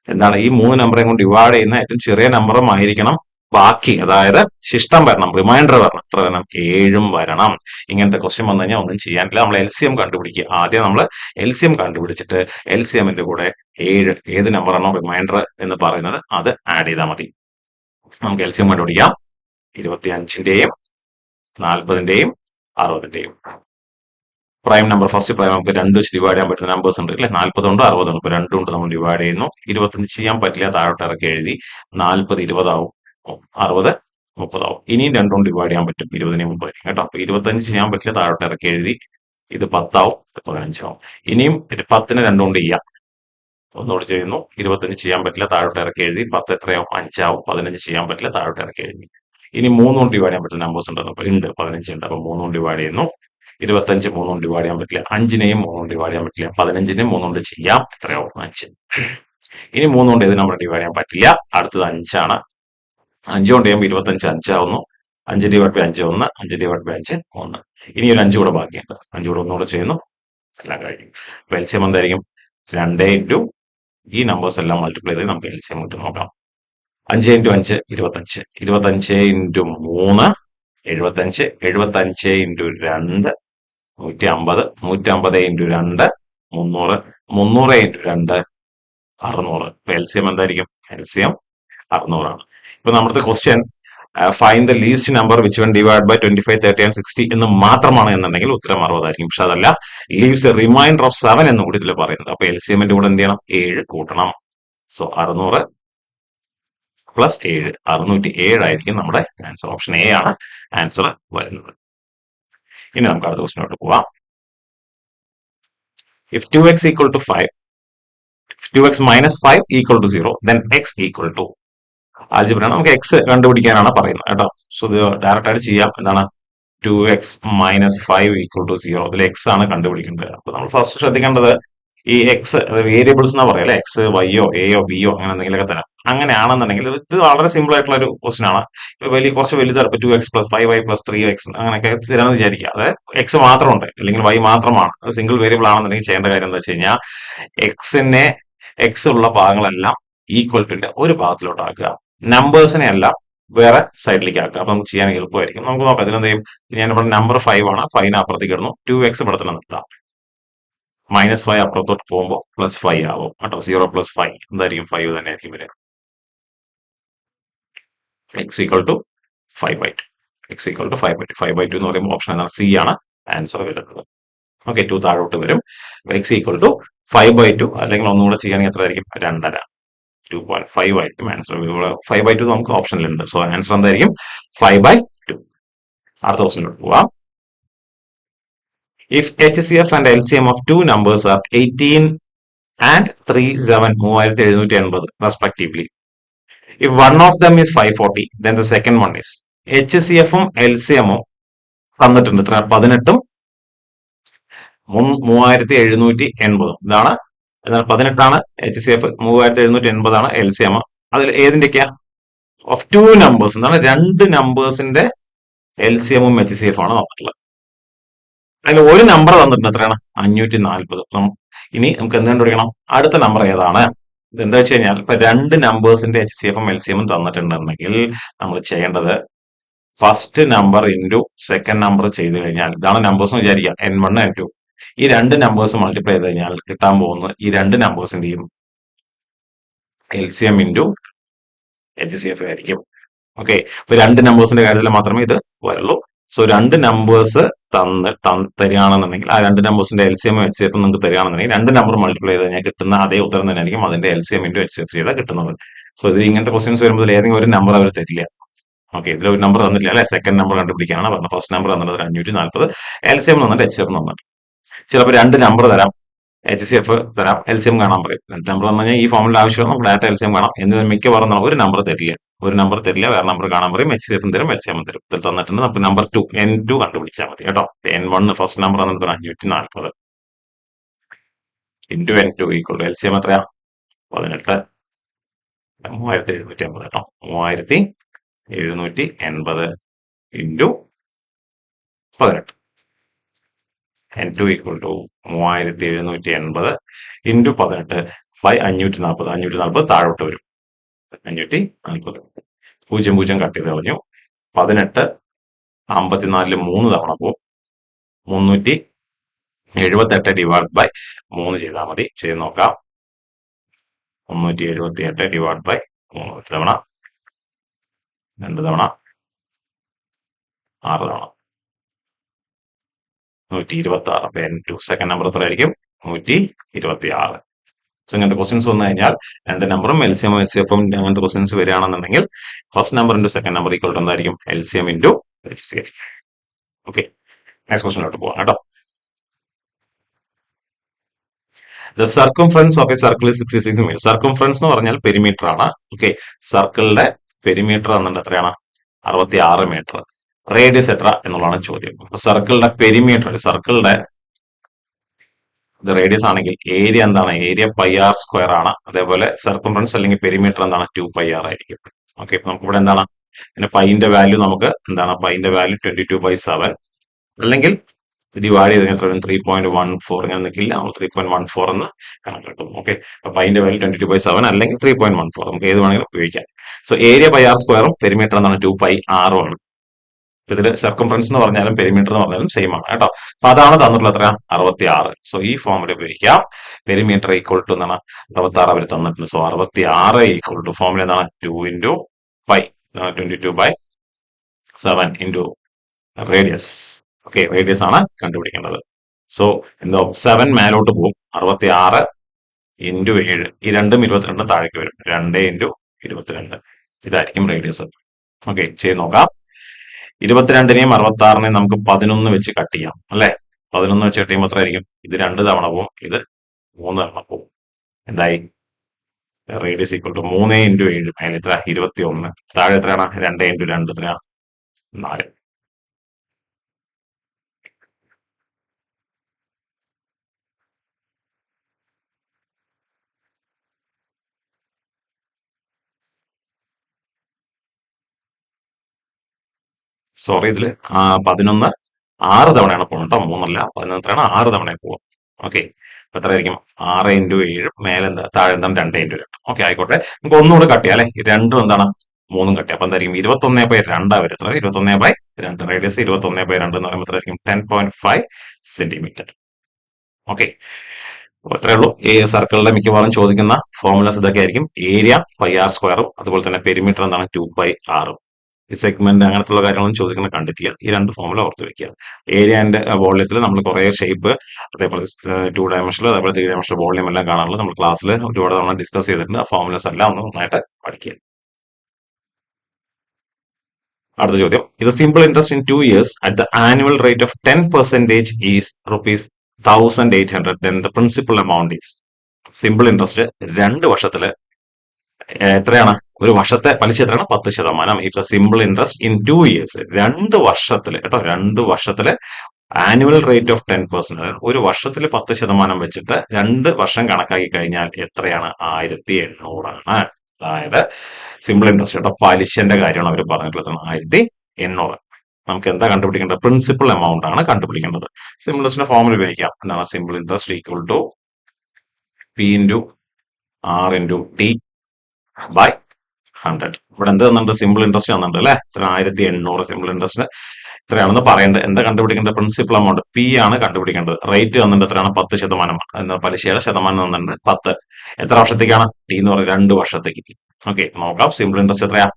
എന്താണ്? ഈ 3 നമ്പറെ കൊണ്ട് ഡിവൈഡ് ചെയ്യുന്ന ഏറ്റവും ചെറിയ നമ്പറും ആയിരിക്കണം ബാക്കി, അതായത് ശിഷ്ടം വരണം, റിമൈൻഡർ വരണം. എത്ര വരണം? 7 വരണം. ഇങ്ങനത്തെ ക്വസ്റ്റ്യൻ വന്നു കഴിഞ്ഞാൽ ഒന്നും ചെയ്യാനില്ല. നമ്മൾ LCM കണ്ടുപിടിക്കുക. ആദ്യം നമ്മൾ LCM കണ്ടുപിടിച്ചിട്ട് LCMന്റെ കൂടെ 7 ഏത് നമ്പറാണോ റിമൈൻഡർ എന്ന് പറയുന്നത് അത് ആഡ് ചെയ്താൽ മതി. നമുക്ക് LCM കണ്ടുപിടിക്കാം. 25ന്റെയും 40ന്റെയും 60ന്റെയും പ്രൈം നമ്പർ. ഫസ്റ്റ് പ്രൈം നമുക്ക് 2 വെച്ച് ഡിവൈഡ് ചെയ്യാൻ പറ്റുന്ന നമ്പേഴ്സ് ഉണ്ട് അല്ലെ. 40 ഉണ്ട്, 60 ഉണ്ട്. ഇപ്പൊ 2 കൊണ്ട് നമ്മൾ ഡിവൈഡ് ചെയ്യുന്നു. 25 ചെയ്യാൻ പറ്റില്ല, താഴോട്ട് ഇറക്കി എഴുതി. 40 20 ആവും, 60 30 ആവും. ഇനിയും 2 കൊണ്ട് ഡിവൈഡ് ചെയ്യാൻ പറ്റും. 20നെയും 30 കേട്ടോ. അപ്പൊ 25 ചെയ്യാൻ പറ്റില്ല, താഴോട്ട് ഇറക്കി എഴുതി. ഇത് 10 ആവും, 15 ആവും. ഇനിയും 10നെ 2 കൊണ്ട് ചെയ്യാം. ഒന്നുകൂടി ചെയ്യുന്നു. 25 ചെയ്യാൻ പറ്റില്ല, താഴോട്ട് ഇറക്കി എഴുതി. 10 എത്രയാവും? 5 ആവും. 15 ചെയ്യാൻ പറ്റില്ല, താഴോട്ട് ഇറക്കി എഴുതി. ഇനി 3 കൊണ്ട് ഡിവൈഡ് ചെയ്യാൻ പറ്റുന്ന നമ്പേഴ്സ് ഉണ്ട്. അപ്പൊ ഉണ്ട്, 15 ഉണ്ട്. അപ്പൊ 3 കൊണ്ട് ഡിവൈഡ് ചെയ്യുന്നു. 25 3 കൊണ്ട് ഡിവൈഡ് ചെയ്യാൻ പറ്റില്ല. 5നെയും 3 കൊണ്ട് ഡിവൈഡ് ചെയ്യാൻ പറ്റില്ല. 15നെയും 3 കൊണ്ട് ചെയ്യാം. എത്രയാവും? 5. ഇനി 3 കൊണ്ട് ഏത് നമ്പർ ഡിവൈഡ് ചെയ്യാൻ പറ്റില്ല? അടുത്തത് 5 ആണ്. 5 കൊണ്ട് ചെയ്യുമ്പോൾ 25 5 ആവുന്നു. 5 ഡിവൈഡ് ബൈ 5 1, 5 ഡിവൈഡ് ബൈ 5 1. ഇനി ഒരു 5 കൂടെ ബാക്കിയുണ്ട്. 5 കൂടെ ഒന്നുകൂടെ ചെയ്യുന്നു. എല്ലാം കഴിഞ്ഞു. അപ്പൊ LCM എന്തായിരിക്കും? 2 ഇൻറ്റു ഈ നമ്പേഴ്സ് എല്ലാം മൾട്ടിപ്ലൈ ചെയ്ത് നമുക്ക് LCM ഇട്ട് നോക്കാം. 5 into 5 25, 25 into 3 75, 75 into 2 150, 150 into 2 300, 300 into 2 600. ഇപ്പൊ LCM എന്തായിരിക്കും? LCM 600 ആണ്. ഇപ്പൊ നമ്മുടെ question find the least number which when divide by 25, 30 and 60 എന്ന് മാത്രമാണ് എന്നുണ്ടെങ്കിൽ ഉത്തരം 60 ആയിരിക്കും. പക്ഷെ അതല്ല, ലീവ്സ് എ റിമൈൻഡർ ഓഫ് 7 എന്ന് കൂടി ഇതിൽ പറയുന്നത്. അപ്പൊ LCMന്റെ കൂടെ എന്ത് ചെയ്യണം? 7 കൂട്ടണം. സോ 600 പ്ലസ് 7 607 ആയിരിക്കും നമ്മുടെ ആൻസർ. ഓപ്ഷൻ എ ആണ് ആൻസർ വരുന്നത്. ഇനി നമുക്ക് അടുത്ത ക്വസ്റ്റിനോട്ട് പോവാം. If 2x equal to 5, if 2x minus 5 equal to 0, then x equal to ആൽജിബ്രയാണ്. നമുക്ക് എക്സ് കണ്ടുപിടിക്കാനാണ് പറയുന്നത് കേട്ടോ. സോ ഇത് ഡയറക്റ്റ് ആയിട്ട് ചെയ്യാം. എന്താണ് 2x minus 5 equal to 0. ഇതിൽ എക്സ് ആണ് കണ്ടുപിടിക്കേണ്ടത്. അപ്പൊ നമ്മൾ ഫസ്റ്റ് ശ്രദ്ധിക്കേണ്ടത് ഈ എക്സ് വേരിയബിൾസ് എന്നാ പറയാം അല്ലെ, എക്സ് വൈയോ എയോ ബിയോ അങ്ങനെ എന്തെങ്കിലുമൊക്കെ തരാം. അങ്ങനെയാണെന്നുണ്ടെങ്കിൽ ഇത് വളരെ സിമ്പിൾ ആയിട്ടുള്ള ഒരു ക്വസ്റ്റൻ ആണ്. ഇപ്പൊ കുറച്ച് വലുതാണ്. ഇപ്പൊ 2x plus 5y plus 3x അങ്ങനെയൊക്കെ തരാമെന്ന് വിചാരിക്കുക. അത് എക്സ് മാത്രമുണ്ട് അല്ലെങ്കിൽ വൈ മാത്രമാണ്, അത് സിംഗിൾ വേരിയബിൾ ആണെന്നുണ്ടെങ്കിൽ ചെയ്യേണ്ട കാര്യം എന്താ വെച്ച് കഴിഞ്ഞാൽ എക്സ് ഉള്ള ഭാഗങ്ങളെല്ലാം ഈക്വൽ ടു ഒരു ഭാഗത്തിലോട്ട് ആക്കുക, നമ്പേഴ്സിനെ എല്ലാം വേറെ സൈഡിലേക്ക് ആക്കുക. അപ്പൊ നമുക്ക് ചെയ്യാൻ എളുപ്പമായിരിക്കും. നമുക്ക് നോക്കാം ഇതിനെന്ത് ചെയ്യും. ഞാൻ ഇവിടെ നമ്പർ 5 ആണ്, 5 അപ്പുറത്തേക്ക് ഇടുന്നു, 2x ഇവിടെ തന്നെ നിർത്താം. -5 അപ്പുറത്തോട്ട് പോകുമ്പോൾ +5 ആവും കേട്ടോ. 0 + 5 എന്തായിരിക്കും? 5 തന്നെ ആയിരിക്കും വരിക. x equal to 5/2. x equal to 5/2. 5/2 എന്ന് പറയുമ്പോൾ ഓപ്ഷൻ എന്താണ്? സി ആണ് ആൻസർ വരുന്നത്. ഓക്കെ, 2 താഴോട്ട് വരും. x equal to 5/2 അല്ലെങ്കിൽ ഒന്നുകൂടെ ചെയ്യുകയാണെങ്കിൽ എത്ര ആയിരിക്കും? 2.5. 2.5 ആയിരിക്കും ആൻസർ. 5/2 നമുക്ക് ഓപ്ഷനിലുണ്ട്. സോ ആൻസർ എന്തായിരിക്കും? 5/2. അടുത്ത ക്വസ്റ്റിനോട്ട് പോവാം. If HCF and LCM of two numbers are 18 and 37, 3780 respectively. If one of them is 540, then the second one is. HCF ഉം LCM ഉം തന്നിട്ടുണ്ട്. 18 3780. ഇതാണ് 18 ആണ് HCF, 3780 ആണ് LCM. അതിൽ ഏതിന്റെയൊക്കെയാ? Of two numbers. എന്താണ്? രണ്ട് നമ്പേഴ്സിന്റെ LCM ഉം HCF ആണ് തന്നിട്ടുള്ളത്. അതിൽ ഒരു നമ്പർ തന്നിട്ടുണ്ട്. എത്രയാണ്? 540. ഇനി നമുക്ക് എന്ത് കണ്ടുപിടിക്കണം? അടുത്ത നമ്പർ ഏതാണ്? എന്താ വെച്ച് കഴിഞ്ഞാൽ ഇപ്പൊ രണ്ട് നമ്പേഴ്സിന്റെ HCF ഉം LCM ഉം തന്നിട്ടുണ്ടെങ്കിൽ നമ്മൾ ചെയ്യേണ്ടത് first number into second number ചെയ്ത് കഴിഞ്ഞാൽ, ഇതാണ് നമ്പേഴ്സ് എന്ന് വിചാരിക്കാം, N1 N2. ഈ രണ്ട് നമ്പേഴ്സ് മൾട്ടിപ്ലൈ ചെയ്ത് കഴിഞ്ഞാൽ കിട്ടാൻ പോകുന്നത് ഈ രണ്ട് നമ്പേഴ്സിന്റെയും LCM ഇൻറ്റു HCF ആയിരിക്കും. ഓക്കെ, ഇപ്പൊ രണ്ട് നമ്പേഴ്സിന്റെ കാര്യത്തിൽ മാത്രമേ ഇത് വരുള്ളൂ. സോ രണ്ട് നമ്പേഴ്സ് തരികയാണെന്നുണ്ടെങ്കിൽ ആ രണ്ട് നമ്പേഴ്സിന്റെ LCM HCF നിങ്ങൾക്ക് തരികയാണെന്നുണ്ടെങ്കിൽ രണ്ട് നമ്പർ മൾട്ടിപ്ലൈ ചെയ്ത് കഴിഞ്ഞാൽ കിട്ടുന്ന അതേ ഉത്തരം തന്നെ ആയിരിക്കും അതിന്റെ LCM ഇൻറ്റു HCF ചെയ്താൽ കിട്ടുന്നത്. സോ ഇത് ഇങ്ങനത്തെ ക്വസ്റ്റ്യൻസ് വരുമ്പോൾ ഏതെങ്കിലും ഒരു നമ്പർ അവർ തരില്ല. ഓക്കെ, ഇതിൽ ഒരു നമ്പർ തന്നിട്ടില്ല അല്ലെ. സെക്കൻഡ് നമ്പർ കണ്ടുപിടിക്കാനാണ് പറഞ്ഞത്. ഫസ്റ്റ് നമ്പർ തന്നത് 540, LCM തന്നിട്ട് HCF തന്നിട്ട്. ചിലപ്പോൾ രണ്ട് നമ്പർ തരാം, HCF തരാം, LCM കാണാൻ പറയും. രണ്ട് നമ്പർ തന്നു കഴിഞ്ഞാൽ ഈ ഫോമിന്റെ ആവശ്യമാണ്, നമുക്ക് ഡയറക്റ്റ് LCM കാണാം. എന്നിട്ട് മിക്കവാറും ഒരു നമ്പർ തരില്ല, വേറെ നമ്പർ കാണാൻ പറയും, HCF തരും, LCM തരും. ഇതിൽ തന്നിട്ടുണ്ട്. നമുക്ക് നമ്പർ 2 N2 കണ്ടുപിടിച്ചാൽ മതി കേട്ടോ. N1 ഫസ്റ്റ് നമ്പർ തന്നിട്ട് 540 ഇൻറ്റു N2 ഈക്വൽ LCM എത്രയാ? 18 3780 കേട്ടോ. 3780 into 18. N2 equal to 3780 into 18 540. 540 താഴോട്ട് വരും. 540 0 കട്ട് ചെയ്ത് കളഞ്ഞു. 18 54 3 തവണ പോകും. 378 ഡിവൈഡ് ബൈ 3 ചെയ്താൽ മതി. ചെയ്ത് നോക്കാം. 378 ഡിവൈഡ് ബൈ 3 ഒരു തവണ, 2 തവണ, 6 തവണ, 126. അപ്പൊ N2 സെക്കൻഡ് നമ്പർ എത്ര ആയിരിക്കും? 126. സോ ഇങ്ങനത്തെ ക്വസ്റ്റ്യൻസ് വന്നു കഴിഞ്ഞാൽ രണ്ട് നമ്പറും LCM HCF അങ്ങനത്തെ ക്വസ്റ്റ്യൻസ് വരികയാണെന്നുണ്ടെങ്കിൽ first number into second number equal to എന്തായിരിക്കും? LCM into HCF. Okay, next ക്വസ്റ്റ്യനിലോട്ട് പോകാം കേട്ടോ. The circumference of a circle is 66 meters. Circumference എന്ന് പറഞ്ഞാൽ പെരിമീറ്റർ ആണ്. ഓക്കെ, സർക്കിളിന്റെ പെരിമീറ്റർ എന്നുണ്ട് എത്രയാണ്? 66 മീറ്റർ. റേഡിയസ് എത്ര എന്നുള്ളതാണ് ചോദ്യം. സർക്കിളിന്റെ പെരിമീറ്റർ, സർക്കിളിന്റെ റേഡിയസ് ആണെങ്കിൽ ഏരിയ എന്താണ്? ഏരിയ πr² ആണ്. അതേപോലെ സർക്കംഫറൻസ് അല്ലെങ്കിൽ പെരിമീറ്റർ എന്താണ്? 2πr ആയിരിക്കും. ഓക്കെ, ഇപ്പൊ നമുക്ക് ഇവിടെ എന്താണ്? പിന്നെ പൈന്റെ വാല്യൂ നമുക്ക് എന്താണ്? പൈന്റെ വാല്യൂ 22/7 അല്ലെങ്കിൽ ഡിവൈഡ് ചെയ്ത് കഴിഞ്ഞാൽ 3.14 ഇങ്ങനെ നിൽക്കില്ല, നമ്മൾ 3.14 എന്ന് കണക്കെടുക്കും. ഓക്കെ, അപ്പൊ പൈന്റെ വാല്യൂ 22/7 അല്ലെങ്കിൽ 3.14 നമുക്ക് ഏത് വേണമെങ്കിലും ഉപയോഗിക്കാം. സോ ഏരിയ πr² പെരിമീറ്റർ എന്താണ്? 2πr ആണ്. ഇതില് സർക്കംഫറൻസ് എന്ന് പറഞ്ഞാലും പെരിമീറ്റർ എന്ന് പറഞ്ഞാലും സെയിം ആണ് കേട്ടോ. അപ്പൊ അതാണ് തന്നിട്ടുള്ളത് എത്ര? 66. സോ ഈ ഫോമിൽ ഉപയോഗിക്കാം. പെരിമീറ്റർ ഈക്വൽ ടു എന്താണ്? 66 അവർ തന്നിട്ടുണ്ട്. സോ 66 ഈക്വൽ ടു ഫോമിൽ എന്താണ്? 2 into pi 22/7 into radius. Okay, radius ആണ് കണ്ടുപിടിക്കേണ്ടത്. സോ എന്തോ 7 മേലോട്ട് പോകും. 66 ഇൻറ്റു 7, ഈ രണ്ടും 22 താഴേക്ക് വരും. 2 ഇൻറ്റു 22 ഇതായിരിക്കും റേഡിയസ്. ഓക്കെ, ചെയ്ത് നോക്കാം. 22നെയും 66നെയും നമുക്ക് 11 വെച്ച് കട്ട് ചെയ്യാം അല്ലെ. 11 വെച്ച് കട്ട് ചെയ്യുമ്പോൾ എത്ര ആയിരിക്കും? ഇത് 2 തവണ പോവും, ഇത് 3 തവണ പോവും. എന്തായി? റേഡിയസ് ഈക്വൽ ടു 3 × 7 മേലെ എത്ര? 21. താഴെ എത്രയാണ്? 2 × 2 എത്രയാണ്? 4. സോറി, ഇതില് 11 6 തവണയാണ് പോകുന്നത് കേട്ടോ, 3 അല്ല. 11 എത്രയാണ്? 6 തവണ പോകും. ഓക്കെ, അപ്പൊ എത്ര ആയിരിക്കും? 6 × 7 മേലെ എന്താ? താഴെ എന്താണ്? 2 × 2. ഓക്കെ, ആയിക്കോട്ടെ. നമുക്ക് ഒന്നുകൂടെ കട്ട് ചെയ്യാം അല്ലെ. രണ്ടും എന്താണ്? 3 കട്ട് ചെയ്യാം. അപ്പൊ എന്തായിരിക്കും? 21/2 വരും. എത്ര? 21/2. റേഡിയസ് 21/2 എന്ന് പറയുമ്പോൾ എത്ര ആയിരിക്കും? 10.5 സെന്റിമീറ്റർ. ഓക്കെ, അപ്പൊ അത്രേ ഉള്ളൂ. ഈ സർക്കിളിലെ മിക്കവാറും ചോദിക്കുന്ന ഫോർമുലാസ് ഇതൊക്കെ ആയിരിക്കും. ഏരിയ πr², അതുപോലെ തന്നെ പെരിമീറ്റർ എന്താണ്? 2πr. ഈ സെഗ്മെന്റ് അങ്ങനത്തുള്ള കാര്യങ്ങളൊന്നും ചോദിക്കുന്ന കണ്ടിട്ടില്ല. ഈ രണ്ട് ഫോർമുല ഓർത്ത് വെക്കുക. ഏരിയ ആൻഡ് വോള്യത്തിൽ നമ്മൾ കുറെ ഷേപ്പ്, അതേപോലെ 2 ഡയമെൻഷനിൽ, അതേപോലെ 3 ഡയമെൻഷനിൽ വോള്യം എല്ലാം കാണാനുള്ളത് നമ്മൾ ക്ലാസ്സിൽ ഒരുപാട് തവണ ഡിസ്കസ് ചെയ്തിട്ടുണ്ട്. ആ ഫോർമുലസ് എല്ലാം ഒന്ന് നന്നായിട്ട് പഠിക്കുക. അടുത്ത ചോദ്യം, ഇത് simple interest in 2 years at the annual rate of 10% is ₹1,800. Then the principal amount is. Simple interest 2 വർഷത്തില് എത്രയാണ്? ഒരു വർഷത്തെ പലിശ എത്രയാണ്? 10%. If simple interest in 2 years, 2 വർഷത്തില് കേട്ടോ, 2 വർഷത്തില് ആനുവൽ റേറ്റ് ഓഫ് 10%, ഒരു വർഷത്തിൽ 10% വെച്ചിട്ട് 2 വർഷം കണക്കാക്കി കഴിഞ്ഞാൽ എത്രയാണ്? 1800 ആണ്. അതായത് സിമ്പിൾ ഇൻട്രസ്റ്റ് കേട്ടോ, പലിശന്റെ കാര്യമാണ് അവർ പറഞ്ഞിട്ടുള്ളത്. 1800. നമുക്ക് എന്താ കണ്ടുപിടിക്കേണ്ടത്? പ്രിൻസിപ്പൽ എമൗണ്ട് ആണ് കണ്ടുപിടിക്കേണ്ടത്. സിമ്പിൾ ഇൻട്രസ്റ്റിന്റെ ഫോർമുല ഉപയോഗിക്കാം. എന്താണ്? Simple interest equal to P × R × T by 100. ഇവിടെ എന്ത് തന്നിട്ടുണ്ട്? സിമ്പിൾ ഇൻട്രസ്റ്റ് തന്നിട്ടുണ്ട് അല്ലെ. 1800 സിമ്പിൾ ഇൻട്രസ്റ്റ് എത്രയാണെന്ന് പറയേണ്ടത്. എന്താ കണ്ടുപിടിക്കേണ്ടത്? പ്രിൻസിപ്പൽ എമൗണ്ട് P ആണ് കണ്ടുപിടിക്കേണ്ടത്. റേറ്റ് തന്നിട്ടുണ്ട് എത്രയാണ്? 10%. പലിശയുടെ ശതമാനം തന്നിട്ടുണ്ട് 10. എത്ര വർഷത്തേക്കാണ്? T എന്ന് പറയുന്നത് 2 വർഷത്തേക്ക്. ഓക്കെ, നോക്കാം. സിമ്പിൾ ഇൻട്രസ്റ്റ് എത്രയാ?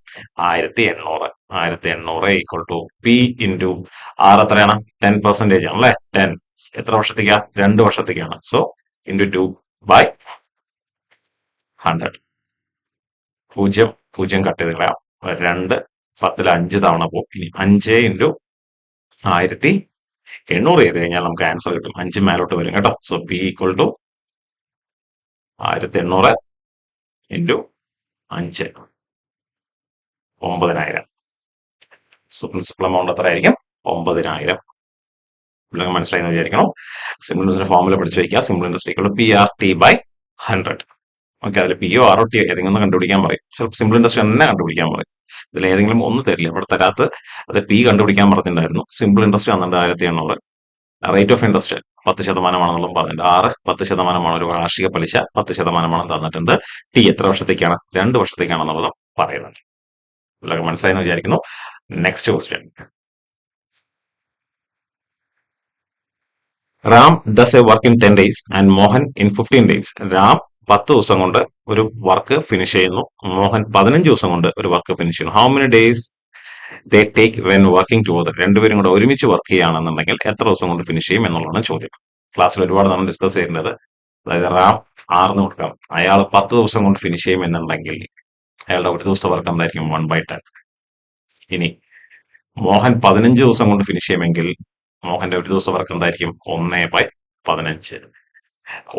1800. 1800 ഈക്വൽ ടു P × R എത്രയാണ്? 10% ആണല്ലേ. 10 എത്ര വർഷത്തേക്കാ? 2 വർഷത്തേക്കാണ്. So × 2 by 100. 0 കട്ട് ചെയ്ത് കളയാം. 2 10 5 തവണ പോകും. ഇനി 5 × 1800 ചെയ്ത് കഴിഞ്ഞാൽ നമുക്ക് ആൻസർ കിട്ടും. 5 മേലോട്ട് വരും കേട്ടോ. So P equal to 1800 × 5 9000. So principal amount എത്ര ആയിരിക്കും? 9000. നിങ്ങൾക്ക് മനസ്സിലായി എന്ന് വിചാരിക്കണം. സിമ്പിൾ ഇൻട്രസ്റ്റ് ഫോർമുല പഠിച്ചു വയ്ക്കുക. Simple interest equal to PRT by 100. Okay, അതിൽ PO ROT ഏതെങ്കിലും ഒന്ന് കണ്ടുപിടിക്കാൻ പറയും. ചിലപ്പോൾ സിമ്പിൾ ഇൻട്രസ്റ്റ് തന്നെ കണ്ടുപിടിക്കാൻ പറയും. ഇതിൽ ഏതെങ്കിലും ഒന്ന് തരില്ല. ഇവിടെ തരാത്ത അത് P കണ്ടുപിടിക്കാൻ പറഞ്ഞിട്ടുണ്ടായിരുന്നു. സിമ്പിൾ ഇൻട്രസ്റ്റ് വന്നിട്ട് 1800. റേറ്റ് ഓഫ് ഇൻട്രസ്റ്റ് 10%ആണെന്നുള്ളത് പറഞ്ഞിട്ടുണ്ട്. R 10%, ഒരു വാർഷിക പലിശ 10% തന്നിട്ടുണ്ട്. T എത്ര വർഷത്തേക്കാണ്? 2 വർഷത്തേക്കാണെന്നുള്ളത് പറയുന്നുണ്ട്. ഇതിലൊക്കെ മനസ്സിലായെന്ന് വിചാരിക്കുന്നു. Next question. Ram does a work in 10 days and Mohan in 15 days. Ram 10 ദിവസം കൊണ്ട് ഒരു വർക്ക് ഫിനിഷ് ചെയ്യുന്നു. മോഹൻ 15 ദിവസം കൊണ്ട് ഒരു വർക്ക് ഫിനിഷ് ചെയ്യുന്നു. How many days they take when working together? രണ്ടുപേരും കൂടെ ഒരുമിച്ച് വർക്ക് ചെയ്യുകയാണെന്നുണ്ടെങ്കിൽ എത്ര ദിവസം കൊണ്ട് ഫിനിഷ് ചെയ്യും എന്നുള്ളതാണ് ചോദ്യം. ക്ലാസ്സിൽ ഒരുപാട് നമ്മൾ ഡിസ്കസ് ചെയ്യുന്നത്. അതായത് റാം 6 കൊടുക്കാം, അയാൾ 10 ദിവസം കൊണ്ട് ഫിനിഷ് ചെയ്യും എന്നുണ്ടെങ്കിൽ അയാളുടെ ഒരു ദിവസത്തെ വർക്ക് എന്തായിരിക്കും? 1/10. ഇനി മോഹൻ 15 ദിവസം കൊണ്ട് ഫിനിഷ് ചെയ്യുമെങ്കിൽ മോഹന്റെ ഒരു ദിവസത്തെ വർക്ക് എന്തായിരിക്കും? 1/15.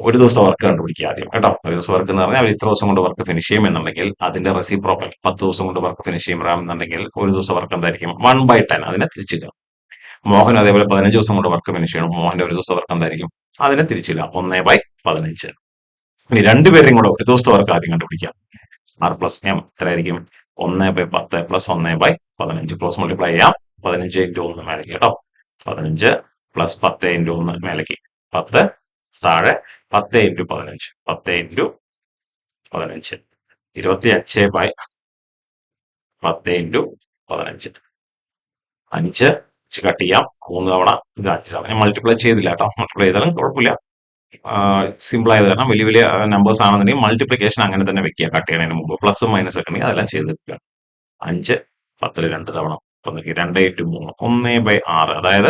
ഒരു ദിവസത്തെ വർക്ക് കണ്ടുപിടിക്കുക ആദ്യം കേട്ടോ. ഒരു ദിവസം വർക്ക് എന്ന് പറഞ്ഞാൽ അവർ ഇത്ര ദിവസം കൊണ്ട് വർക്ക് ഫിനിഷ് ചെയ്യും എന്നുണ്ടെങ്കിൽ അതിന്റെ റെസിപ്രോക്കൽ 10 ദിവസം കൊണ്ട് വർക്ക് ഫിനിഷ് ചെയ്യും റാം എന്നുണ്ടെങ്കിൽ ഒരു ദിവസം വർക്ക് എന്തായിരിക്കും? 1/10. അതിനെ തിരിച്ചില്ല. മോഹൻ അതേപോലെ 15 ദിവസം കൊണ്ട് വർക്ക് ഫിനിഷ് ചെയ്യണം. മോഹന്റെ ഒരു ദിവസത്തെ വർക്ക് എന്തായിരിക്കും? അതിനെ തിരിച്ചില്ല. 1/15. ഇനി രണ്ടുപേരെയും കൂടെ ഒരു ദിവസത്തെ വർക്ക് ആദ്യം കണ്ടുപിടിക്കാം. R + M എത്രയായിരിക്കും? 1/10 + 1/15. ക്രോസ് മൾട്ടിപ്ലൈ ചെയ്യാം. 15 × 1 മേലേക്ക് കേട്ടോ. 15 + 10 × 1 മേലേക്ക്. 10 താഴെ 10 × 15. 10 × 15. 25/10 × 15. 5 കട്ട് ചെയ്യാം. 3 തവണ ഇത് 5 തവണ. മൾട്ടിപ്ലൈ ചെയ്തില്ല കേട്ടോ. മൾട്ടിപ്ലൈ ചെയ്താലും കുഴപ്പമില്ല. സിമ്പിൾ ആയത് കാരണം വലിയ വലിയ നമ്പേഴ്സ് ആണെന്നുണ്ടെങ്കിൽ മൾട്ടിപ്ലിക്കേഷൻ അങ്ങനെ തന്നെ വെക്കുക. കട്ട് ചെയ്യുന്നതിന് മുമ്പ് പ്ലസും മൈനസ് ഒക്കെ ഉണ്ടെങ്കിൽ അതെല്ലാം ചെയ്ത് വെക്കുക. 5 10 2 തവണ 2 × 3 1/6. അതായത്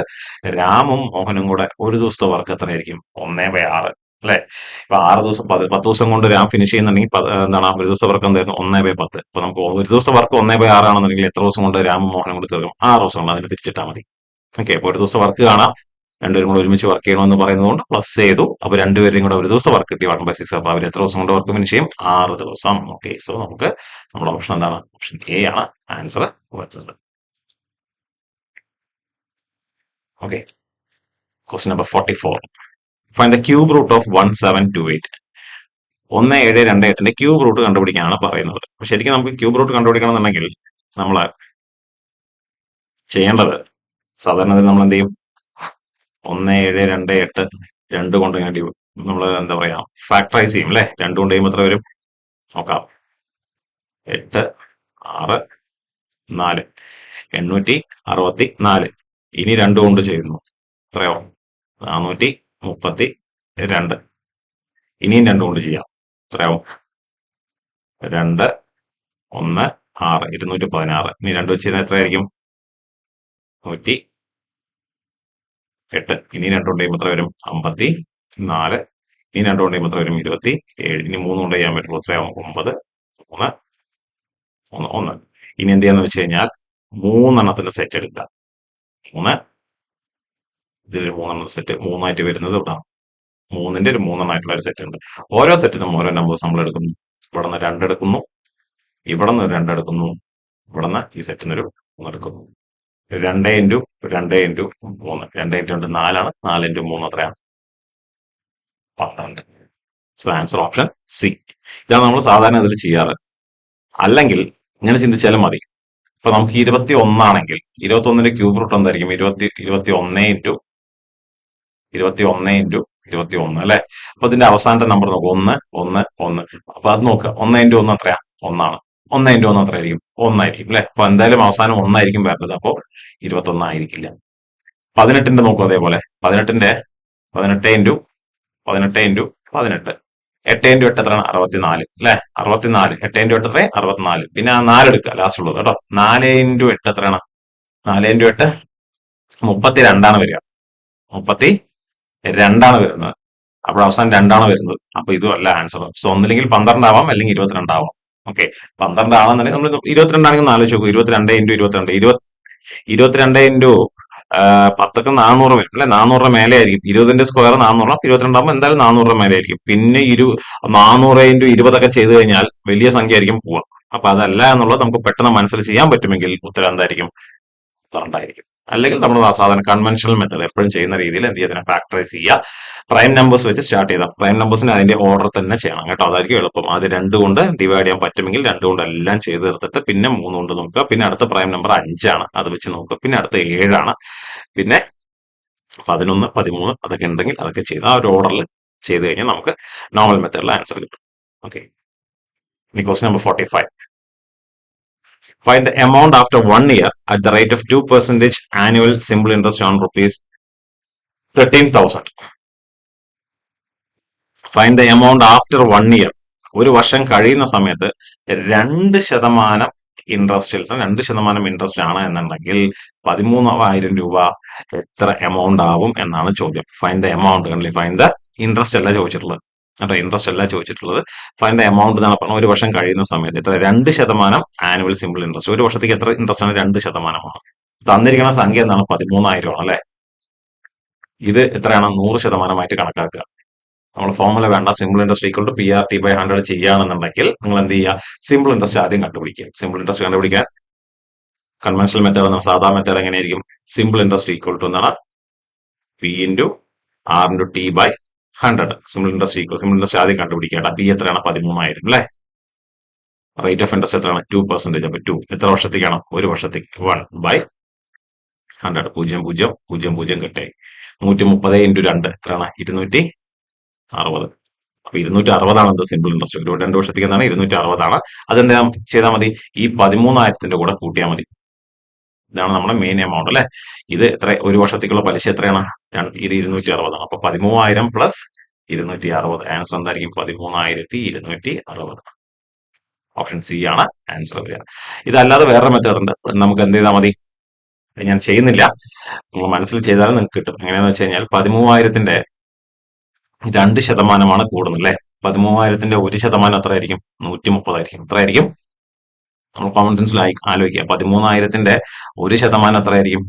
രാമും മോഹനും കൂടെ ഒരു ദിവസത്തെ വർക്ക് എത്രയായിരിക്കും? 1/6. അല്ലെ? ഇപ്പൊ 6 ദിവസം 10 ദിവസം കൊണ്ട് ഞാൻ ഫിനിഷ് ചെയ്യുന്നുണ്ടെങ്കിൽ എന്താണ് ഒരു ദിവസം വർക്ക് എന്തായിരുന്നു 1/10. ഇപ്പൊ നമുക്ക് ഒരു ദിവസം വർക്ക് 1/6 ആണെന്നുണ്ടെങ്കിൽ എത്ര ദിവസം കൊണ്ട് രാമും മോഹനും കൂടി തീർക്കും? 6 ദിവസം കൊണ്ട്. അതിന് തിരിച്ചിട്ടാൽ മതി. ഓക്കെ, അപ്പൊ ഒരു ദിവസം വർക്ക് കാണാം, രണ്ടുപേരും കൂടെ ഒരുമിച്ച് വർക്ക് ചെയ്യണമെന്ന് പറയുന്നതുകൊണ്ട് പ്ലസ് ചെയ്തു. അപ്പൊ രണ്ടുപേരും കൂടെ ഒരു ദിവസം വർക്ക് കിട്ടി 1/6. അപ്പൊ അവർ എത്ര ദിവസം കൊണ്ട് വർക്ക് ഫിനിഷ് ചെയ്യും? 6 ദിവസം. ഓക്കെ, സോ നമുക്ക് നമ്മുടെ ഓപ്ഷൻ എന്താണ്? ഓപ്ഷൻ എ ആണ് ആൻസർ വരുന്നത്. Okay, question number 44. Find the cube root of 1728. 1728ന്റെ ക്യൂബ് റൂട്ട് കണ്ടുപിടിക്കാനാണ് പറയുന്നത്. അപ്പൊ ശരിക്കും നമുക്ക് ക്യൂബ് റൂട്ട് കണ്ടുപിടിക്കണം എന്നുണ്ടെങ്കിൽ നമ്മൾ ചെയ്യേണ്ടത് സാധാരണ നമ്മൾ എന്ത് ചെയ്യും? 1728 2 കൊണ്ട് ഇങ്ങനെ നമ്മൾ എന്താ പറയാ ഫാക്ടറൈസ് ചെയ്യും അല്ലെ? 2 കൊണ്ട് ചെയ്യുമ്പോൾ എത്ര വരും നോക്കാം. 8 6 4 864. ഇനി 2 കൊണ്ട് ചെയ്യുന്നു, എത്രയോ? 432. ഇനിയും 2 കൊണ്ട് ചെയ്യാം, എത്രയാവും? 2 1 6 216. ഇനി 2 വെച്ച് കഴിഞ്ഞാൽ എത്രയായിരിക്കും? 108. ഇനി 2 കൊണ്ട് ചെയ്യുമ്പോൾ എത്ര വരും? 54. ഇനി 2 കൊണ്ട് ചെയ്യുമ്പോൾ എത്ര വരും? 27. ഇനി 3 കൊണ്ട് ചെയ്യാൻ പറ്റുള്ളൂ, എത്രയാവും? 9 3 1 1. ഇനി എന്ത് ചെയ്യാന്ന് വെച്ച് കഴിഞ്ഞാൽ 3 സെറ്റ് എടുക്കുക. 3 ഇതിൽ 3 സെറ്റ് 3 വരുന്നത് ഇവിടെ 3ന്റെ ഒരു 3 ഒരു സെറ്റ് ഉണ്ട്. ഓരോ സെറ്റിനും ഓരോ നമ്പേഴ്സ് നമ്മൾ എടുക്കുന്നു. ഇവിടെ നിന്ന് 2 എടുക്കുന്നു, ഇവിടെ നിന്ന് 2 എടുക്കുന്നു, ഇവിടെ നിന്ന് ഈ സെറ്റിന് ഒരു 3 എടുക്കുന്നു. 2 ഇൻറ്റു 2 ഇൻറ്റു 3 2 ഇൻറ്റു 2 4 ആണ്. 4 ഇൻറ്റു 3 എത്രയാണ്? 12. So answer option C. ഇതാണ് നമ്മൾ സാധാരണ ഇതിൽ ചെയ്യാറ്. അല്ലെങ്കിൽ ഇങ്ങനെ ചിന്തിച്ചാലും മതി. ഇപ്പൊ നമുക്ക് 21 ആണെങ്കിൽ 21ന്റെ ക്യൂബ് റൂട്ട് എന്തായിരിക്കും? 21 ഇൻറ്റു 21 അല്ലെ? അപ്പൊ ഇതിന്റെ അവസാനത്തെ നമ്പർ നോക്കുക, 1 1 1. അപ്പൊ അത് നോക്കുക, 1 ഇൻറ്റു 1 എത്രയാ? 1 ആണ്. 1 ഇൻറ്റു 1 എത്രയായിരിക്കും? 1 ആയിരിക്കും അല്ലെ? അപ്പൊ എന്തായാലും അവസാനം 1 ആയിരിക്കും വരുന്നത്. അപ്പോ 21 ആയിരിക്കില്ല. 18ന്റെ നോക്കുക, അതേപോലെ 18 ഇൻറ്റു 18 ഇൻറ്റു 18. 8 ഇൻറ്റു 8 എത്രയാണ്? 64 അല്ലെ? 64. 8 ഇൻറ്റു 8 എത്രയാണ്? 64. പിന്നെ ആ 4 എടുക്കുക, ലാസ്റ്റ് ഉള്ളത് കേട്ടോ. 4 ഇൻറ്റു 8 എത്രയാണ്? 4 ഇൻറ്റു 8 32 വരിക. 32 വരുന്നത്. അപ്പോൾ അവസാനം 2 വരുന്നത്. അപ്പൊ ഇതും അല്ല ആൻസർ. സോ ഒന്നില്ലെങ്കിൽ 12 ആവാം, അല്ലെങ്കിൽ 22 ആവാം. ഓക്കെ, 12 ആണെന്നുണ്ടെങ്കിൽ നമ്മൾ 22 ആണെങ്കിൽ 4 വെച്ച് നോക്കൂ. 22 ഇൻറ്റു 22 22 ഇൻറ്റു 10 400 വരും അല്ലെ? 400 മേലെ ആയിരിക്കും. 20ന്റെ സ്ക്വയർ 400. 22 ആകുമ്പോൾ എന്തായാലും 400 മേലെ ആയിരിക്കും. പിന്നെ 400 ഇൻറ്റു 20 ചെയ്ത് കഴിഞ്ഞാൽ വലിയ സംഖ്യ ആയിരിക്കും പോവുക. അപ്പൊ അതല്ല എന്നുള്ളത് നമുക്ക് പെട്ടെന്ന് മനസ്സിൽ ചെയ്യാൻ പറ്റുമെങ്കിൽ ഉത്തരം എന്തായിരിക്കും? 12 ആയിരിക്കും. അല്ലെങ്കിൽ നമ്മൾ സാധാരണ കൺവെൻഷണൽ മെത്തേഡ് എപ്പോഴും ചെയ്യുന്ന രീതിയിൽ എന്ത് ചെയ്യുക? ഫാക്ടറൈസ് ചെയ്യുക. പ്രൈം നമ്പേഴ്സ് വെച്ച് സ്റ്റാർട്ട് ചെയ്താൽ പ്രൈം നമ്പേഴ്സിന് അതിന്റെ ഓർഡർ തന്നെ ചെയ്യണം കേട്ടോ. അതായിരിക്കും എളുപ്പം. അത് 2 കൊണ്ട് ഡിവൈഡ് ചെയ്യാൻ പറ്റുമെങ്കിൽ 2 കൊണ്ട് എല്ലാം ചെയ്ത് തീർത്തിട്ട് പിന്നെ 3 കൊണ്ട് നോക്കുക. പിന്നെ അടുത്ത പ്രൈം നമ്പർ 5 ആണ്, അത് വെച്ച് നോക്കുക. പിന്നെ അടുത്ത 7 ആണ്. പിന്നെ 11 13 അതൊക്കെ ഉണ്ടെങ്കിൽ അതൊക്കെ ചെയ്ത് ആ ഒരു ഓർഡറിൽ ചെയ്ത് കഴിഞ്ഞാൽ നമുക്ക് നോർമൽ മെത്തേഡിൽ ആൻസർ കിട്ടും. ഓക്കെ, ഇനി question number 45. Find the amount after 1 year at the rate of 2% annual simple interest on rupees 13,000. Find the amount after 1 year. ഒരു വർഷം കഴിയുന്ന സമയത്ത് 2% ഇൻട്രസ്റ്റിൽ 2% ഇൻട്രസ്റ്റ് ആണ് എന്നുണ്ടെങ്കിൽ 13,000 രൂപ എത്ര എമൗണ്ട് ആവും എന്നാണ് ചോദ്യം. Find the amount. കണ്ടില്ലേ, ഫൈൻഡ് ദ ഇൻട്രസ്റ്റ് അല്ല ചോദിച്ചിട്ടുള്ളത് കേട്ടോ. ഇൻട്രസ്റ്റ് അല്ല ചോദിച്ചിട്ടുള്ളത്, ഫൈൻഡ് ദ എമൗണ്ട് എന്നാണ് പറഞ്ഞത്. ഒരു വർഷം കഴിയുന്ന സമയത്ത് എത്ര? 2% ആനുവൽ സിമ്പിൾ ഇൻട്രസ്റ്റ്. ഒരു വർഷത്തേക്ക് എത്ര ഇൻട്രസ്റ്റ് ആണ്? 2%. തന്നിരിക്കുന്ന സംഖ്യ എന്താണ്? 13,000 ആണ് അല്ലെ? ഇത് എത്രയാണ്? 100% കണക്കാക്കുക. നമ്മൾ ഫോർമുല വേണ്ട. Simple interest equal to PRT/100 ചെയ്യുകയാണെന്നുണ്ടെങ്കിൽ നിങ്ങൾ എന്ത് ചെയ്യുക? സിമ്പിൾ ഇൻട്രസ്റ്റ് ആദ്യം കണ്ടുപിടിക്കുക. സിമ്പിൾ ഇൻട്രസ്റ്റ് കണ്ടുപിടിക്കാൻ കൺവെൻഷണൽ മെത്തേഡ് എന്ന സാധാ മെത്തേഡ് എങ്ങനെയായിരിക്കും? സിമ്പിൾ ഇൻട്രസ്റ്റ് ഈക്വൽ ടു എന്താണ്? P into R into T/100. Simple interest ആദ്യം കണ്ടുപിടിക്കേണ്ട. P എത്രയാണ്? 13,000 അല്ലെ? റേറ്റ് ഓഫ് ഇൻട്രസ്റ്റ് എത്രയാണ്? 2%. അപ്പൊ 2 എത്ര വർഷത്തേക്കാണ്? ഒരു വർഷത്തേക്ക്. 1/100. 0.0000 കിട്ടേ. 130 ഇൻറ്റു 2 എത്രയാണ്? 260. അപ്പൊ 260 ആണ് എന്ത്? Simple interest. 2 വർഷത്തേക്ക് എന്താണ്? 260 ആണ്. അതെന്താ ചെയ്താൽ മതി? ഈ 13,000ന്റെ കൂടെ കൂട്ടിയാൽ മതി. ഇതാണ് നമ്മുടെ മെയിൻ എമൗണ്ട് അല്ലെ? ഇത് എത്ര? ഒരു വർഷത്തേക്കുള്ള പലിശ എത്രയാണ്? 260 ആണ്. അപ്പൊ 13,000 പ്ലസ് 260. ആൻസർ എന്തായിരിക്കും? 13,260. ഓപ്ഷൻ സി ആണ് ആൻസർ വരിക. ഇതല്ലാതെ വേറെ മെത്തേഡ് ഉണ്ട്. നമുക്ക് എന്ത് ചെയ്താൽ മതി? ഞാൻ ചെയ്യുന്നില്ല, നിങ്ങൾ മനസ്സിൽ ചെയ്താലും നിങ്ങൾക്ക് കിട്ടും. എങ്ങനെയാന്ന് വെച്ച് കഴിഞ്ഞാൽ 13,000ന്റെ 2% കൂടുന്നത് അല്ലെ. 13,000ന്റെ 1% എത്ര ആയിരിക്കും? 130 ആയിരിക്കും. എത്ര ആയിരിക്കും? നമ്മൾ കോമൺ സെൻസിൽ ആലോചിക്കുക. 13,000ന്റെ 1% എത്ര ആയിരിക്കും?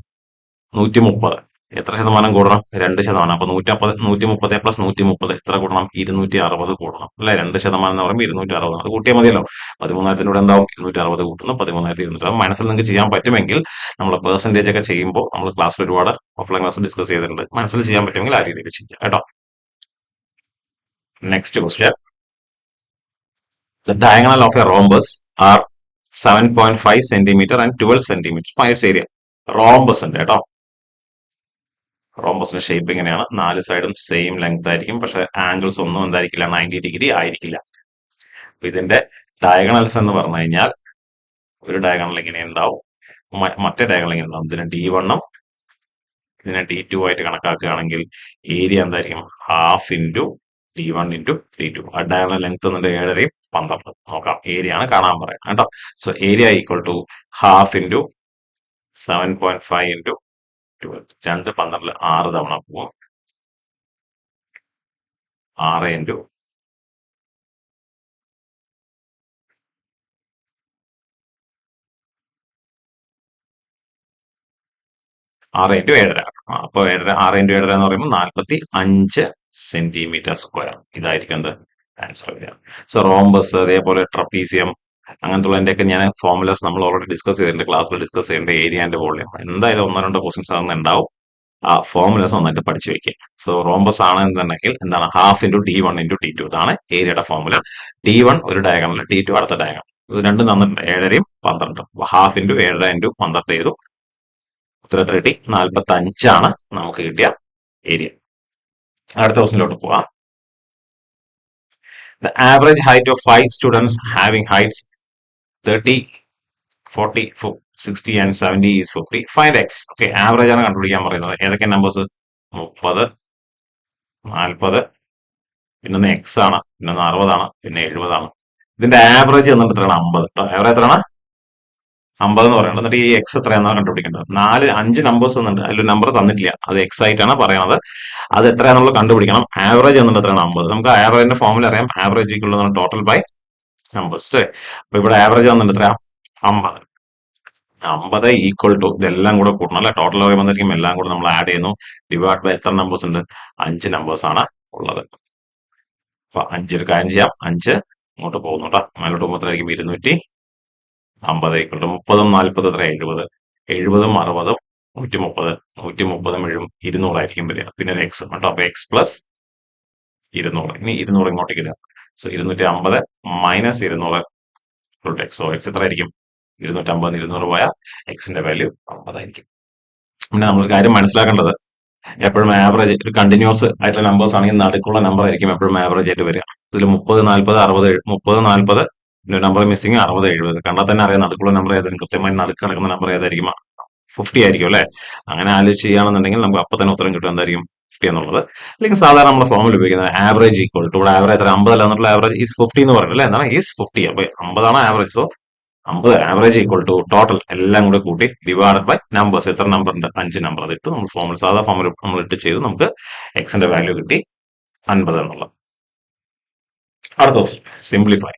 130. എത്ര ശതമാനം കൂടണം? 2%. അപ്പൊ 130 പ്ലസ് 130 എത്ര കൂടണം? 260 കൂടണം അല്ലെ. 2% എന്ന് പറയുമ്പോൾ 260. അത് കൂട്ടിയാൽ മതിയല്ലോ. 13,000 കൂടെ എന്താവും? 260 കൂട്ടുന്നു. 13,260. മനസ്സിൽ നിങ്ങൾക്ക് ചെയ്യാൻ പറ്റുമെങ്കിൽ നമ്മൾ പെർസെന്റേജ് ഒക്കെ ചെയ്യുമ്പോൾ നമ്മൾ ക്ലാസ്സിൽ ഒരുപാട് ഓഫ്ലൈൻ ക്ലാസ് ഡിസ്കസ് ചെയ്തിട്ടുണ്ട്. മനസ്സിൽ ചെയ്യാൻ പറ്റുമെങ്കിൽ ആ രീതിയിൽ ചെയ്യാം കേട്ടോ. Next question. The diagonal of a rhombus are 7.5 centimeter and 12 centimeter. Find its area. Rhombus ഉണ്ട് കേട്ടോ. റോംബസിന്റെ ഷേപ്പ് ഇങ്ങനെയാണ്. 4 സൈഡും സെയിം ലെങ്ത് ആയിരിക്കും. പക്ഷെ ആംഗിൾസ് ഒന്നും എന്തായിരിക്കില്ല? 90 ഡിഗ്രി ആയിരിക്കില്ല. ഇതിന്റെ ഡയഗണൽസ് എന്ന് പറഞ്ഞു കഴിഞ്ഞാൽ ഒരു ഡയഗണൽ ഇങ്ങനെ ഉണ്ടാവും, മറ്റേ ഡയഗണൽ ഇങ്ങനെ ഉണ്ടാവും. ഇതിനെ D1 ഇതിനെ D2 ആയിട്ട് കണക്കാക്കുകയാണെങ്കിൽ ഏരിയ എന്തായിരിക്കും? Half into D1 into D2. ആ ഡയഗണൽ ലെങ്ത് എന്നിട്ട് 7 12. നോക്കാം. ഏരിയ ആണ് കാണാൻ പറയുന്നത് കേട്ടോ. So area equal to half into 7.5 into 12. 2 12 6 തവണ പോവും. 6 ഇൻറ്റു 6 ഇൻറ്റു 7.5. അപ്പൊ 6 ഇൻറ്റു 7.5 എന്ന് പറയുമ്പോൾ 45 സെന്റിമീറ്റർ സ്ക്വയർ. ഇതായിരിക്കും എന്ത്? ആൻസർ വരിക. സോ റോംബസ്, അതേപോലെ ട്രപ്പീസിയം, അങ്ങനത്തുള്ളതിന്റെയൊക്കെ ഞാൻ ഫോർമുലാസ് നമ്മൾ ഓൾറെഡി ഡിസ്കസ് ചെയ്തിട്ടുണ്ട്. ക്ലാസ്സിൽ ഡിസ്കസ് ചെയ്യേണ്ട ഏരിയ ആൻഡ് വോളിയം എന്തായാലും 1-2 ക്വസ്റ്റ്യൻസ് അതൊന്നും ഉണ്ടാവും. ആ ഫോർമുലാസ് നന്നായിട്ട് പഠിച്ചു വെക്കുക. സോ റോംബസ് ആണെന്നുണ്ടെങ്കിൽ എന്താണ്? Half into D1 into D2. ഇതാണ് ഏരിയയുടെ ഫോർമുല. D1 ഒരു ഡയഗണൽ, D2 അടുത്ത ഡയഗണൽ. ഇത് രണ്ടും തന്നിട്ടുണ്ട്. 7 12. ഹാഫ് ഇൻറ്റു 7 ഇൻറ്റു 12 ചെയ്തു. ഉത്തരത്തിൽ കിട്ടി 45 നമുക്ക് കിട്ടിയ ഏരിയ. അടുത്ത ക്വസ്റ്റിനിലോട്ട് പോവാം. The average height of 5 students having heights 30, 40, 60 and 70 is 50. Find x. Okay, average ആണ് കണ്ടുപിടിക്കാൻ പറയുന്നത്. ഏതൊക്കെ നമ്പേഴ്സ്? 30, 40, പിന്നെ എക്സ് ആണ്, പിന്നെ 60, പിന്നെ 70. ഇതിന്റെ ആവറേജ് എന്നിട്ട് എത്രയാണ്? 50. ആവറേജ് എത്രയാണ്? 50 എന്ന് പറയുന്നത്. എന്നിട്ട് ഈ എക്സ് എത്രയാണെന്നാണ് കണ്ടുപിടിക്കേണ്ടത്. 5 നമ്പേഴ്സ് എന്നുണ്ട്. അതിൽ നമ്പർ തന്നിട്ടില്ല. അത് എക്സ് ആയിട്ടാണ് പറയണത്. അത് എത്രയാണെന്നുള്ളത് കണ്ടുപിടിക്കണം. ആവറേജ് എന്നിട്ട് എത്രയാണ്? 50. നമുക്ക് ആവറേജിന്റെ ഫോർമുല അറിയാം. Average equal total by numbers. അപ്പൊ ഇവിടെ ആവറേജ് വന്നിട്ട് എത്രയാ? 50. 50 ഈക്വൽ ടു ഇതെല്ലാം കൂടെ കൂട്ടണം അല്ലെ. ടോട്ടൽ പറയുമ്പോഴത്തേക്കും എല്ലാം കൂടെ നമ്മൾ ആഡ് ചെയ്യുന്നു. ഡിവൈഡ് ബൈ എത്ര നമ്പേഴ്സ് ഉണ്ട്? 5 നമ്പേഴ്സ് ആണ് ഉള്ളത്. അപ്പൊ 5 ഒരു കാര്യം ചെയ്യാം. 5 ഇങ്ങോട്ട് പോകുന്നു കേട്ടോ. മേലോട്ട് പോകുമ്പോഴത്തേക്കും 250 ഈക്വൽ ടു 30 40 എത്ര? 70. 70 60 130. 130 200 ആയിരിക്കും വരിക. പിന്നെ ഒരു എക്സ് കേട്ടോ. അപ്പൊ എക്സ് പ്ലസ് 200. ഇനി 200 ഇങ്ങോട്ടേക്ക് ഇടുക. So 250 minus 200 X. So X എത്ര ആയിരിക്കും? 250 200 പോയാൽ എക്സിന്റെ വാല്യൂ 50 ആയിരിക്കും. പിന്നെ നമ്മൾ കാര്യം മനസ്സിലാക്കേണ്ടത്, എപ്പോഴും ആവറേജ് ഒരു കണ്ടിന്യൂസ് ആയിട്ടുള്ള നമ്പേഴ്സ് ആണെങ്കിൽ നടുക്കുള്ള നമ്പർ ആയിരിക്കും എപ്പോഴും ആവറേജ് ആയിട്ട് വരിക. ഇതിൽ 30 40 60 30 40 പിന്നെ നമ്പർ മിസ്സിംഗ് 60 70. കണ്ടാൽ തന്നെ അറിയാം നടുക്കുള്ള നമ്പർ ഏതായിരിക്കും. കൃത്യമായി നടുക്ക് കിടക്കുന്ന നമ്പർ ഏതായിരിക്കും? 50 ആയിരിക്കും അല്ലെ. അങ്ങനെ ആലോചിച്ച് ചെയ്യുകയാണെന്നുണ്ടെങ്കിൽ നമുക്ക് അപ്പൊ തന്നെ ഉത്തരം കിട്ടും. എന്തായിരിക്കും? 50 എന്നുള്ളത്. അല്ലെങ്കിൽ സാധാരണ നമ്മുടെ ഫോമിൽ ഉപയോഗിക്കുന്നത് ആവറേജ് ഈക്വൽ ടു, ഇവിടെ ആവറേജ് എത്ര? 50 അല്ല എന്നുള്ള ആവറേജ് ഈസ് 50 എന്ന് പറയുന്നത് അല്ലെ. എന്താണ്? ഈസ് 50. അപ്പൊ 50 average. So 50 average equal to total എല്ലാം കൂടെ കൂട്ടി ഡിവൈഡഡ് ബൈ നമ്പേഴ്സ്. എത്ര നമ്പർ ഉണ്ട്? 5 നമ്പർ. അത് ഇട്ടു നമ്മൾ ഫോമിൽ സാധാ ഫോമിൽ നമ്മൾ ഇട്ട് ചെയ്തു. നമുക്ക് എക്സിന്റെ വാല്യൂ കിട്ടി 50 എന്നുള്ളത്. അടുത്ത question simplify.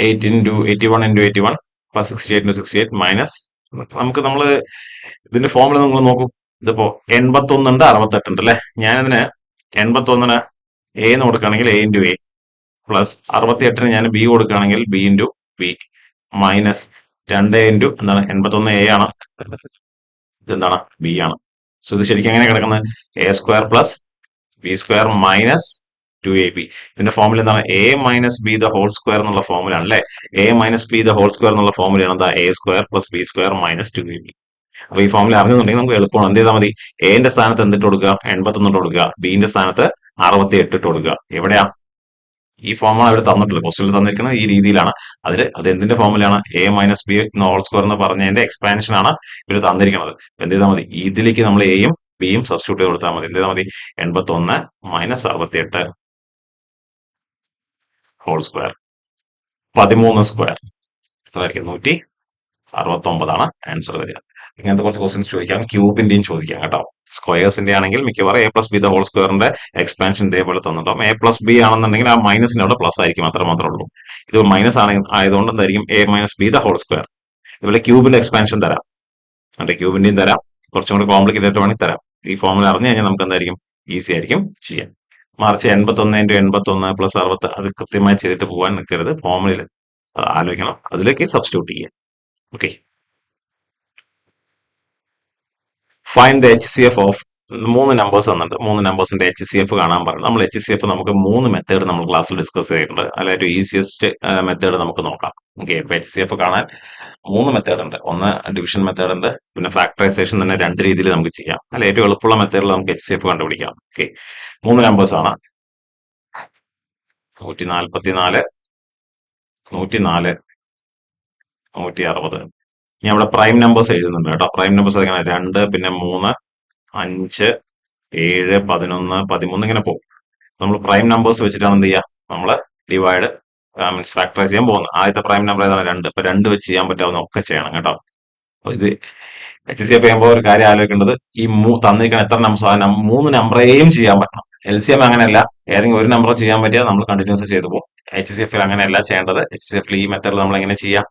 8 into 81 into 81 plus 68 into 68 minus നമ്മൾ ഇതിന്റെ ഫോമുല നിങ്ങൾ നോക്കൂ. ഇതിപ്പോ 81 ഉണ്ട് 68 ഉണ്ട് അല്ലെ. ഞാനിതിന് 81 എ എന്ന് കൊടുക്കുകയാണെങ്കിൽ എ ഇൻറ്റു എ പ്ലസ് 68 ഞാൻ ബി കൊടുക്കുകയാണെങ്കിൽ B into B minus 2 into എന്താണ്? 81 എ ആണ്, ഇതെന്താണ്? ബി ആണ്. സോ ഇത് ശരിക്കും എങ്ങനെ കിടക്കുന്നത്? A square plus B square minus 2ab. ഇതിന്റെ ഫോമുല എന്താണ്? A minus B the whole square എന്നുള്ള ഫോമുല ആണല്ലേ. A minus B the whole square എന്നുള്ള ഫോമുലയാണ് എന്താ? A square plus B square minus 2ab. അപ്പൊ ഈ ഫോമുല അറിഞ്ഞിട്ടുണ്ടെങ്കിൽ നമുക്ക് എളുപ്പമാണ്. എന്ത് ചെയ്താൽ മതി? എന്റെ സ്ഥാനത്ത് എന്തിട്ട് കൊടുക്കുക? 81 ഇട്ട് കൊടുക്കുക. ബിന്റെ സ്ഥാനത്ത് 68 ഇട്ട് കൊടുക്കുക. എവിടെയാ? ഈ ഫോമാണ് അവർ തന്നിട്ടുള്ളത്. ക്വസ്റ്റ്യനിൽ തന്നിരിക്കുന്നത് ഈ രീതിയിലാണ്. അത് എന്തിന്റെ ഫോമുലയാണ്? A minus B whole square എന്ന് പറഞ്ഞതിന്റെ എക്സ്പാൻഷൻ ആണ് ഇവർ തന്നിരിക്കുന്നത്. എന്ത് ചെയ്താൽ മതി? ഇതിലേക്ക് നമ്മൾ എയും ബിയും സബ്സ്റ്റിറ്റ്യൂട്ട് ചെയ്ത് കൊടുത്താൽ മതി. എന്ത് ചെയ്താൽ മതി? 81 മൈനസ് 68 ഹോൾ സ്ക്വയർ 13 സ്ക്വയർ എത്രയായിരിക്കും? 169 ആൻസർ വരിക. ഇങ്ങനത്തെ കുറച്ച് ക്വസ്റ്റ്യൻസ് ചോദിക്കാം. ക്യൂബിന്റെയും ചോദിക്കാം കേട്ടോ. സ്ക്വയേഴ്സിന്റെ ആണെങ്കിൽ മിക്കവാറും A+B ഹോൾ സ്ക്വയറിന്റെ എക്സ്പാൻഷൻ ഇതേപോലെ തന്നിട്ടും A+B ആണെന്നുണ്ടെങ്കിൽ ആ മൈനസിന്റെ അവിടെ പ്ലസ് ആയിരിക്കും, അത്ര മാത്രമേ ഉള്ളൂ. ഇത് മൈനസ് ആയതുകൊണ്ട് എന്തായിരിക്കും A-B ഹോൾ സ്ക്വയർ. ഇതുപോലെ ക്യൂബിന്റെ എക്സ്പാൻഷൻ തരാം, അല്ലെ ക്യൂബിന്റെയും തരാം, കുറച്ചും കൂടി കോംപ്ലിക്കേറ്റഡ് വേണമെങ്കിൽ തരാം. ഈ ഫോർമുല അറിഞ്ഞു കഴിഞ്ഞാൽ നമുക്ക് എന്തായിരിക്കും ഈസി ആയിരിക്കും ചെയ്യാൻ. മറിച്ച് 81 × 81 + 60 അത് കൃത്യമായി ചെയ്തിട്ട് പോകാൻ നിൽക്കരുത്. ഫോർമുലയിൽ ആലോചിക്കണം, അതിലേക്ക് സബ്സ്റ്റിറ്റ്യൂട്ട് ചെയ്യുക. Okay, find the HCF of 3 numbers തന്നിട്ട് 3 നമ്പേഴ്സിന്റെ HCF കാണാൻ പറഞ്ഞു. നമ്മൾ HCF നമുക്ക് 3 മെത്തേഡ് നമ്മൾ ക്ലാസ്സിൽ ഡിസ്കസ് ചെയ്തിട്ടുണ്ട്. അതിൽ ഏറ്റവും ഈസിയസ്റ്റ് മെത്തേഡ് നമുക്ക് നോക്കാം. ഓക്കെ, ഇപ്പൊ HCF കാണാൻ 3 മെത്തേഡ് ഉണ്ട്. ഒന്ന് ഡിവിഷൻ മെത്തേഡ് ഉണ്ട്, പിന്നെ ഫാക്ടറൈസേഷൻ തന്നെ 2 രീതിയിൽ നമുക്ക് ചെയ്യാം. അല്ല ഏറ്റവും എളുപ്പമുള്ള മെത്തേഡിൽ നമുക്ക് HCF കണ്ടുപിടിക്കാം. ഓക്കെ, 3 നമ്പേഴ്സ് ആണ് 144, 104, 160. ഞാൻ ഇവിടെ പ്രൈം നമ്പേഴ്സ് എഴുതുന്നുണ്ട് കേട്ടോ. പ്രൈം നമ്പേഴ്സ് എങ്ങനെ 2, പിന്നെ 3, 5, 7, 11, 13 ഇങ്ങനെ പോകും. നമ്മൾ പ്രൈം നമ്പേഴ്സ് വെച്ചിട്ടാണ് എന്ത് ചെയ്യുക, നമ്മള് ഡിവൈഡ് മീൻസ് ഫാക്ടറൈസ് ചെയ്യാൻ പോകുന്നത്. ആദ്യത്തെ പ്രൈം നമ്പർ ഏതാണ് 2. ഇപ്പൊ 2 വെച്ച് ചെയ്യാൻ പറ്റാവുന്ന ഒക്കെ ചെയ്യണം കേട്ടോ. അപ്പൊ ഇത് HCF ചെയ്യുമ്പോൾ ഒരു കാര്യം ആലോചിക്കേണ്ടത്, ഈ തന്നിരിക്കുന്ന എത്ര നമ്പേഴ്സ് ആ 3 നമ്പറേയും ചെയ്യാൻ പറ്റണം. LCM അങ്ങനെയല്ല, ഏതെങ്കിലും ഒരു നമ്പർ ചെയ്യാൻ പറ്റിയാൽ നമ്മൾ കണ്ടിന്യൂസ് ചെയ്തു പോകും. HCF അങ്ങനെയല്ല ചെയ്യേണ്ടത്. HCF ഈ മെത്തേഡിൽ നമ്മൾ എങ്ങനെ ചെയ്യാം,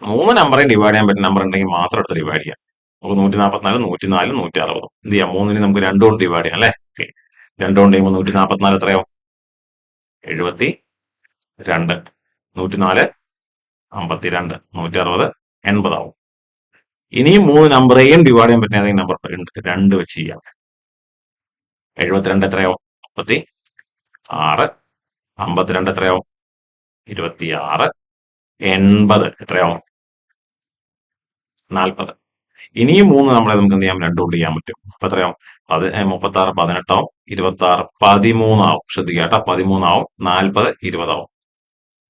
3 നമ്പറേയും ഡിവൈഡ് ചെയ്യാൻ പറ്റുന്ന നമ്പർ ഉണ്ടെങ്കിൽ മാത്രം എടുത്ത് ഡിവൈഡ് ചെയ്യാം. നമുക്ക് 144, 104, 160 എന്ത് ചെയ്യാം, 3 നമുക്ക് 2 കൊണ്ട് ഡിവൈഡ് ചെയ്യാം അല്ലെ. 2 കൊണ്ട് ചെയ്യുമ്പോൾ 144 എത്രയാവും, 72, 104, 52, 160, 80 ആവും. ഇനിയും 3 നമ്പറേയും ഡിവൈഡ് ചെയ്യാൻ പറ്റുന്ന ഏതെങ്കിലും നമ്പർ 2 വെച്ച് ചെയ്യാം. 72 എത്രയാവും, 36, 52 എത്രയാവും, 26, 80 എത്രയാവും, 40. ഇനിയും 3 നമ്മളെ നമുക്ക് എന്ത് ചെയ്യാം, 2 കൊണ്ട് ചെയ്യാൻ പറ്റും. അപ്പൊ എത്രയാവും, 36, 18 ആവും, 26, 13 ആവും. ശ്രദ്ധിക്കുക കേട്ടോ, 13 ആവും, 40, 20 ആവും.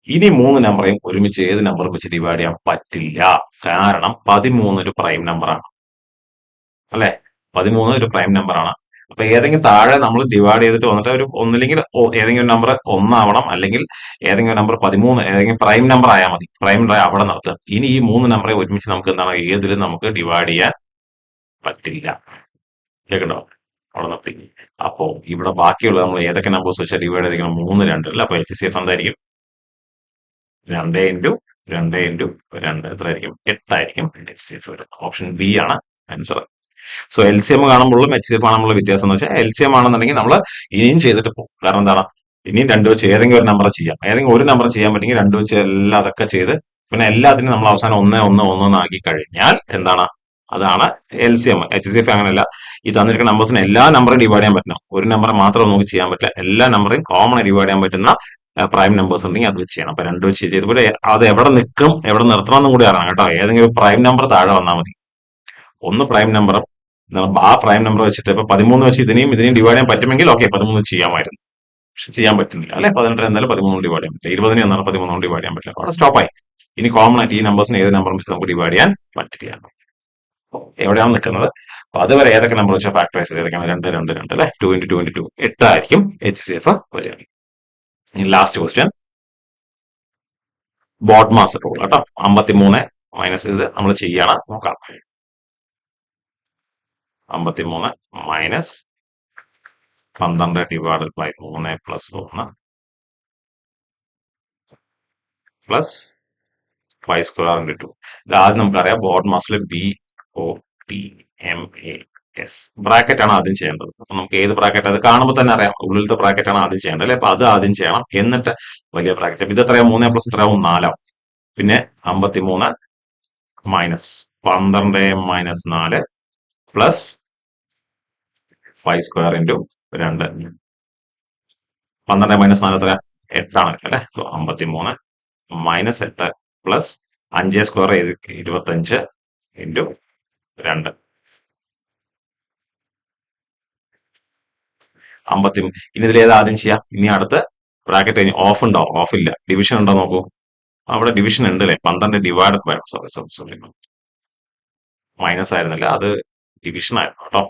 ഇനി 3 നമ്പറേയും ഒരുമിച്ച് ഏത് നമ്പർ വെച്ച് ഡിവൈഡ് ചെയ്യാൻ പറ്റില്ല. കാരണം 13 ഒരു പ്രൈം നമ്പറാണ് അല്ലെ. 13 ഒരു പ്രൈം നമ്പറാണ്. അപ്പൊ ഏതെങ്കിലും താഴെ നമ്മൾ ഡിവൈഡ് ചെയ്തിട്ട് വന്നിട്ട് ഒരു ഒന്നില്ലെങ്കിൽ ഏതെങ്കിലും നമ്പർ 1 ആവണം, അല്ലെങ്കിൽ ഏതെങ്കിലും നമ്പർ 13 ഏതെങ്കിലും പ്രൈം നമ്പർ ആയാൽ മതി. പ്രൈം നമ്പർ അവിടെ നിർത്തുക. ഇനി ഈ 3 നമ്പറെ ഒരുമിച്ച് നമുക്ക് എന്താണ് ഏതിലും നമുക്ക് ഡിവൈഡ് ചെയ്യാൻ പറ്റില്ല. കേൾക്കണ്ടോ, അവിടെ നിർത്തി. അപ്പോ ഇവിടെ ബാക്കിയുള്ള നമ്മൾ ഏതൊക്കെ നമ്പേഴ്സ് വെച്ചാൽ ഡിവൈഡ് ചെയ്തിരിക്കണം, 3, 2 അല്ല. അപ്പൊ HCF എന്തായിരിക്കും, 2 × 2 × 2 എത്രയായിരിക്കും, 8 ആയിരിക്കും HCF വരുന്നത്. ഓപ്ഷൻ ബി ആണ് ആൻസർ. സോ LCM കാണുമ്പോഴും HCF കാണുമ്പോഴുള്ള വ്യത്യാസം എന്ന് വെച്ചാൽ LCM ആണെന്നുണ്ടെങ്കിൽ നമ്മൾ ഇനിയും ചെയ്തിട്ട് പോകും. കാരണം എന്താണ്, ഇനിയും 2 വെച്ച് ഏതെങ്കിലും ഒരു നമ്പർ ചെയ്യാം. ഏതെങ്കിലും ഒരു നമ്പർ ചെയ്യാൻ പറ്റുമെങ്കിൽ 2 വെച്ച് എല്ലാം അതൊക്കെ ചെയ്ത് പിന്നെ എല്ലാത്തിനും നമ്മൾ അവസാനം 1, 1, 1 ആക്കി കഴിഞ്ഞാൽ എന്താണ്, അതാണ് LCM. HCF അങ്ങനെയല്ല. ഈ തന്നിരിക്കുന്ന നമ്പേഴ്സിന് എല്ലാ നമ്പറും ഡിവൈഡ് ചെയ്യാൻ പറ്റണം. ഒരു നമ്പർ മാത്രം നമുക്ക് ചെയ്യാൻ പറ്റില്ല. എല്ലാ നമ്പറും കോമൺ ഡിവൈഡ് ചെയ്യാൻ പറ്റുന്ന പ്രൈം നമ്പേഴ്സ് ഉണ്ടെങ്കിൽ അത് വെച്ച് ചെയ്യണം. അപ്പൊ 2 വെച്ച് ചെയ്തപോലെ അത് എവിടെ നിൽക്കും, എവിടെ നിർത്തണം എന്നും കൂടി അറിയണം കേട്ടോ. ഏതെങ്കിലും പ്രൈം നമ്പർ താഴെ വന്നാൽ മതി. ഒന്ന് പ്രൈം നമ്പർ, ആ പ്രൈം നമ്പർ വെച്ചിട്ട് ഇപ്പൊ 13 വെച്ച് ഇതിനെയും ഡിവൈഡ് ചെയ്യാൻ പറ്റുമെങ്കിൽ ഓക്കെ 13 ചെയ്യാമായിരുന്നു. പക്ഷെ ചെയ്യാൻ പറ്റുന്നില്ല അല്ലെ. 18 എന്തായാലും 13 ഡിവൈഡ് ചെയ്യാൻ പറ്റില്ല. 20 എന്നാണ് 13 ഡിവൈഡ് ചെയ്യാൻ പറ്റില്ല. അവിടെ സ്റ്റോപ്പായി. ഇനി കോമൺ ആയിട്ട് ഈ നമ്പേഴ്സിന് ഏത് നമ്പർ വെച്ച് നമുക്ക് ഡിവൈഡ് ചെയ്യാൻ പറ്റില്ല. എവിടെയാണ് നിൽക്കുന്നത്, അപ്പൊ അതുവരെ ഏതൊക്കെ നമ്പർ വെച്ചാൽ ഫാക്ടറൈസ് ചെയ്തേക്കാം, 2, 2, 2 അല്ലെ. 2 × 2 × 2 8 ആയിരിക്കും HCF വരിക. ഇനി last question, BODMAS rule കേട്ടോ. 53 മൈനസ് ഇത് നമ്മൾ ചെയ്യണം, നോക്കാം. 53 minus 12 divided by 3 plus 1 plus 5 square × 2. ഇത് ആദ്യം നമുക്കറിയാം ബോഡ് മാസിൽ BODMAS ബ്രാക്കറ്റ് ആണ് ആദ്യം ചെയ്യേണ്ടത്. അപ്പൊ നമുക്ക് ഏത് ബ്രാക്കറ്റ്, അത് കാണുമ്പോൾ തന്നെ അറിയാം ഉള്ളിലത്തെ ബ്രാക്കറ്റ് ആണ് ആദ്യം ചെയ്യേണ്ടത് അല്ലെ. അപ്പൊ അത് ആദ്യം ചെയ്യണം, എന്നിട്ട് വലിയ ബ്രാക്കറ്റ്. ഇത് എത്രയാവും, 3 പ്ലസ് എത്രയാവും, 4 ആവും. പിന്നെ 53 minus 12 minus 4 plus 5 square × 2. 12 minus 4 എത്ര, 8 ആണ് അല്ലെ. 53 മൈനസ് 8 പ്ലസ് 5 സ്ക്വയർ 25 × 2. 50. ഇനി ഇതിൽ ഏത് ആദ്യം ചെയ്യാം, ഇനി അടുത്ത ബ്രാക്കറ്റ് കഴിഞ്ഞ് ഓഫ് ഉണ്ടോ, ഓഫ് ഇല്ല. ഡിവിഷൻ ഉണ്ടോ നോക്കൂ, അവിടെ ഡിവിഷൻ ഉണ്ട് അല്ലെ. 12 ഡിവൈഡ് ബൈ സോറി മൈനസ് ആയിരുന്നില്ല, അത് ഡിവിഷൻ ആയിരുന്നു കേട്ടോ.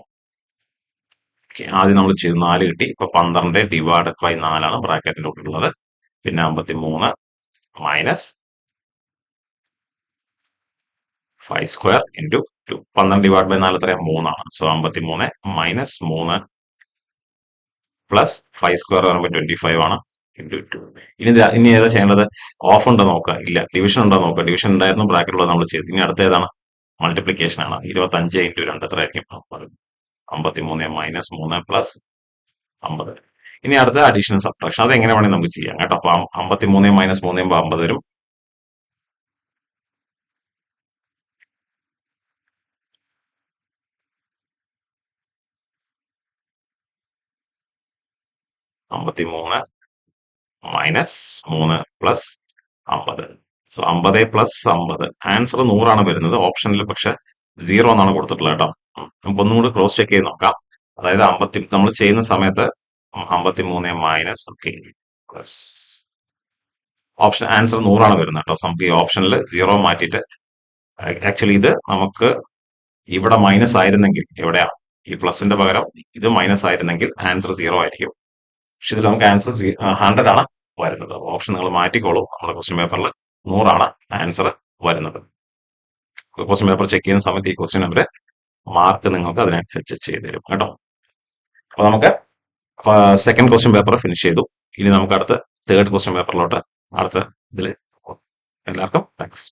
ആദ്യം നമ്മൾ ചെയ്തു 4 കിട്ടി. ഇപ്പൊ 12 ഡിവൈഡ് ബൈ 4 ആണ് ബ്രാക്കറ്റിന്റെ ഉള്ളിലുള്ളത്. പിന്നെ 53 minus 5 square into 2. 12 divide by 4 എത്രയാണ് 3 ആണ്. സോ 53 മൈനസ് 3 പ്ലസ് 5 സ്ക്വയർ പറയുമ്പോൾ 25 ആണ് ഇൻറ്റു 2. ഇനി ഏതാ ചെയ്യേണ്ടത്? ഓഫ് ഉണ്ടോ നോക്കുക. ഇല്ല. ഡിവിഷൻ ഉണ്ടോ നോക്കുക. ഡിവിഷൻ ഉണ്ടായിരുന്നു, ബ്രാക്കറ്റുള്ളത് നമ്മൾ ചെയ്തു. ഇനി അടുത്ത ഏതാണ്? മൾട്ടിപ്ലിക്കേഷൻ ആണ്. 25 ഇൻറ്റു 2 എത്ര ആയിരിക്കും? 53 മൈനസ് 3 പ്ലസ് 50. ഇനി അടുത്ത അഡീഷണൽ സബ്ട്രാക്ഷൻ. അത് എങ്ങനെ വേണമെങ്കിൽ നമുക്ക് ചെയ്യാം കേട്ടോ. അപ്പൊ 53 മൈനസ് 3 ചെയ്യുമ്പോൾ 50 വരും. Minus 3 plus 50. So 50 plus 50. Answer 100 വരുന്നത്. ഓപ്ഷനിൽ പക്ഷെ 0 എന്നാണ് കൊടുത്തിട്ടുള്ളത് കേട്ടോ. നമുക്ക് ഒന്നും കൂടി ക്രോസ് ചെക്ക് ചെയ്ത് നോക്കാം. അതായത് നമ്മൾ ചെയ്യുന്ന സമയത്ത് 53 മൈനസ് പ്ലസ് ഓപ്ഷൻ ആൻസർ 100 വരുന്നത് കേട്ടോ. നമുക്ക് ഈ ഓപ്ഷനിൽ 0 മാറ്റിയിട്ട് ആക്ച്വലി ഇത് നമുക്ക് ഇവിടെ മൈനസ് ആയിരുന്നെങ്കിൽ എവിടെയാ ഈ പ്ലസിന്റെ പകരം ഇത് മൈനസ് ആയിരുന്നെങ്കിൽ ആൻസർ 0 ആയിരിക്കും. പക്ഷെ ഇതിൽ നമുക്ക് ആൻസർ 100 ആണ് വരുന്നത്. ഓപ്ഷൻ നിങ്ങൾ മാറ്റിക്കോളൂ. നമ്മുടെ ക്വസ്റ്റ്യൻ പേപ്പറിൽ 100 ആൻസർ വരുന്നത്. ക്വസ്റ്റ്യൻ പേപ്പർ ചെക്ക് ചെയ്യുന്ന സമയത്ത് ഈ ക്വസ്റ്റ്യൻ നമ്പർ മാർക്ക് നിങ്ങൾക്ക് അതിനനുസരിച്ച് ചെയ്ത് തരും കേട്ടോ. അപ്പൊ നമുക്ക് സെക്കൻഡ് ക്വസ്റ്റ്യൻ പേപ്പർ ഫിനിഷ് ചെയ്തു. ഇനി നമുക്ക് അടുത്ത തേർഡ് ക്വസ്റ്റ്യൻ പേപ്പറിലോട്ട് അടുത്ത ഇതിൽ എല്ലാവർക്കും താങ്ക്സ്.